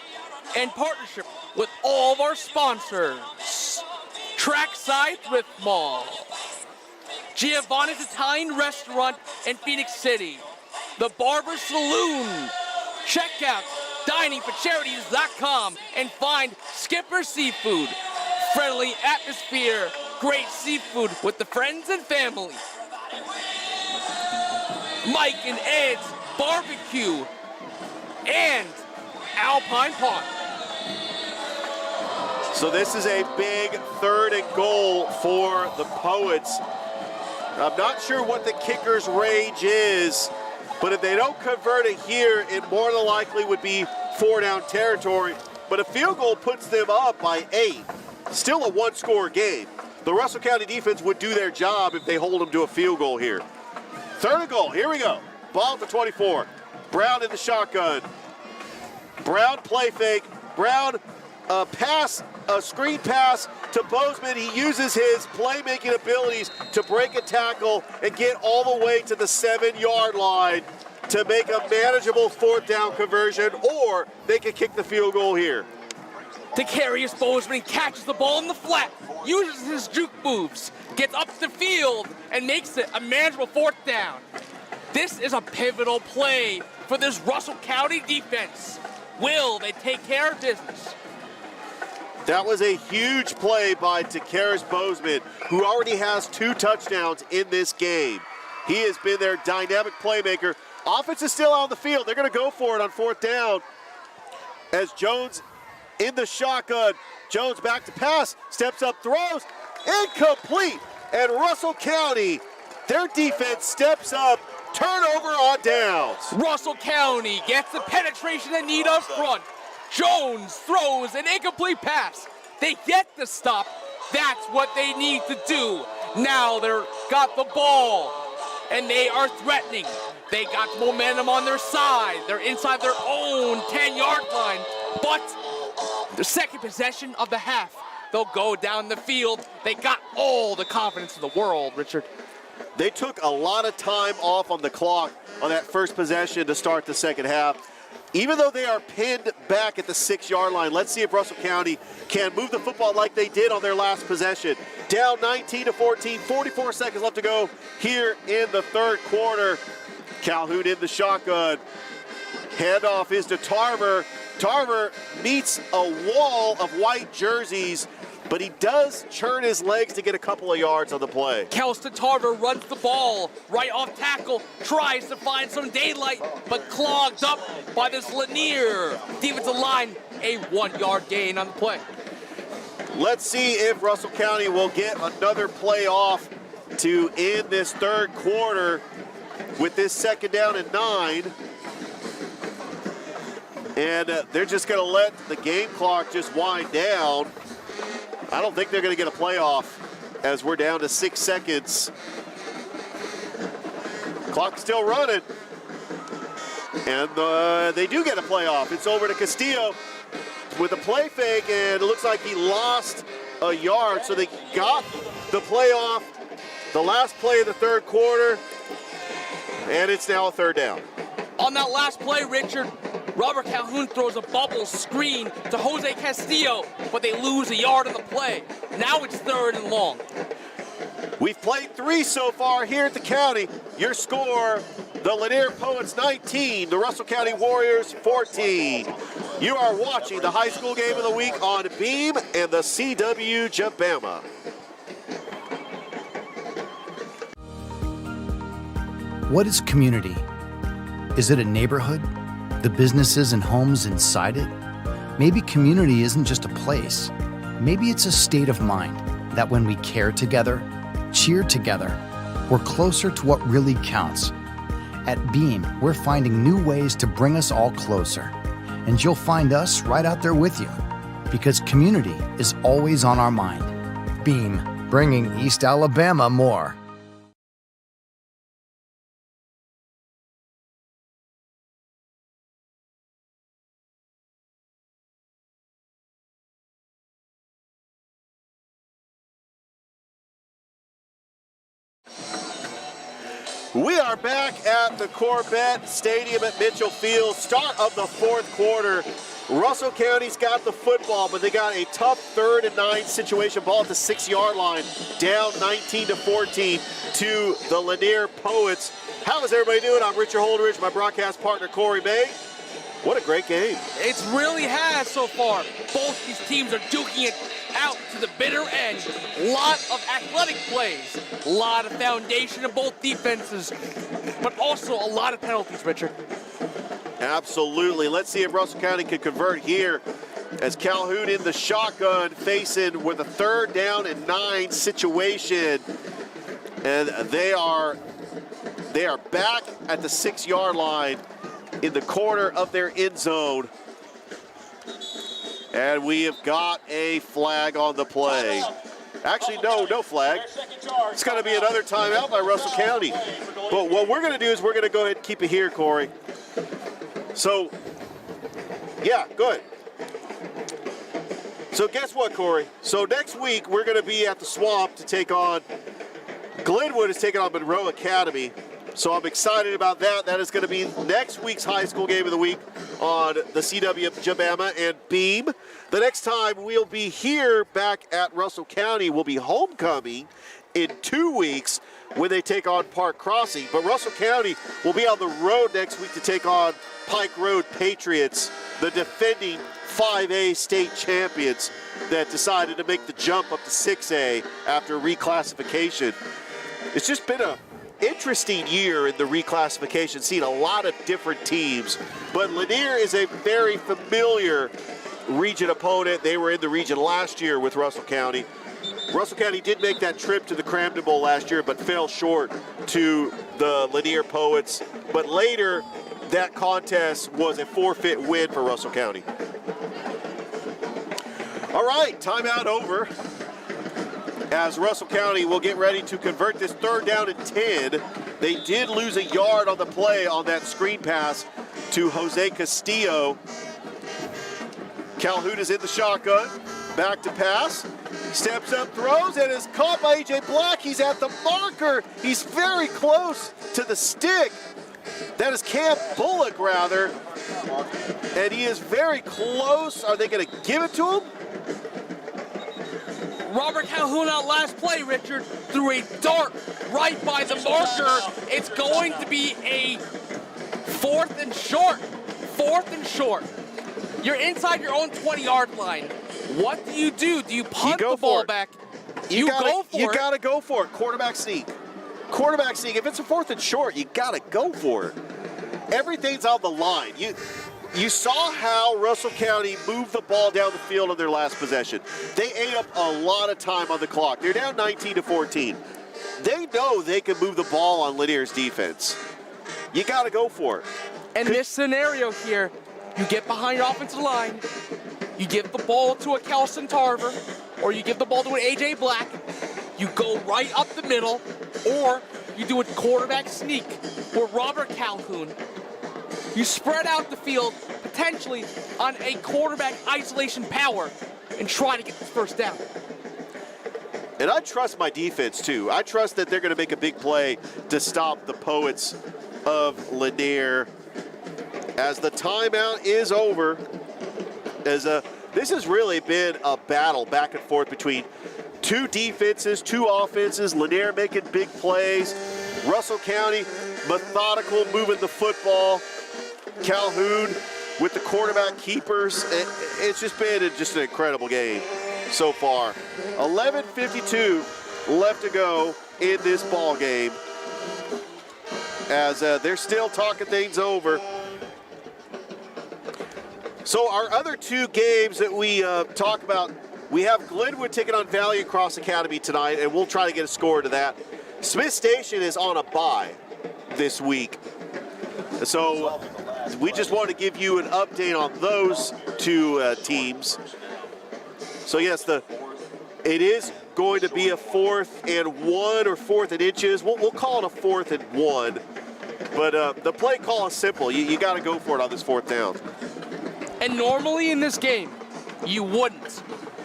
in partnership with all of our sponsors. Trackside Thrift Mall, Giovanni's Italian Restaurant in Phoenix City, The Barber Saloon. Check out diningforcharities.com and find Skipper Seafood. Friendly atmosphere, great seafood with the friends and family. Mike and Ed's Barbecue and Alpine Park. So this is a big 3rd and goal for the Poets. I'm not sure what the kicker's range is, but if they don't convert it here, it more than likely would be 4-down territory. But a field goal puts them up by 8. Still a 1-score game. The Russell County defense would do their job if they hold them to a field goal here. 3rd and goal, here we go. Ball at the 24. Brown in the shotgun. Brown play fake. Brown a screen pass to Bozeman. He uses his playmaking abilities to break a tackle and get all the way to the 7-yard line to make a manageable 4th down conversion, or they can kick the field goal here. Decarius Bozeman catches the ball in the flat, uses his juke moves, gets up the field, and makes it a manageable 4th down. This is a pivotal play for this Russell County defense. Will they take care of business? That was a huge play by Decarius Bozeman, who already has 2 touchdowns in this game. He has been their dynamic playmaker. Offense is still on the field. They're going to go for it on 4th down as Jones in the shotgun. Jones back to pass, steps up, throws, incomplete. And Russell County, their defense steps up, turnover on downs. Russell County gets the penetration they need up front. Jones throws an incomplete pass. They get the stop. That's what they need to do. Now they've got the ball, and they are threatening. They got momentum on their side. They're inside their own 10-yard line, but the second possession of the half, they'll go down the field. They got all the confidence in the world, Richard. They took a lot of time off on the clock on that first possession to start the second half. Even though they are pinned back at the 6-yard line, let's see if Russell County can move the football like they did on their last possession. Down 19-14, 44 seconds left to go here in the 3rd quarter. Calhoun in the shotgun. Handoff is to Tarver. Tarver meets a wall of white jerseys, but he does churn his legs to get a couple of yards on the play. Kelston Tarver runs the ball right off tackle, tries to find some daylight, but clogged up by this Lanier defensive line. A 1-yard gain on the play. Let's see if Russell County will get another play off to end this 3rd quarter with this 2nd down and 9. And they're just going to let the game clock just wind down. I don't think they're going to get a playoff as we're down to 6 seconds. Clock's still running. And they do get a playoff. It's over to Castillo with a play fake, and it looks like he lost a yard. So they got the playoff, the last play of the 3rd quarter, and it's now a 3rd down. On that last play, Richard, Robert Calhoun throws a bubble screen to Jose Castillo, but they lose a yard on the play. Now it's 3rd and long. We've played 3 so far here at the county. Your score, the Lanier Poets 19, the Russell County Warriors 14. You are watching the high school game of the week on Beam and the CW Jabama. What is community? Is it a neighborhood? The businesses and homes inside it? Maybe community isn't just a place. Maybe it's a state of mind that when we care together, cheer together, we're closer to what really counts. At Beam, we're finding new ways to bring us all closer. And you'll find us right out there with you. Because community is always on our mind. Beam, bringing East Alabama more. We are back at the Corvette Stadium at Mitchell Field. Start of the fourth quarter. Russell County's got the football, but they got a tough 3rd and 9 situation. Ball at the 6-yard line, down 19-14 to the Lanier Poets. How is everybody doing? I'm Richard Holdridge, my broadcast partner Corey Bay. What a great game. It really has so far. Both these teams are duking it out to the bitter end. A lot of athletic plays, a lot of foundation in both defenses, but also a lot of penalties, Richard. Absolutely. Let's see if Russell County can convert here as Calhoun in the shotgun facing with a 3rd down and 9 situation. And they are back at the 6-yard line in the corner of their end zone. And we have got a flag on the play. Actually, no flag. It's going to be another timeout by Russell County. But what we're going to do is we're going to go ahead and keep it here, Corey. So, yeah, go ahead. So guess what, Corey? So next week, we're going to be at the Swamp to take on, Glenwood is taking on Monroe Academy. So I'm excited about that. That is going to be next week's high school game of the week on the CW Jabama and Beam. The next time we'll be here back at Russell County will be homecoming in 2 weeks when they take on Park Crossing. But Russell County will be on the road next week to take on Pike Road Patriots, the defending 5A state champions that decided to make the jump up to 6A after reclassification. It's just been a interesting year in the reclassification, seeing a lot of different teams, but Lanier is a very familiar region opponent. They were in the region last year with Russell County. Russell County did make that trip to the Cramden Bowl last year, but fell short to the Lanier Poets. But later, that contest was a forfeit win for Russell County. All right, timeout over. As Russell County will get ready to convert this 3rd down and 10. They did lose a yard on the play on that screen pass to Jose Castillo. Calhoun is in the shotgun, back to pass, steps up, throws, and is caught by A.J. Black. He's at the marker. He's very close to the stick. That is Cam Bullock, rather. And he is very close. Are they going to give it to him? Robert Calhoun out last play, Richard, threw a dart right by the marker. It's going to be a 4th and short. 4th and short. You're inside your own 20-yard line. What do? Do you punt the ball back? You go for it. You got to go for it. Quarterback sneak. Quarterback sneak. If it's a 4th and short, you got to go for it. Everything's on the line. You saw how Russell County moved the ball down the field on their last possession. They ate up a lot of time on the clock. They're down 19-14. They know they can move the ball on Lanier's defense. You got to go for it. In this scenario here, you get behind your offensive line, you give the ball to a Kelson Tarver, or you give the ball to an A.J. Black, you go right up the middle, or you do a quarterback sneak with Robert Calhoun. You spread out the field, potentially on a quarterback isolation power, and try to get the 1st down. And I trust my defense, too. I trust that they're going to make a big play to stop the Poets of Lanier. As the timeout is over, this has really been a battle back and forth between 2 defenses, 2 offenses. Lanier making big plays. Russell County methodical, moving the football. Calhoun with the quarterback keepers. It's just been an incredible game so far. 11:52 left to go in this ball game as they're still talking things over. So our other 2 games that we talk about, we have Glenwood taking on Valley Cross Academy tonight, and we'll try to get a score to that. Smith Station is on a bye this week. So we just want to give you an update on those 2 teams. So yes, it is going to be a 4th and 1 or 4th and inches. We'll call it a 4th and 1. But the play call is simple. You got to go for it on this 4th down. And normally in this game, you wouldn't.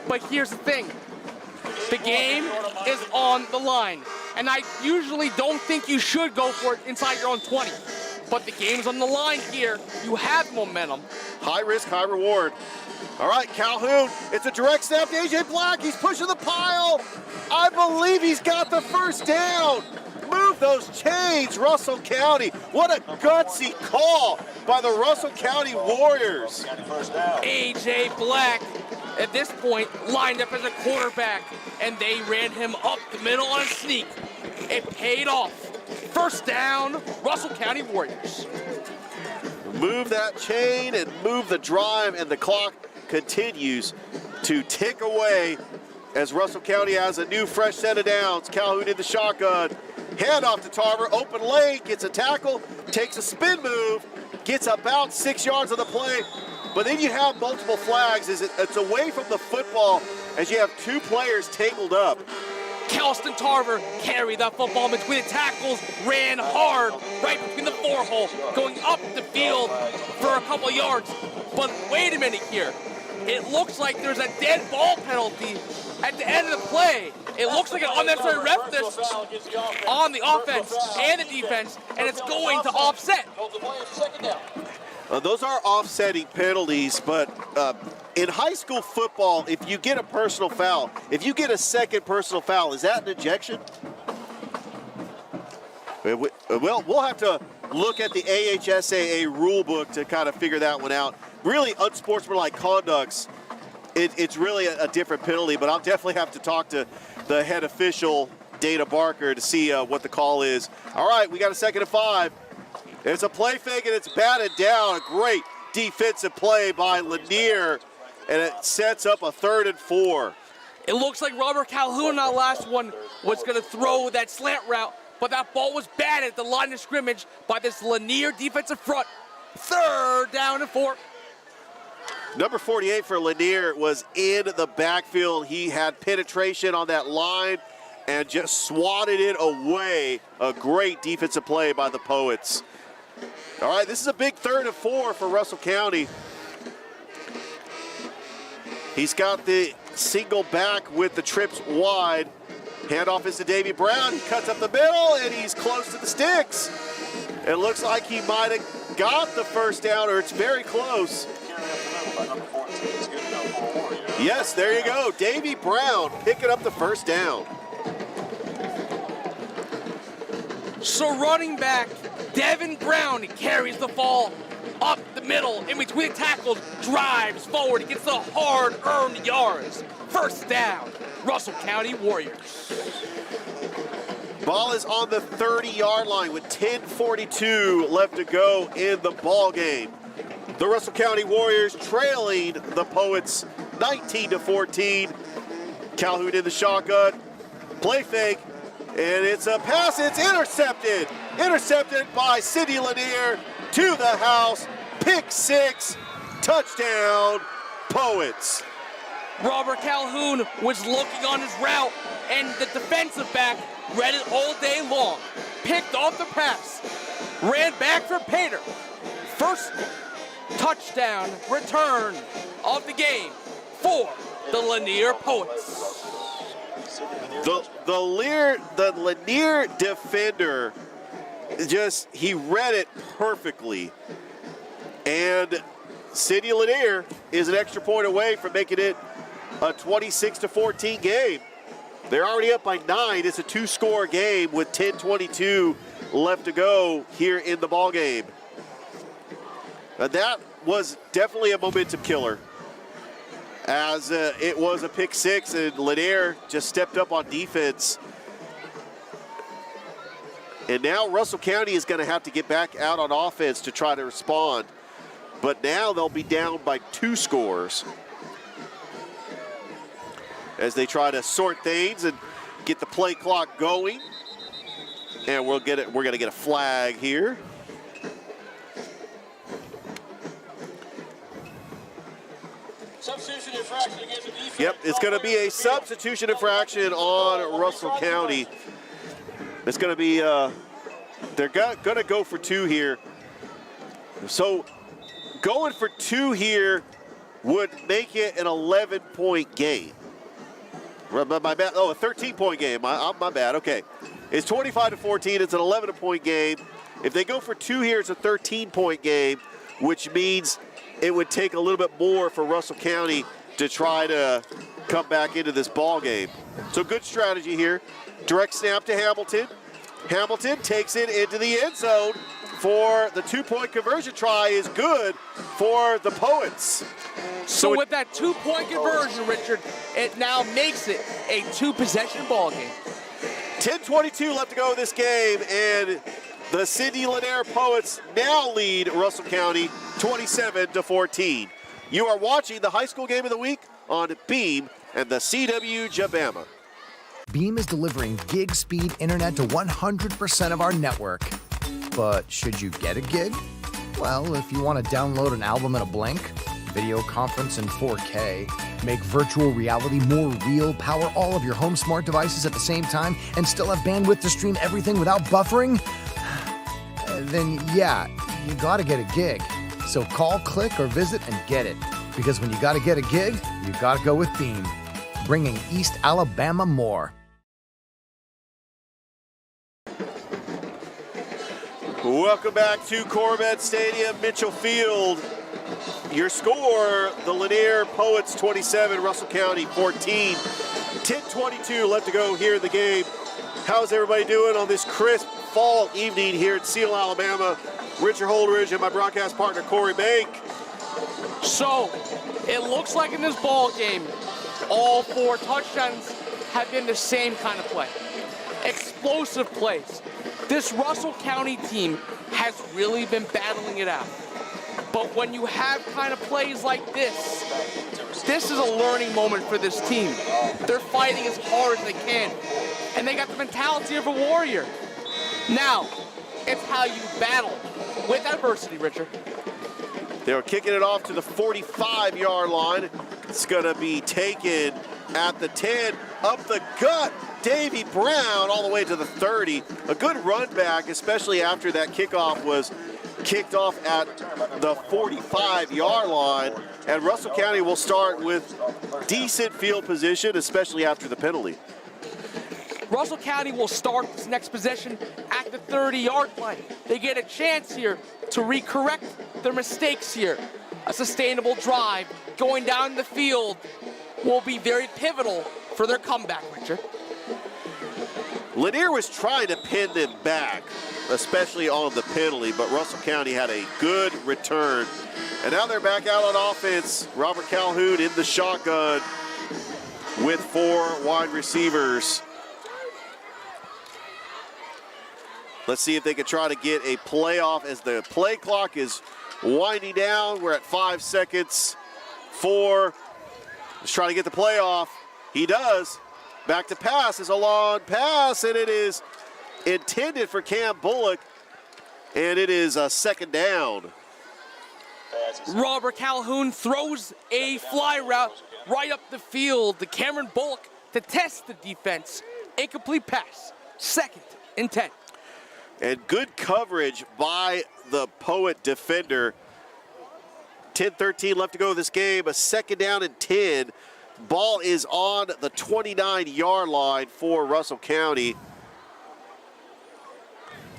But here's the thing. The game is on the line. And I usually don't think you should go for it inside your own 20. But the game's on the line here. You have momentum. High risk, high reward. All right, Calhoun, it's a direct snap to A.J. Black. He's pushing the pile. I believe he's got the first down. Move those chains, Russell County. What a gutsy call by the Russell County Warriors. A.J. Black, at this point, lined up as a quarterback, and they ran him up the middle on a sneak. It paid off. First down, Russell County Warriors. Move that chain and move the drive, and the clock continues to tick away as Russell County has a new fresh set of downs. Calhoun in the shotgun. Handoff to Tarver, open lane, gets a tackle, takes a spin move, gets about 6 yards on the play, but then you have multiple flags. It's away from the football as you have two players tangled up. Kelston Tarver carried that football between the tackles, ran hard right between the four hole, going up the field for a couple yards. But wait a minute here. It looks like there's a dead ball penalty at the end of the play. It looks like an unnecessary roughness on the offense and the defense, and it's going to offset. Those are offsetting penalties, but in high school football, if you get a personal foul, if you get a second personal foul, is that an ejection? Well, we'll have to look at the AHSAA rule book to kind of figure that one out. Really unsportsmanlike conducts, it's really a different penalty, but I'll definitely have to talk to the head official, Dana Barker, to see what the call is. All right, we got a 2nd and 5. It's a play fake, and it's batted down. A great defensive play by Lanier, and it sets up a 3rd and 4. It looks like Robert Calhoun, that last one, was going to throw that slant route, but that ball was batted at the line of scrimmage by this Lanier defensive front. 3rd down and 4. Number 48 for Lanier was in the backfield. He had penetration on that line and just swatted it away. A great defensive play by the Poets. All right, this is a big 3rd and 4 for Russell County. He's got the single back with the trips wide. Handoff is to Davey Brown. He cuts up the middle, and he's close to the sticks. It looks like he might have got the first down, or it's very close. Yes, there you go. Davey Brown picking up the first down. So running back Devin Brown carries the ball up the middle, in between tackles, drives forward, he gets the hard-earned yards. First down, Russell County Warriors. Ball is on the 30-yard line with 10:42 left to go in the ball game. The Russell County Warriors trailing the Poets 19-14. Calhoun in the shotgun, play fake, and it's a pass. It's intercepted. Intercepted by Sidney Lanier to the house. Pick 6, touchdown, Poets. Robert Calhoun was looking on his route, and the defensive back read it all day long. Picked off the pass, ran back for Pater. First touchdown return of the game for the Lanier Poets. The Lanier defender, he read it perfectly. And Sidney Lanier is an extra point away from making it a 26-14 game. They're already up by 9. It's a 2-score game with 10:22 left to go here in the ball game. That was definitely a momentum killer, as it was a pick 6, and Lanier just stepped up on defense. And now Russell County is going to have to get back out on offense to try to respond. But now they'll be down by 2 scores as they try to sort things and get the play clock going. And we're going to get a flag here. Substitution infraction against the defense. Yep, it's going to be a substitution infraction on Russell County. It's going to be, they're going to go for 2 here. So going for 2 here would make it an 11-point game. My bad. Oh, a 13-point game. My bad. Okay. is 25-14. It's an 11-point game. If they go for 2 here, it's a 13-point game, which means it would take a little bit more for Russell County to try to come back into this ball game. So good strategy here. Direct snap to Hamilton. Hamilton takes it into the end zone for the 2-point conversion try is good for the Poets. So with that 2-point conversion, Richard, it now makes it a 2-possession ball game. 10:22 left to go in this game, and the Sidney Lanier Poets now lead Russell County 27-14. You are watching the high school game of the week on Beam and the CW Jabama. Beam is delivering gig speed internet to 100% of our network. But should you get a gig? Well, if you want to download an album in a blink, video conference in 4K, make virtual reality more real, power all of your home smart devices at the same time, and still have bandwidth to stream everything without buffering, then yeah, you gotta get a gig. So call, click, or visit and get it. Because when you gotta get a gig, you gotta go with Beam. Bringing East Alabama more. Welcome back to Corvette Stadium, Mitchell Field. Your score, the Lanier Poets 27, Russell County 14. 10:22 left to go here in the game. How's everybody doing on this crisp fall evening here in Seal, Alabama? Richard Holdridge and my broadcast partner, Corey Bank. So, it looks like in this ball game, all 4 touchdowns have been the same kind of play. Explosive plays. This Russell County team has really been battling it out. But when you have kind of plays like this is a learning moment for this team. They're fighting as hard as they can, and they got the mentality of a warrior. Now, it's how you battle with adversity, Richard. They were kicking it off to the 45-yard line. It's going to be taken at the 10, up the gut. Davy Brown all the way to the 30. A good run back, especially after that kickoff was kicked off at the 45-yard line. And Russell County will start with decent field position, especially after the penalty. Russell County will start this next possession at the 30-yard line. They get a chance here to recorrect their mistakes here. A sustainable drive going down the field will be very pivotal for their comeback, Richard. Lanier was trying to pin them back, especially on the penalty, but Russell County had a good return. And now they're back out on offense. Robert Calhoun in the shotgun with 4 wide receivers. Let's see if they can try to get a playoff as the play clock is winding down. We're at 5 seconds. 4. Just trying to get the playoff. He does. Back to pass is a long pass, and it is intended for Cam Bullock, and it is a second down. Robert Calhoun throws a fly route right up the field to Cameron Bullock to test the defense. Incomplete pass, 2nd and 10. And good coverage by the Poet defender. 10:13 left to go in this game, a 2nd down and 10. Ball is on the 29-yard line for Russell County.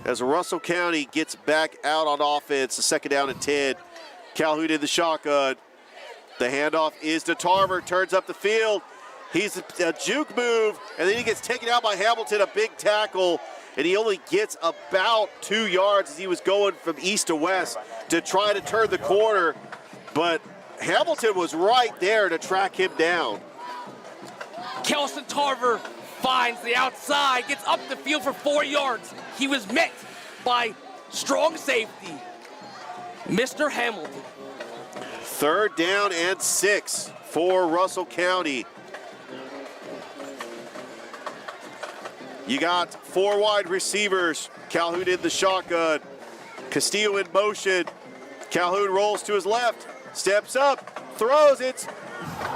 As Russell County gets back out on offense, a 2nd down and 10. Calhoun in the shotgun. The handoff is to Tarver, turns up the field. He's a juke move, and then he gets taken out by Hamilton, a big tackle, and he only gets about 2 yards as he was going from east to west to try to turn the corner, but Hamilton was right there to track him down. Kelson Tarver finds the outside, gets up the field for 4 yards. He was met by strong safety, Mr. Hamilton. 3rd down and 6 for Russell County. You got 4 wide receivers. Calhoun in the shotgun. Castillo in motion. Calhoun rolls to his left. Steps up, throws, it's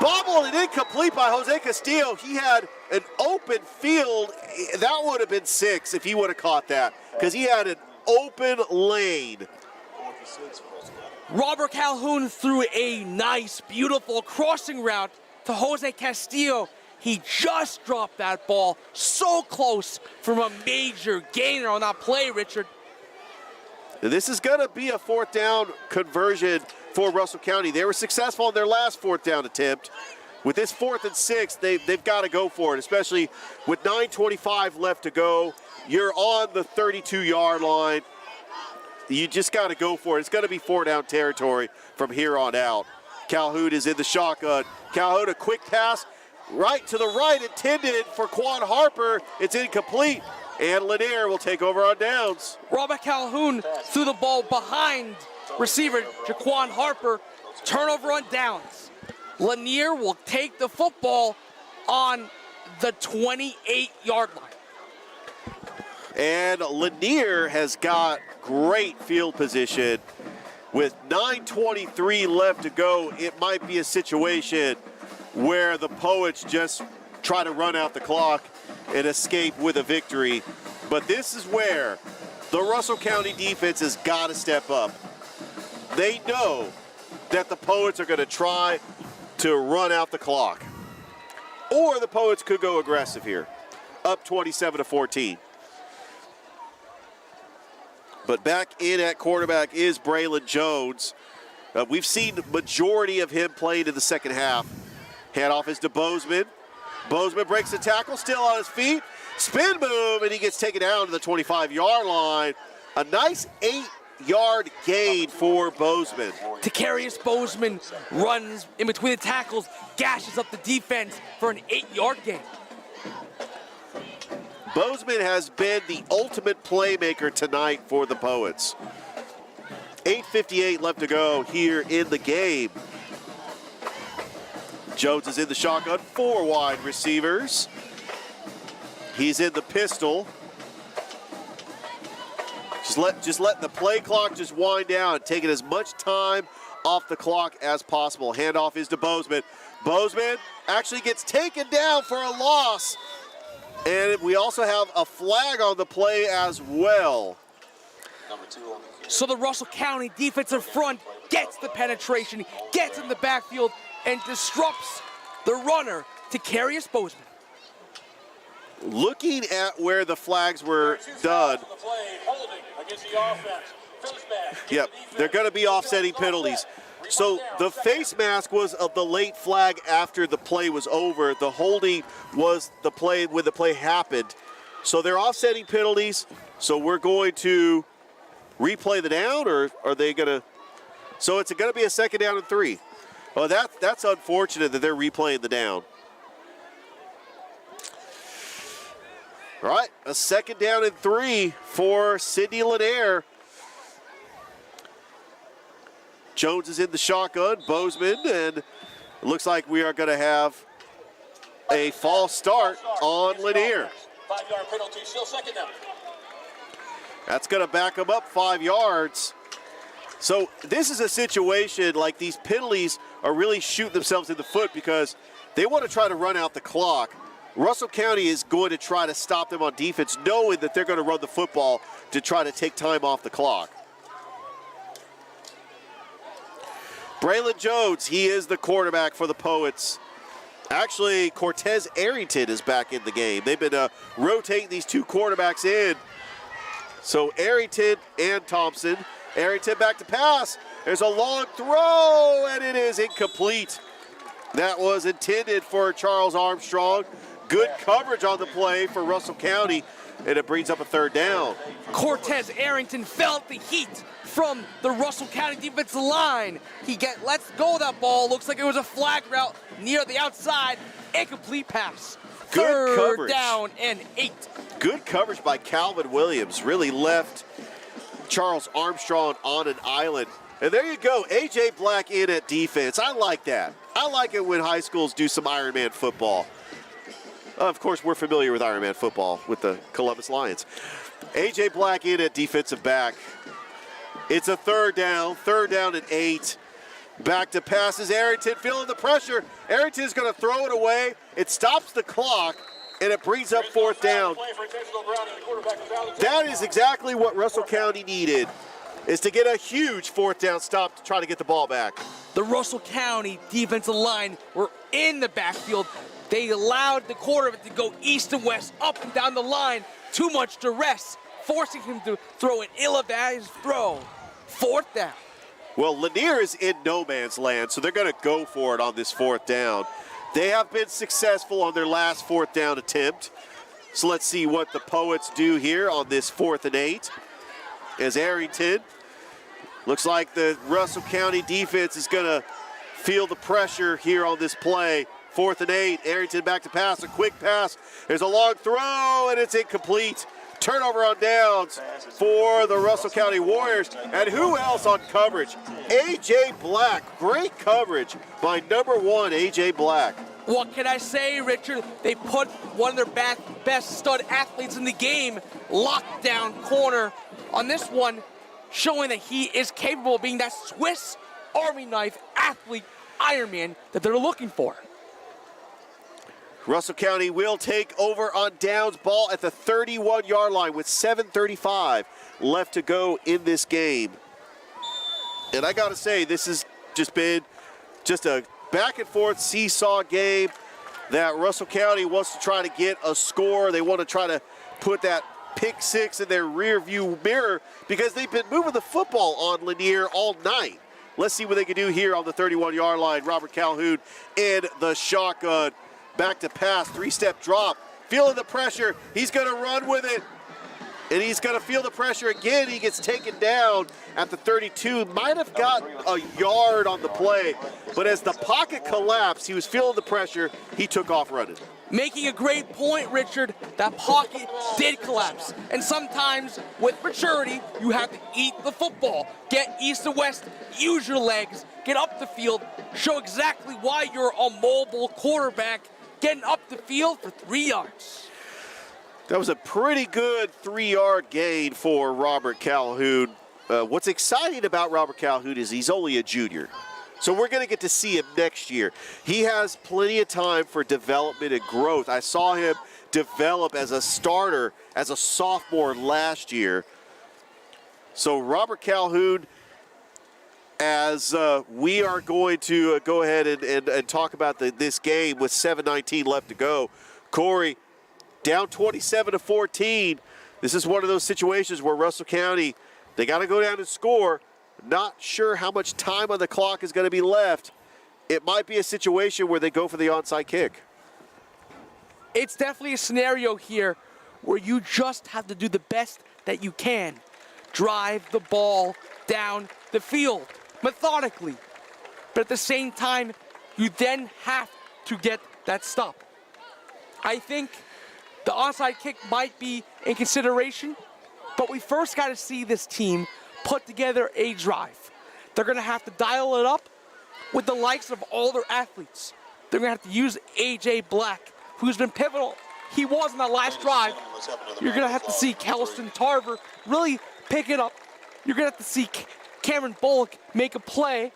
bobbled and incomplete by Jose Castillo. He had an open field. That would have been 6 if he would have caught that, because he had an open lane. Robert Calhoun threw a nice, beautiful crossing route to Jose Castillo. He just dropped that ball so close from a major gainer on that play, Richard. This is going to be a 4th down conversion for Russell County. They were successful in their last 4th down attempt. With this 4th and 6, they've got to go for it, especially with 9:25 left to go. You're on the 32-yard line. You just got to go for it. It's going to be 4-down territory from here on out. Calhoun is in the shotgun. Calhoun, a quick pass right to the right, intended for Quan Harper. It's incomplete, and Lanier will take over on downs. Robert Calhoun threw the ball behind receiver Jaquan Harper. Turnover on downs. Lanier will take the football on the 28-yard line. And Lanier has got great field position. With 9:23 left to go, it might be a situation where the Poets just try to run out the clock and escape with a victory. But this is where the Russell County defense has got to step up. They know that the Poets are going to try to run out the clock. Or the Poets could go aggressive here, up 27-14. But back in at quarterback is Braylon Jones. We've seen the majority of him playing in the second half. Handoff is to Bozeman. Bozeman breaks the tackle, still on his feet. Spin move, and he gets taken down to the 25-yard line. A nice 8-yard gain for Bozeman. Takarius Bozeman runs in between the tackles, gashes up the defense for an 8-yard gain. Bozeman has been the ultimate playmaker tonight for the Poets. 8:58 left to go here in the game. Jones is in the shotgun, 4 wide receivers. He's in the pistol. Just let the play clock just wind down, taking as much time off the clock as possible. Handoff is to Bozeman. Bozeman actually gets taken down for a loss. And we also have a flag on the play as well. So the Russell County defensive front gets the penetration, gets in the backfield, and disrupts the runner, Takarius Bozeman. Looking at where the flags were done, yep, they're going to be offsetting penalties. So the face mask was of the late flag after the play was over. The holding was the play when the play happened. So they're offsetting penalties. So we're going to replay the down, or are they going to? So it's going to be a 2nd down and 3. Well, that's unfortunate that they're replaying the down. All right, a 2nd down and 3 for Sidney Lanier. Jones is in the shotgun, Bozeman, and it looks like we are going to have a false start on Lanier. 5-yard penalty, still 2nd down. That's going to back him up 5 yards. So this is a situation like these penalties are really shooting themselves in the foot because they want to try to run out the clock. Russell County is going to try to stop them on defense, knowing that they're going to run the football to try to take time off the clock. Braylon Jones, he is the quarterback for the Poets. Actually, Cortez Arrington is back in the game. They've been rotating these 2 quarterbacks in. So Arrington and Thompson. Arrington back to pass. There's a long throw, and it is incomplete. That was intended for Charles Armstrong. Good coverage on the play for Russell County, and it brings up a 3rd down. Cortez Arrington felt the heat from the Russell County defensive line. He lets go of that ball. Looks like it was a flag route near the outside. Incomplete pass. Good 3rd coverage. down and 8. Good coverage by Calvin Williams. Really left Charles Armstrong on an island. And there you go, A.J. Black in at defense. I like that. I like it when high schools do some Ironman football. Of course, we're familiar with Ironman football with the Columbus Lions. A.J. Black in at defensive back. It's a 3rd down and 8. Back to passes, Arrington feeling the pressure. Arrington's going to throw it away. It stops the clock, and it brings up 4th down. That is exactly what Russell County needed, is to get a huge 4th down stop to try to get the ball back. The Russell County defensive line were in the backfield. They allowed the quarterback to go east and west, up and down the line. Too much duress, forcing him to throw an ill-advised throw. 4th down. Well, Lanier is in no man's land, so they're going to go for it on this 4th down. They have been successful on their last 4th down attempt. So let's see what the Poets do here on this 4th and 8. As Arrington, looks like the Russell County defense is going to feel the pressure here on this play. 4th and 8, Arrington back to pass, a quick pass. There's a long throw, and it's incomplete. Turnover on downs for the Russell County Warriors. And who else on coverage? A.J. Black. Great coverage by number 1, A.J. Black. What can I say, Richard? They put one of their best stud athletes in the game, lockdown corner, on this one, showing that he is capable of being that Swiss Army knife athlete, Ironman, that they're looking for. Russell County will take over on downs, ball at the 31-yard line with 7:35 left to go in this game. And I got to say, this has just been just a back-and-forth seesaw game that Russell County wants to try to get a score. They want to try to put that pick 6 in their rear-view mirror because they've been moving the football on Lanier all night. Let's see what they can do here on the 31-yard line. Robert Calhoun in the shotgun. Back to pass, 3-step drop. Feeling the pressure. He's going to run with it. And he's going to feel the pressure again. He gets taken down at the 32. Might have got a yard on the play. But as the pocket collapsed, he was feeling the pressure. He took off running. Making a great point, Richard. That pocket did collapse. And sometimes, with maturity, you have to eat the football. Get east and west, use your legs, get up the field, show exactly why you're a mobile quarterback, getting up the field for 3 yards. That was a pretty good 3-yard gain for Robert Calhoun. What's exciting about Robert Calhoun is he's only a junior. So we're going to get to see him next year. He has plenty of time for development and growth. I saw him develop as a starter, as a sophomore last year. So Robert Calhoun, as we are going to go ahead and talk about this game with 7:19 left to go. Corey, down 27-14. This is one of those situations where Russell County, they got to go down and score. Not sure how much time on the clock is going to be left. It might be a situation where they go for the onside kick. It's definitely a scenario here where you just have to do the best that you can. Drive the ball down the field methodically. But at the same time, you then have to get that stop. I think the onside kick might be in consideration, but we first got to see this team put together a drive. They're going to have to dial it up with the likes of all their athletes. They're going to have to use A.J. Black, who's been pivotal. He was in that last drive. You're going to have to see Kelston Tarver really pick it up. You're going to have to see Cameron Bullock make a play.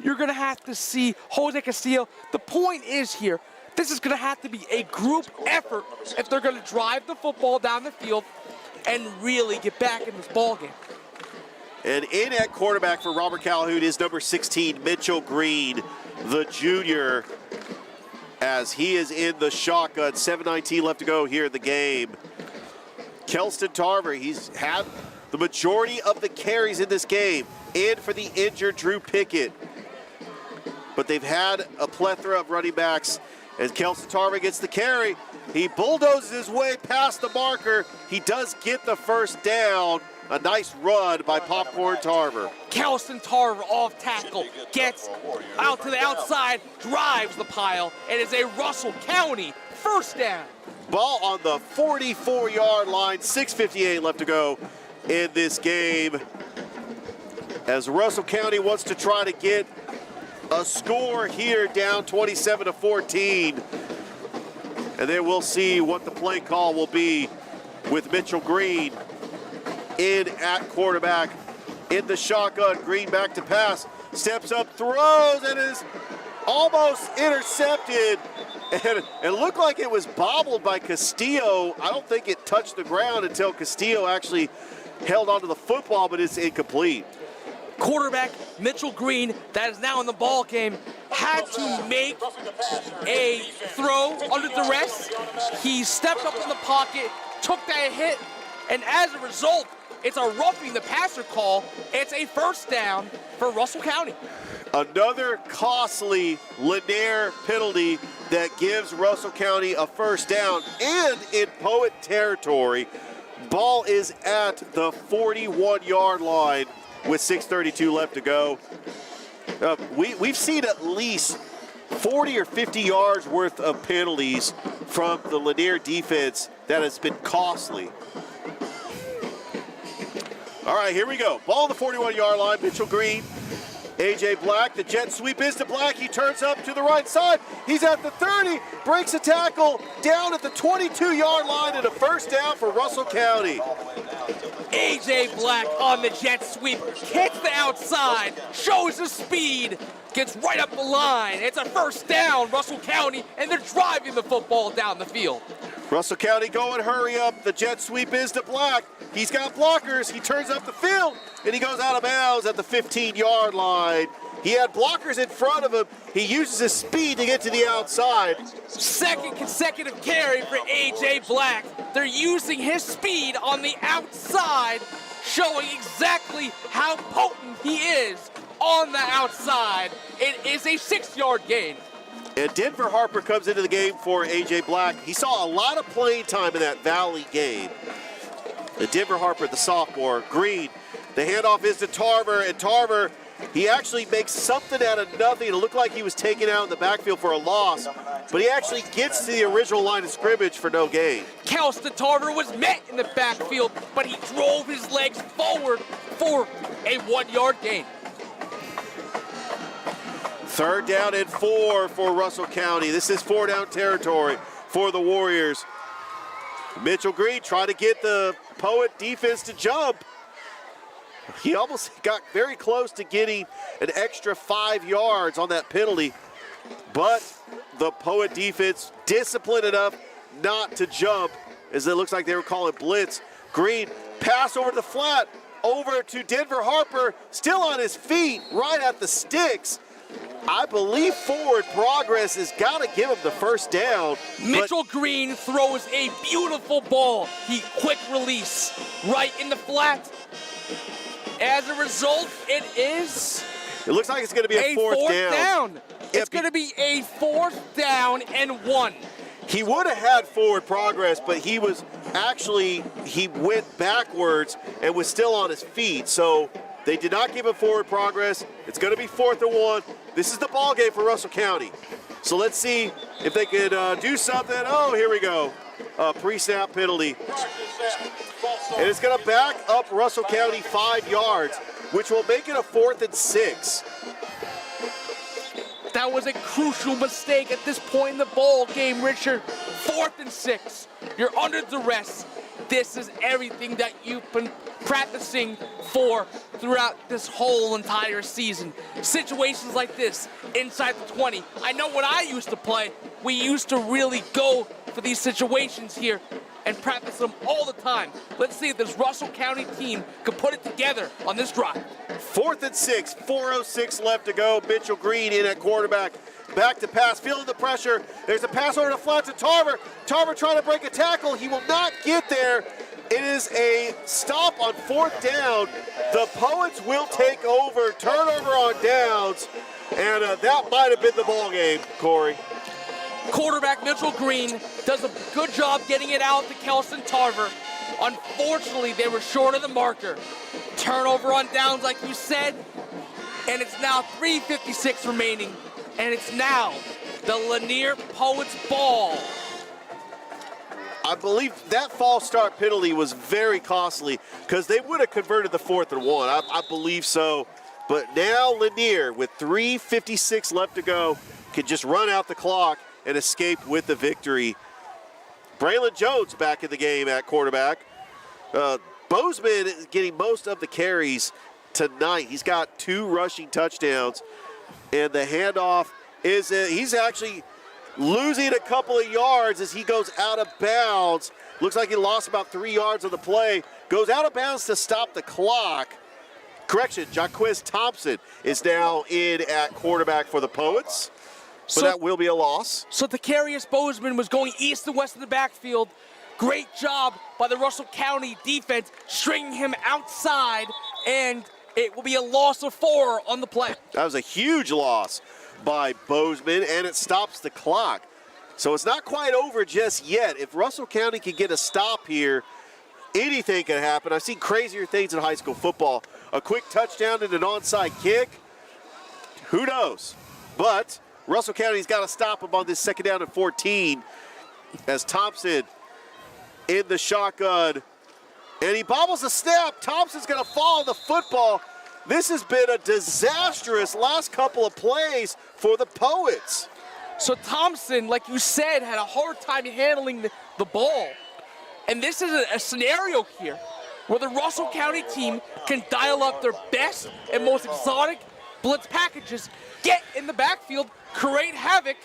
You're going to have to see Jose Castillo. The point is here, this is going to have to be a group effort if they're going to drive the football down the field and really get back in this ballgame. And in at quarterback for Robert Calhoun is number 16, Mitchell Green, the junior, as he is in the shotgun. 7:19 left to go here in the game. Kelston Tarver, he's had the majority of the carries in this game. In for the injured Drew Pickett. But they've had a plethora of running backs. As Kelston Tarver gets the carry, he bulldozes his way past the marker. He does get the first down. A nice run by Popcorn Tarver. Kelston Tarver off tackle, gets out to the outside, drives the pile, and is a Russell County first down. Ball on the 44-yard line, 6:58 left to go in this game. As Russell County wants to try to get a score here, down 27-14. And then we'll see what the play call will be with Mitchell Green in at quarterback. In the shotgun, Green back to pass. Steps up, throws, and is almost intercepted. And it looked like it was bobbled by Castillo. I don't think it touched the ground until Castillo actually held onto the football, but it's incomplete. Quarterback Mitchell Green, that is now in the ball game, had to make a throw under duress. He stepped up in the pocket, took that hit, and as a result, it's a roughing the passer call. It's a first down for Russell County. Another costly Lanier penalty that gives Russell County a first down. And in Poet territory, ball is at the 41-yard line with 6:32 left to go. We've seen at least 40 or 50 yards worth of penalties from the Lanier defense that has been costly. All right, here we go. Ball on the 41-yard line. Mitchell Green, A.J. Black. The jet sweep is to Black. He turns up to the right side. He's at the 30, breaks a tackle down at the 22-yard line, and a first down for Russell County. A.J. Black on the jet sweep, hits the outside, shows his speed, gets right up the line. It's a first down, Russell County, and they're driving the football down the field. Russell County going, hurry up. The jet sweep is to Black. He's got blockers. He turns up the field, and he goes out of bounds at the 15-yard line. He had blockers in front of him. He uses his speed to get to the outside. Second consecutive carry for A.J. Black. They're using his speed on the outside, showing exactly how potent he is on the outside. It is a 6-yard gain. And Denver Harper comes into the game for A.J. Black. He saw a lot of playing time in that Valley game. And Denver Harper, the sophomore. Green, the handoff is to Tarver, and Tarver, he actually makes something out of nothing. It looked like he was taken out in the backfield for a loss, but he actually gets to the original line of scrimmage for no gain. Kelston Tarver was met in the backfield, but he drove his legs forward for a 1-yard gain. Third down and 4 for Russell County. This is 4-down territory for the Warriors. Mitchell Green trying to get the Poet defense to jump. He almost got very close to getting an extra 5 yards on that penalty, but the Poet defense disciplined enough not to jump, as it looks like they were calling blitz. Green, pass over the flat, over to Denver Harper, still on his feet, right at the sticks. I believe forward progress has got to give him the first down. Mitchell Green throws a beautiful ball. He quick release right in the flat. As a result, it looks like it's going to be a fourth down. It's going to be a 4th down and 1. He would have had forward progress, but he went backwards and was still on his feet. So they did not give him forward progress. It's going to be 4th and 1. This is the ball game for Russell County. So let's see if they could do something. Oh, here we go. Pre-snap penalty. And it's going to back up Russell County 5 yards, which will make it a 4th and 6. That was a crucial mistake at this point in the ball game, Richard. 4th and 6. You're under duress. This is everything that you've been practicing for throughout this whole entire season. Situations like this, inside the 20. I know when I used to play, we used to really go for these situations here and practice them all the time. Let's see if this Russell County team can put it together on this drive. 4th and 6, 4:06 left to go. Mitchell Green in at quarterback. Back to pass, feeling the pressure. There's a pass over the flat to Tarver. Tarver trying to break a tackle. He will not get there. It is a stop on 4th down. The Poets will take over. Turnover on downs. And that might have been the ball game, Corey. Quarterback Mitchell Green does a good job getting it out to Kelston Tarver. Unfortunately, they were short of the marker. Turnover on downs, like you said. And it's now 3:56 remaining. And it's now the Lanier Poets ball. I believe that false start penalty was very costly because they would have converted the 4th and 1. I believe so. But now Lanier, with 3:56 left to go, can just run out the clock and escape with the victory. Braylon Jones back in the game at quarterback. Bozeman is getting most of the carries tonight. He's got 2 rushing touchdowns. And the handoff is, he's actually losing a couple of yards as he goes out of bounds. Looks like he lost about 3 yards on the play. Goes out of bounds to stop the clock. Correction, Jaquiz Thompson is now in at quarterback for the Poets. So that will be a loss. So Takarius Bozeman was going east and west of the backfield. Great job by the Russell County defense, stringing him outside, and it will be a loss of 4 on the play. That was a huge loss by Bozeman, and it stops the clock. So it's not quite over just yet. If Russell County can get a stop here, anything can happen. I've seen crazier things in high school football. A quick touchdown and an onside kick. Who knows? But Russell County's got to stop him on this 2nd down and 14 as Thompson in the shotgun. And he bobbles a snap. Thompson's going to fall on the football. This has been a disastrous last couple of plays for the Poets. So Thompson, like you said, had a hard time handling the ball. And this is a scenario here where the Russell County team can dial up their best and most exotic blitz packages, get in the backfield, create havoc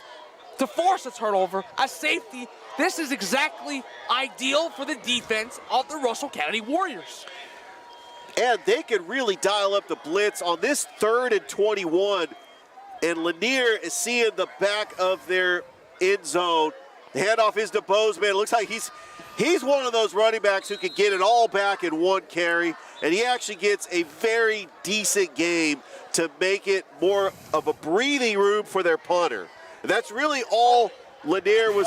to force a turnover. As safety, this is exactly ideal for the defense of the Russell County Warriors. And they could really dial up the blitz on this 3rd and 21. And Lanier is seeing the back of their end zone. The handoff is to Bozeman. It looks like he's one of those running backs who can get it all back in one carry. And he actually gets a very decent game to make it more of a breathing room for their punter. And that's really all Lanier was.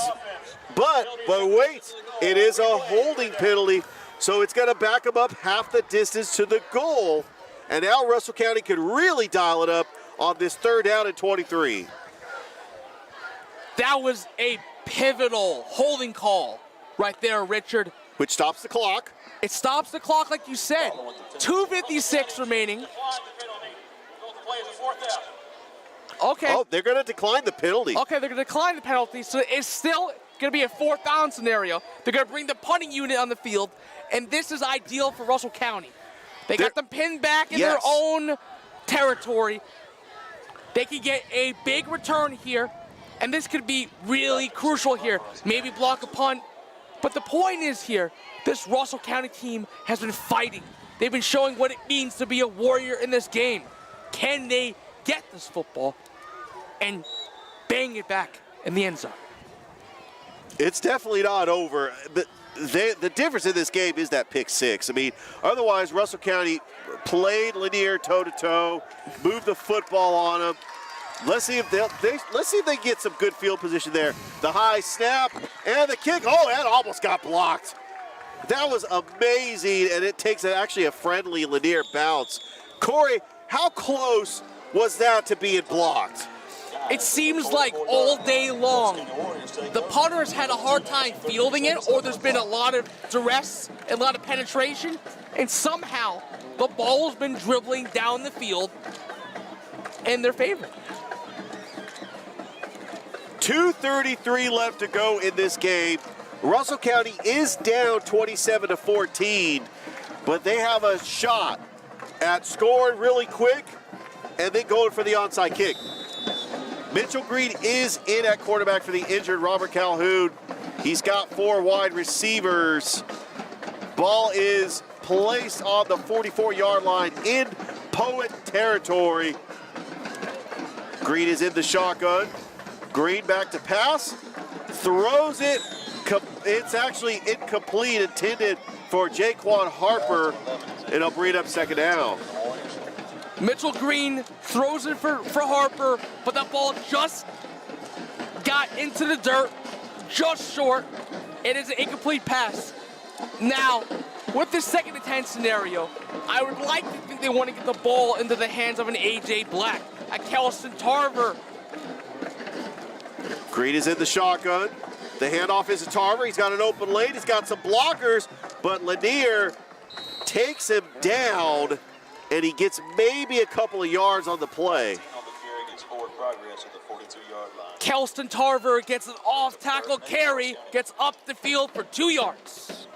But wait, it is a holding penalty. So it's going to back him up half the distance to the goal. And now Russell County can really dial it up on this 3rd down and 23. That was a pivotal holding call right there, Richard. Which stops the clock. It stops the clock, like you said. 2:56 remaining. Okay. Oh, they're going to decline the penalty. Okay, they're going to decline the penalty, so it's still going to be a 4th down scenario. They're going to bring the punting unit on the field, and this is ideal for Russell County. They got them pinned back in their own territory. They can get a big return here, and this could be really crucial here. Maybe block a punt. But the point is here, this Russell County team has been fighting. They've been showing what it means to be a warrior in this game. Can they get this football and bang it back in the end zone? It's definitely not over. But the difference in this game is that pick 6. I mean, otherwise Russell County played Lanier toe-to-toe, moved the football on them. Let's see if they get some good field position there. The high snap and the kick. Oh, that almost got blocked. That was amazing, and it takes actually a friendly Lanier bounce. Corey, how close was that to being blocked? It seems like all day long, the punters had a hard time fielding it, or there's been a lot of duress and a lot of penetration, and somehow the ball has been dribbling down the field in their favor. 2:33 left to go in this game. Russell County is down 27-14, but they have a shot at scoring really quick and then going for the onside kick. Mitchell Green is in at quarterback for the injured Robert Calhoun. He's got 4 wide receivers. Ball is placed on the 44-yard line in Poet territory. Green is in the shotgun. Green back to pass, throws it. It's actually incomplete, intended for Jaquan Harper, and it'll bring up 2nd down. Mitchell Green throws it for Harper, but that ball just got into the dirt, just short. It is an incomplete pass. Now, with this 2nd and 10 scenario, I would like to think they want to get the ball into the hands of an A.J. Black, a Kelston Tarver. Green is in the shotgun. The handoff is to Tarver. He's got an open lane. He's got some blockers, but Lanier takes him down, and he gets maybe a couple of yards on the play. Kelston Tarver gets an off-tackle carry, gets up the field for 2 yards.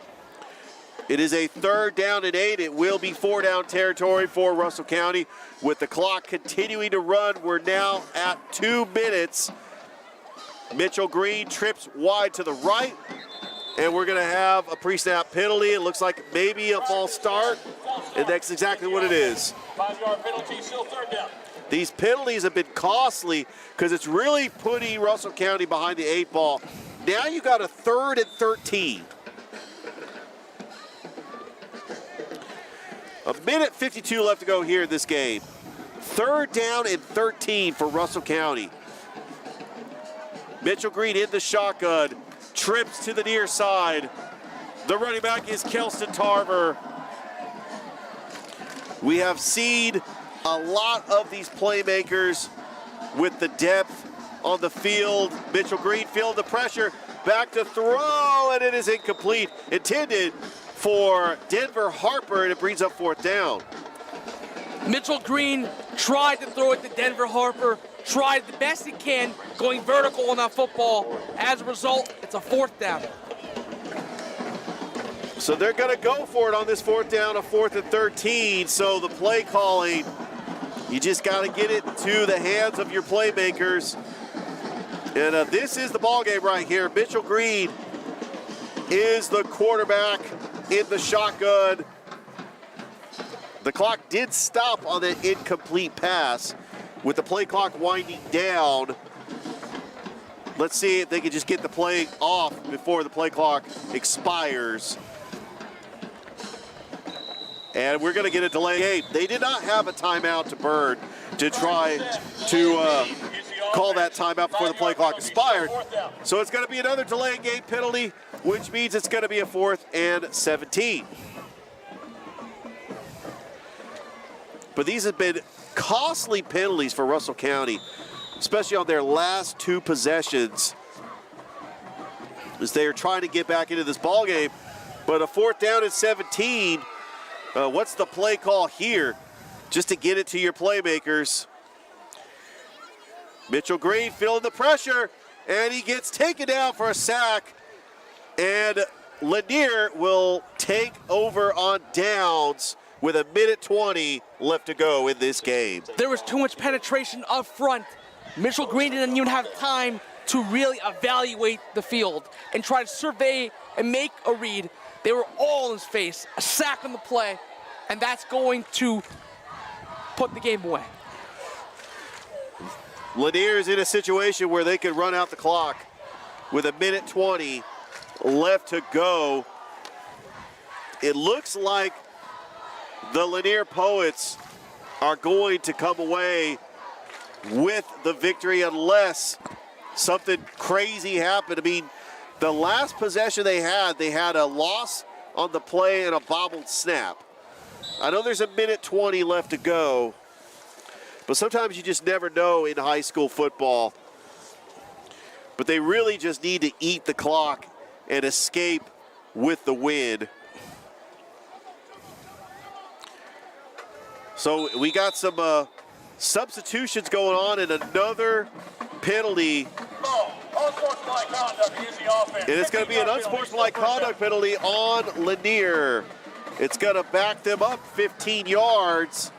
It is a 3rd down and 8. It will be 4-down territory for Russell County. With the clock continuing to run, we're now at 2 minutes. Mitchell Green trips wide to the right. And we're going to have a pre-snap penalty. It looks like maybe a false start, and that's exactly what it is. 5-yard penalty, still third down. These penalties have been costly because it's really putting Russell County behind the 8 ball. Now you got a 3rd and 13. A minute 52 left to go here in this game. 3rd down and 13 for Russell County. Mitchell Green in the shotgun, trips to the near side. The running back is Kelston Tarver. We have seen a lot of these playmakers with the depth on the field. Mitchell Green feeling the pressure, back to throw, and it is incomplete. Intended for Denver Harper, and it brings up 4th down. Mitchell Green tried to throw it to Denver Harper, tried the best he can, going vertical on that football. As a result, it's a 4th down. So they're going to go for it on this 4th down, a 4th and 13. So the play calling, you just got to get it to the hands of your playmakers. And this is the ball game right here. Mitchell Green is the quarterback in the shotgun. The clock did stop on that incomplete pass with the play clock winding down. Let's see if they can just get the play off before the play clock expires. And we're going to get a delay game. They did not have a timeout to burn to try to call that timeout before the play clock expired. So it's going to be another delay game penalty, which means it's going to be a 4th and 17. But these have been costly penalties for Russell County, especially on their last 2 possessions, as they are trying to get back into this ball game. But a 4th down and 17. What's the play call here? Just to get it to your playmakers. Mitchell Green feeling the pressure, and he gets taken down for a sack. And Lanier will take over on downs with a minute 20 left to go in this game. There was too much penetration up front. Mitchell Green didn't even have time to really evaluate the field and try to survey and make a read. They were all in his face, a sack on the play, and that's going to put the game away. Lanier's in a situation where they could run out the clock with a minute 20 left to go. It looks like the Lanier Poets are going to come away with the victory unless something crazy happened. I mean, the last possession they had a loss on the play and a bobbled snap. I know there's a minute 20 left to go, but sometimes you just never know in high school football. But they really just need to eat the clock and escape with the win. So we got some substitutions going on and another penalty. And it's going to be an unsportsmanlike conduct penalty on Lanier. It's going to back them up 15 yards.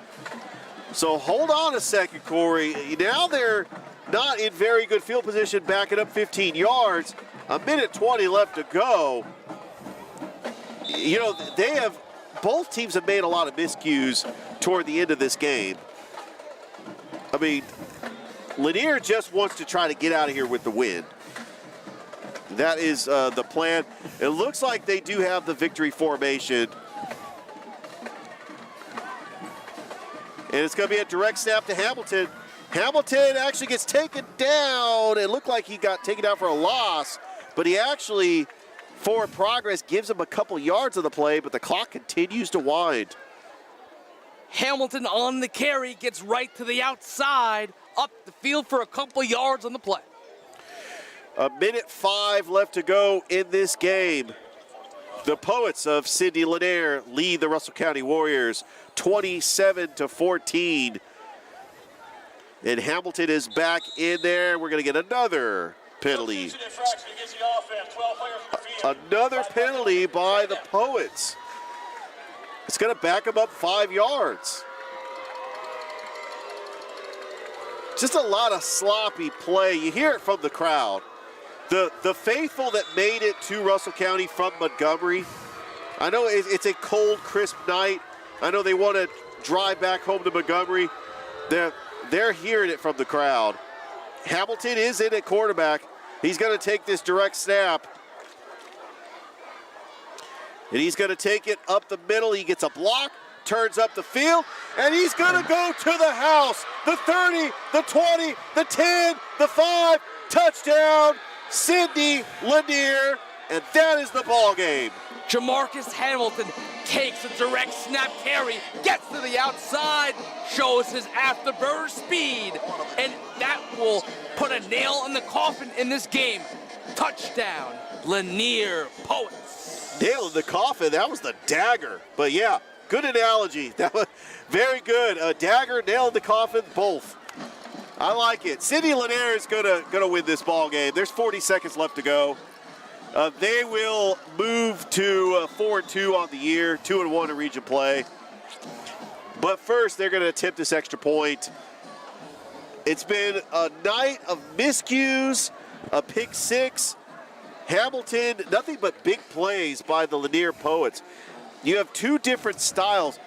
So hold on a second, Corey. Now they're not in very good field position, backing up 15 yards. A minute 20 left to go. You know, both teams have made a lot of miscues toward the end of this game. I mean, Lanier just wants to try to get out of here with the win. That is the plan. It looks like they do have the victory formation. And it's going to be a direct snap to Hamilton. Hamilton actually gets taken down. It looked like he got taken down for a loss, but he actually, forward progress, gives him a couple yards of the play, but the clock continues to wind. Hamilton on the carry, gets right to the outside, up the field for a couple yards on the play. A minute 5 left to go in this game. The Poets of Sidney Lanier lead the Russell County Warriors 27-14. And Hamilton is back in there. We're going to get another penalty. Another penalty by the Poets. It's going to back them up 5 yards. Just a lot of sloppy play. You hear it from the crowd. The faithful that made it to Russell County from Montgomery, I know it's a cold, crisp night. I know they want to drive back home to Montgomery. They're hearing it from the crowd. Hamilton is in at quarterback. He's going to take this direct snap. And he's going to take it up the middle. He gets a block, turns up the field, and he's going to go to the house. The 30, the 20, the 10, the 5, touchdown, Sidney Lanier, and that is the ball game. Jamarcus Hamilton takes a direct snap carry, gets to the outside, shows his afterburner speed, and that will put a nail in the coffin in this game. Touchdown, Lanier Poets. Nail in the coffin, that was the dagger. But yeah, good analogy. That was very good. A dagger, nail in the coffin, both. I like it. Sidney Lanier is gonna win this ball game. There's 40 seconds left to go. They will move to 4-2 on the year, 2-1 in region play. But first, they're going to attempt this extra point. It's been a night of miscues, a pick six. Hamilton, nothing but big plays by the Lanier Poets. You have two different styles.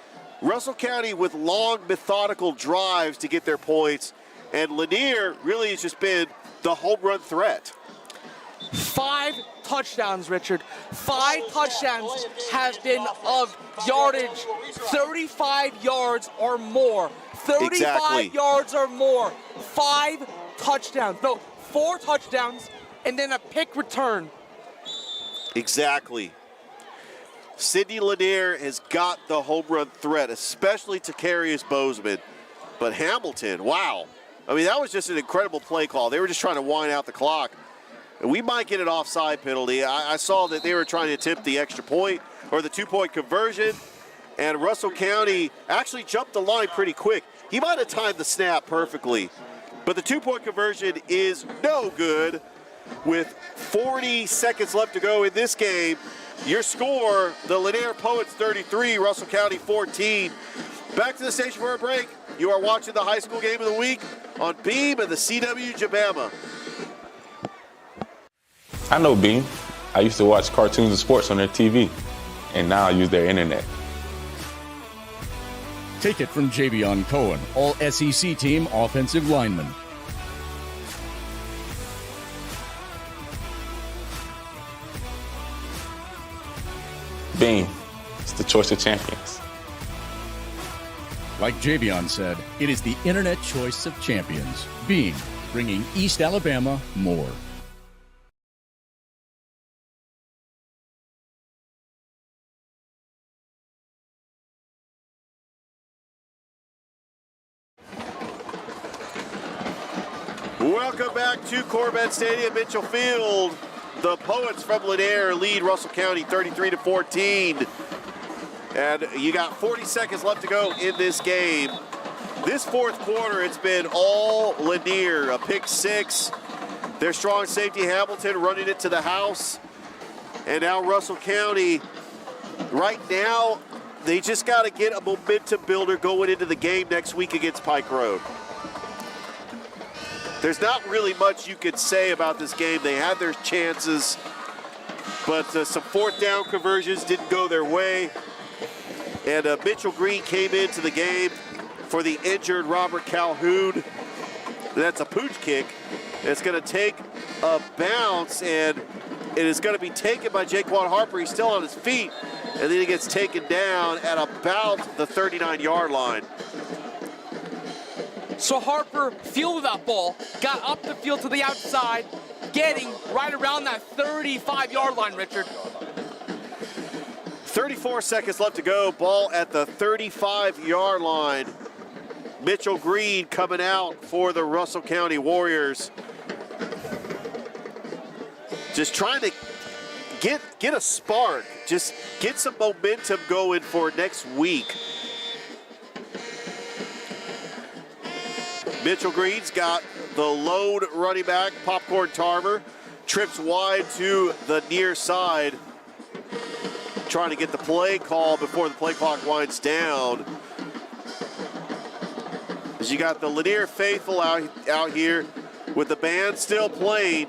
Russell County with long, methodical drives to get their points, and Lanier really has just been the home run threat. 5 touchdowns, Richard. 5 touchdowns have been of yardage 35 yards or more. 35 yards or more. 5 touchdowns. No, 4 touchdowns and then a pick return. Exactly. Sidney Lanier has got the home run threat, especially to Takarius Bozeman. But Hamilton, wow. I mean, that was just an incredible play call. They were just trying to wind out the clock. We might get an offside penalty. I saw that they were trying to attempt the extra point or the 2-point conversion, and Russell County actually jumped the line pretty quick. He might have timed the snap perfectly, but the 2-point conversion is no good. With 40 seconds left to go in this game, your score, the Lanier Poets 33, Russell County 14. Back to the station for a break. You are watching the high school game of the week on Beam and the CW Jabama. I know Beam. I used to watch cartoons and sports on their TV, and now I use their internet. Take it from Javion Cohen, all SEC team offensive lineman. Beam. It's the choice of champions. Like Javion said, it is the internet choice of champions. Beam, bringing East Alabama more. Welcome back to Corbett Stadium, Mitchell Field. The Poets from Lanier lead Russell County 33-14. And you got 40 seconds left to go in this game. This fourth quarter, it's been all Lanier. A pick six. Their strong safety, Hamilton, running it to the house. And now Russell County, right now, they just got to get a momentum builder going into the game next week against Pike Road. There's not really much you could say about this game. They had their chances, but some fourth down conversions didn't go their way. And Mitchell Green came into the game for the injured Robert Calhoun. That's a pooch kick. It's going to take a bounce, and it is going to be taken by Jaquan Harper. He's still on his feet, and then he gets taken down at about the 39-yard line. So Harper fielded that ball, got up the field to the outside, getting right around that 35-yard line, Richard. 34 seconds left to go. Ball at the 35-yard line. Mitchell Green coming out for the Russell County Warriors. Just trying to get a spark. Just get some momentum going for next week. Mitchell Green's got the lone running back, Popcorn Tarver. Trips wide to the near side. Trying to get the play call before the play clock winds down. As you got the Lanier faithful out here with the band still playing.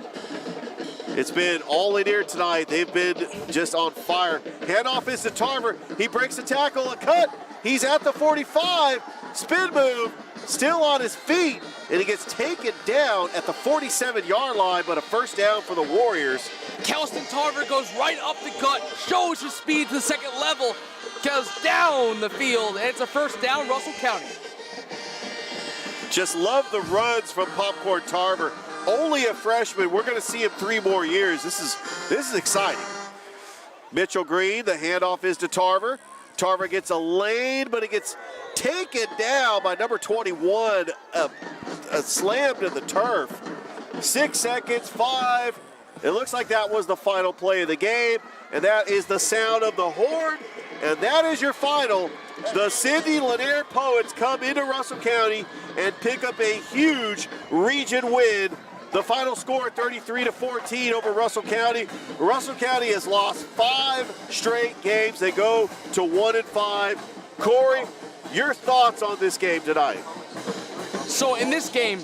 It's been all in here tonight. They've been just on fire. Handoff is to Tarver. He breaks the tackle, a cut. He's at the 45. Spin move, still on his feet, and he gets taken down at the 47-yard line, but a first down for the Warriors. Kelston Tarver goes right up the gut, shows his speed to the second level, goes down the field, and it's a first down, Russell County. Just love the runs from Popcorn Tarver. Only a freshman. We're going to see him 3 more years. This is exciting. Mitchell Green, the handoff is to Tarver. Tarver gets a lane, but he gets taken down by number 21, a slam to the turf. 6 seconds, 5. It looks like that was the final play of the game, and that is the sound of the horn, and that is your final. The Sidney Lanier Poets come into Russell County and pick up a huge region win. The final score, 33-14 over Russell County. Russell County has lost 5 straight games. They go to 1-5. Corey, your thoughts on this game tonight? So in this game,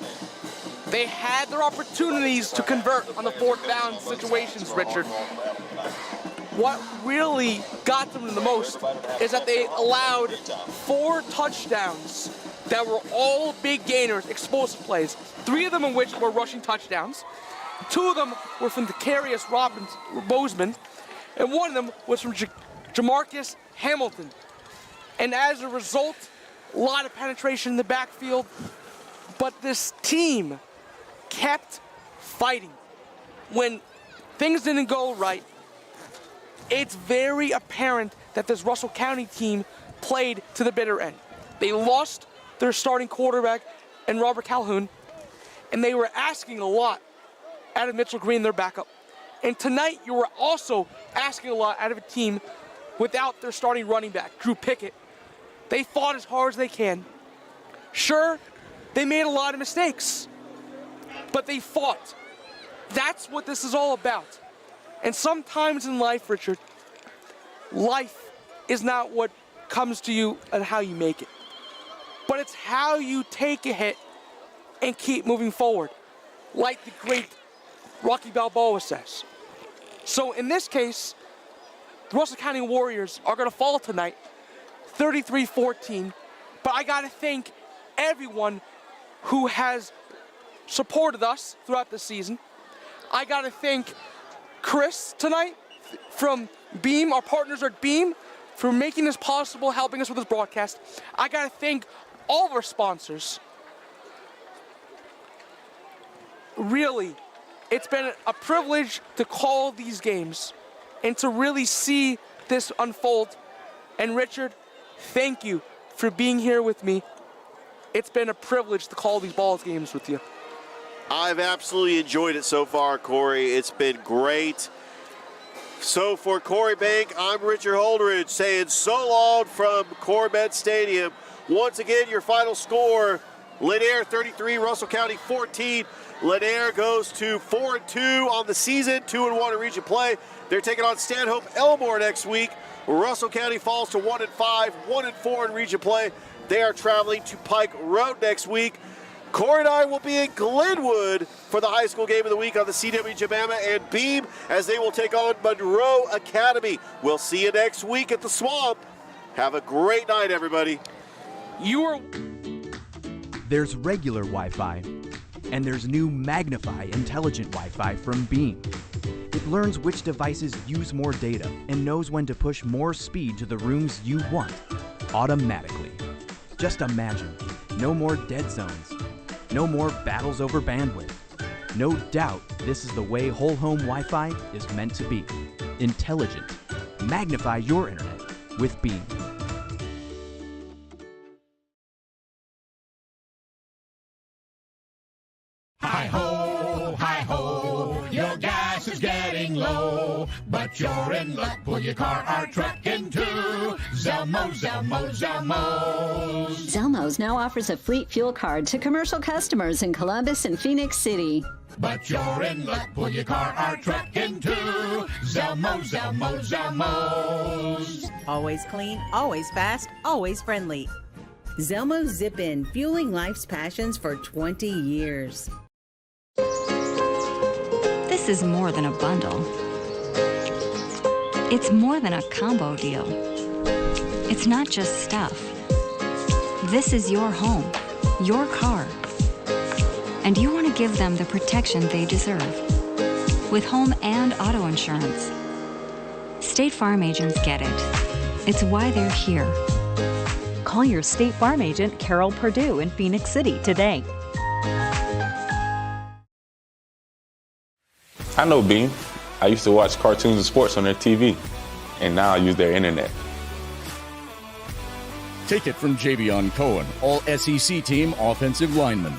they had their opportunities to convert on the 4th down situations, Richard. What really got them the most is that they allowed 4 touchdowns that were all big gainers, explosive plays. 3 of them in which were rushing touchdowns. 2 of them were from Decarius Bozeman, and 1 of them was from Jamarcus Hamilton. And as a result, a lot of penetration in the backfield, but this team kept fighting. When things didn't go right, it's very apparent that this Russell County team played to the bitter end. They lost their starting quarterback and Robert Calhoun, and they were asking a lot out of Mitchell Green, their backup. And tonight, you were also asking a lot out of a team without their starting running back, Drew Pickett. They fought as hard as they can. Sure, they made a lot of mistakes, but they fought. That's what this is all about. And sometimes in life, Richard, life is not what comes to you and how you make it, but it's how you take a hit and keep moving forward, like the great Rocky Balboa says. So in this case, the Russell County Warriors are going to fall tonight, 33-14, but I got to thank everyone who has supported us throughout the season. I got to thank Chris tonight from Beam, our partners at Beam, for making this possible, helping us with this broadcast. I got to thank all of our sponsors. Really, it's been a privilege to call these games and to really see this unfold. And Richard, thank you for being here with me. It's been a privilege to call these ball games with you. I've absolutely enjoyed it so far, Corey. It's been great. So for Corey Bank, I'm Richard Holdridge saying so long from Corbett Stadium. Once again, your final score, Lanier 33, Russell County 14. Lanier goes to 4-2 on the season, 2-1 in region play. They're taking on Stanhope Elmore next week. Russell County falls to 1-5, 1-4 in region play. They are traveling to Pike Road next week. Corey and I will be in Glenwood for the high school game of the week on the CW Jabama and Beam as they will take on Monroe Academy. We'll see you next week at the Swamp. Have a great night, everybody. There's regular Wi-Fi, and there's new Magnify Intelligent Wi-Fi from Beam. It learns which devices use more data and knows when to push more speed to the rooms you want, automatically. Just imagine, no more dead zones. No more battles over bandwidth. No doubt this is the way whole home Wi-Fi is meant to be. Intelligent. Magnify your internet with Beam. Hi ho, your gas is getting low, but you're in luck. Pull your car or truck into Zelmo's. Zelmo's now offers a fleet fuel card to commercial customers in Columbus and Phoenix City. But you're in luck. Pull your car or truck into Zelmo's. Always clean, always fast, always friendly. Zelmo Zip-In, fueling life's passions for 20 years. This this is more than a bundle. It's more than a combo deal. It's not just stuff. This is your home, your car. And you want to give them the protection they deserve. With home and auto insurance. State Farm agents get it. It's why they're here. Call your State Farm agent, Carol Perdue, in Phoenix City today. I know Beam. I used to watch cartoons and sports on their TV, and now I use their internet. Take it from Javion Cohen, all SEC team offensive lineman.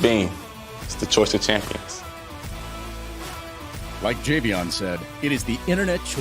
Beam. It's the choice of champions. Like Javion said, it is the internet choice.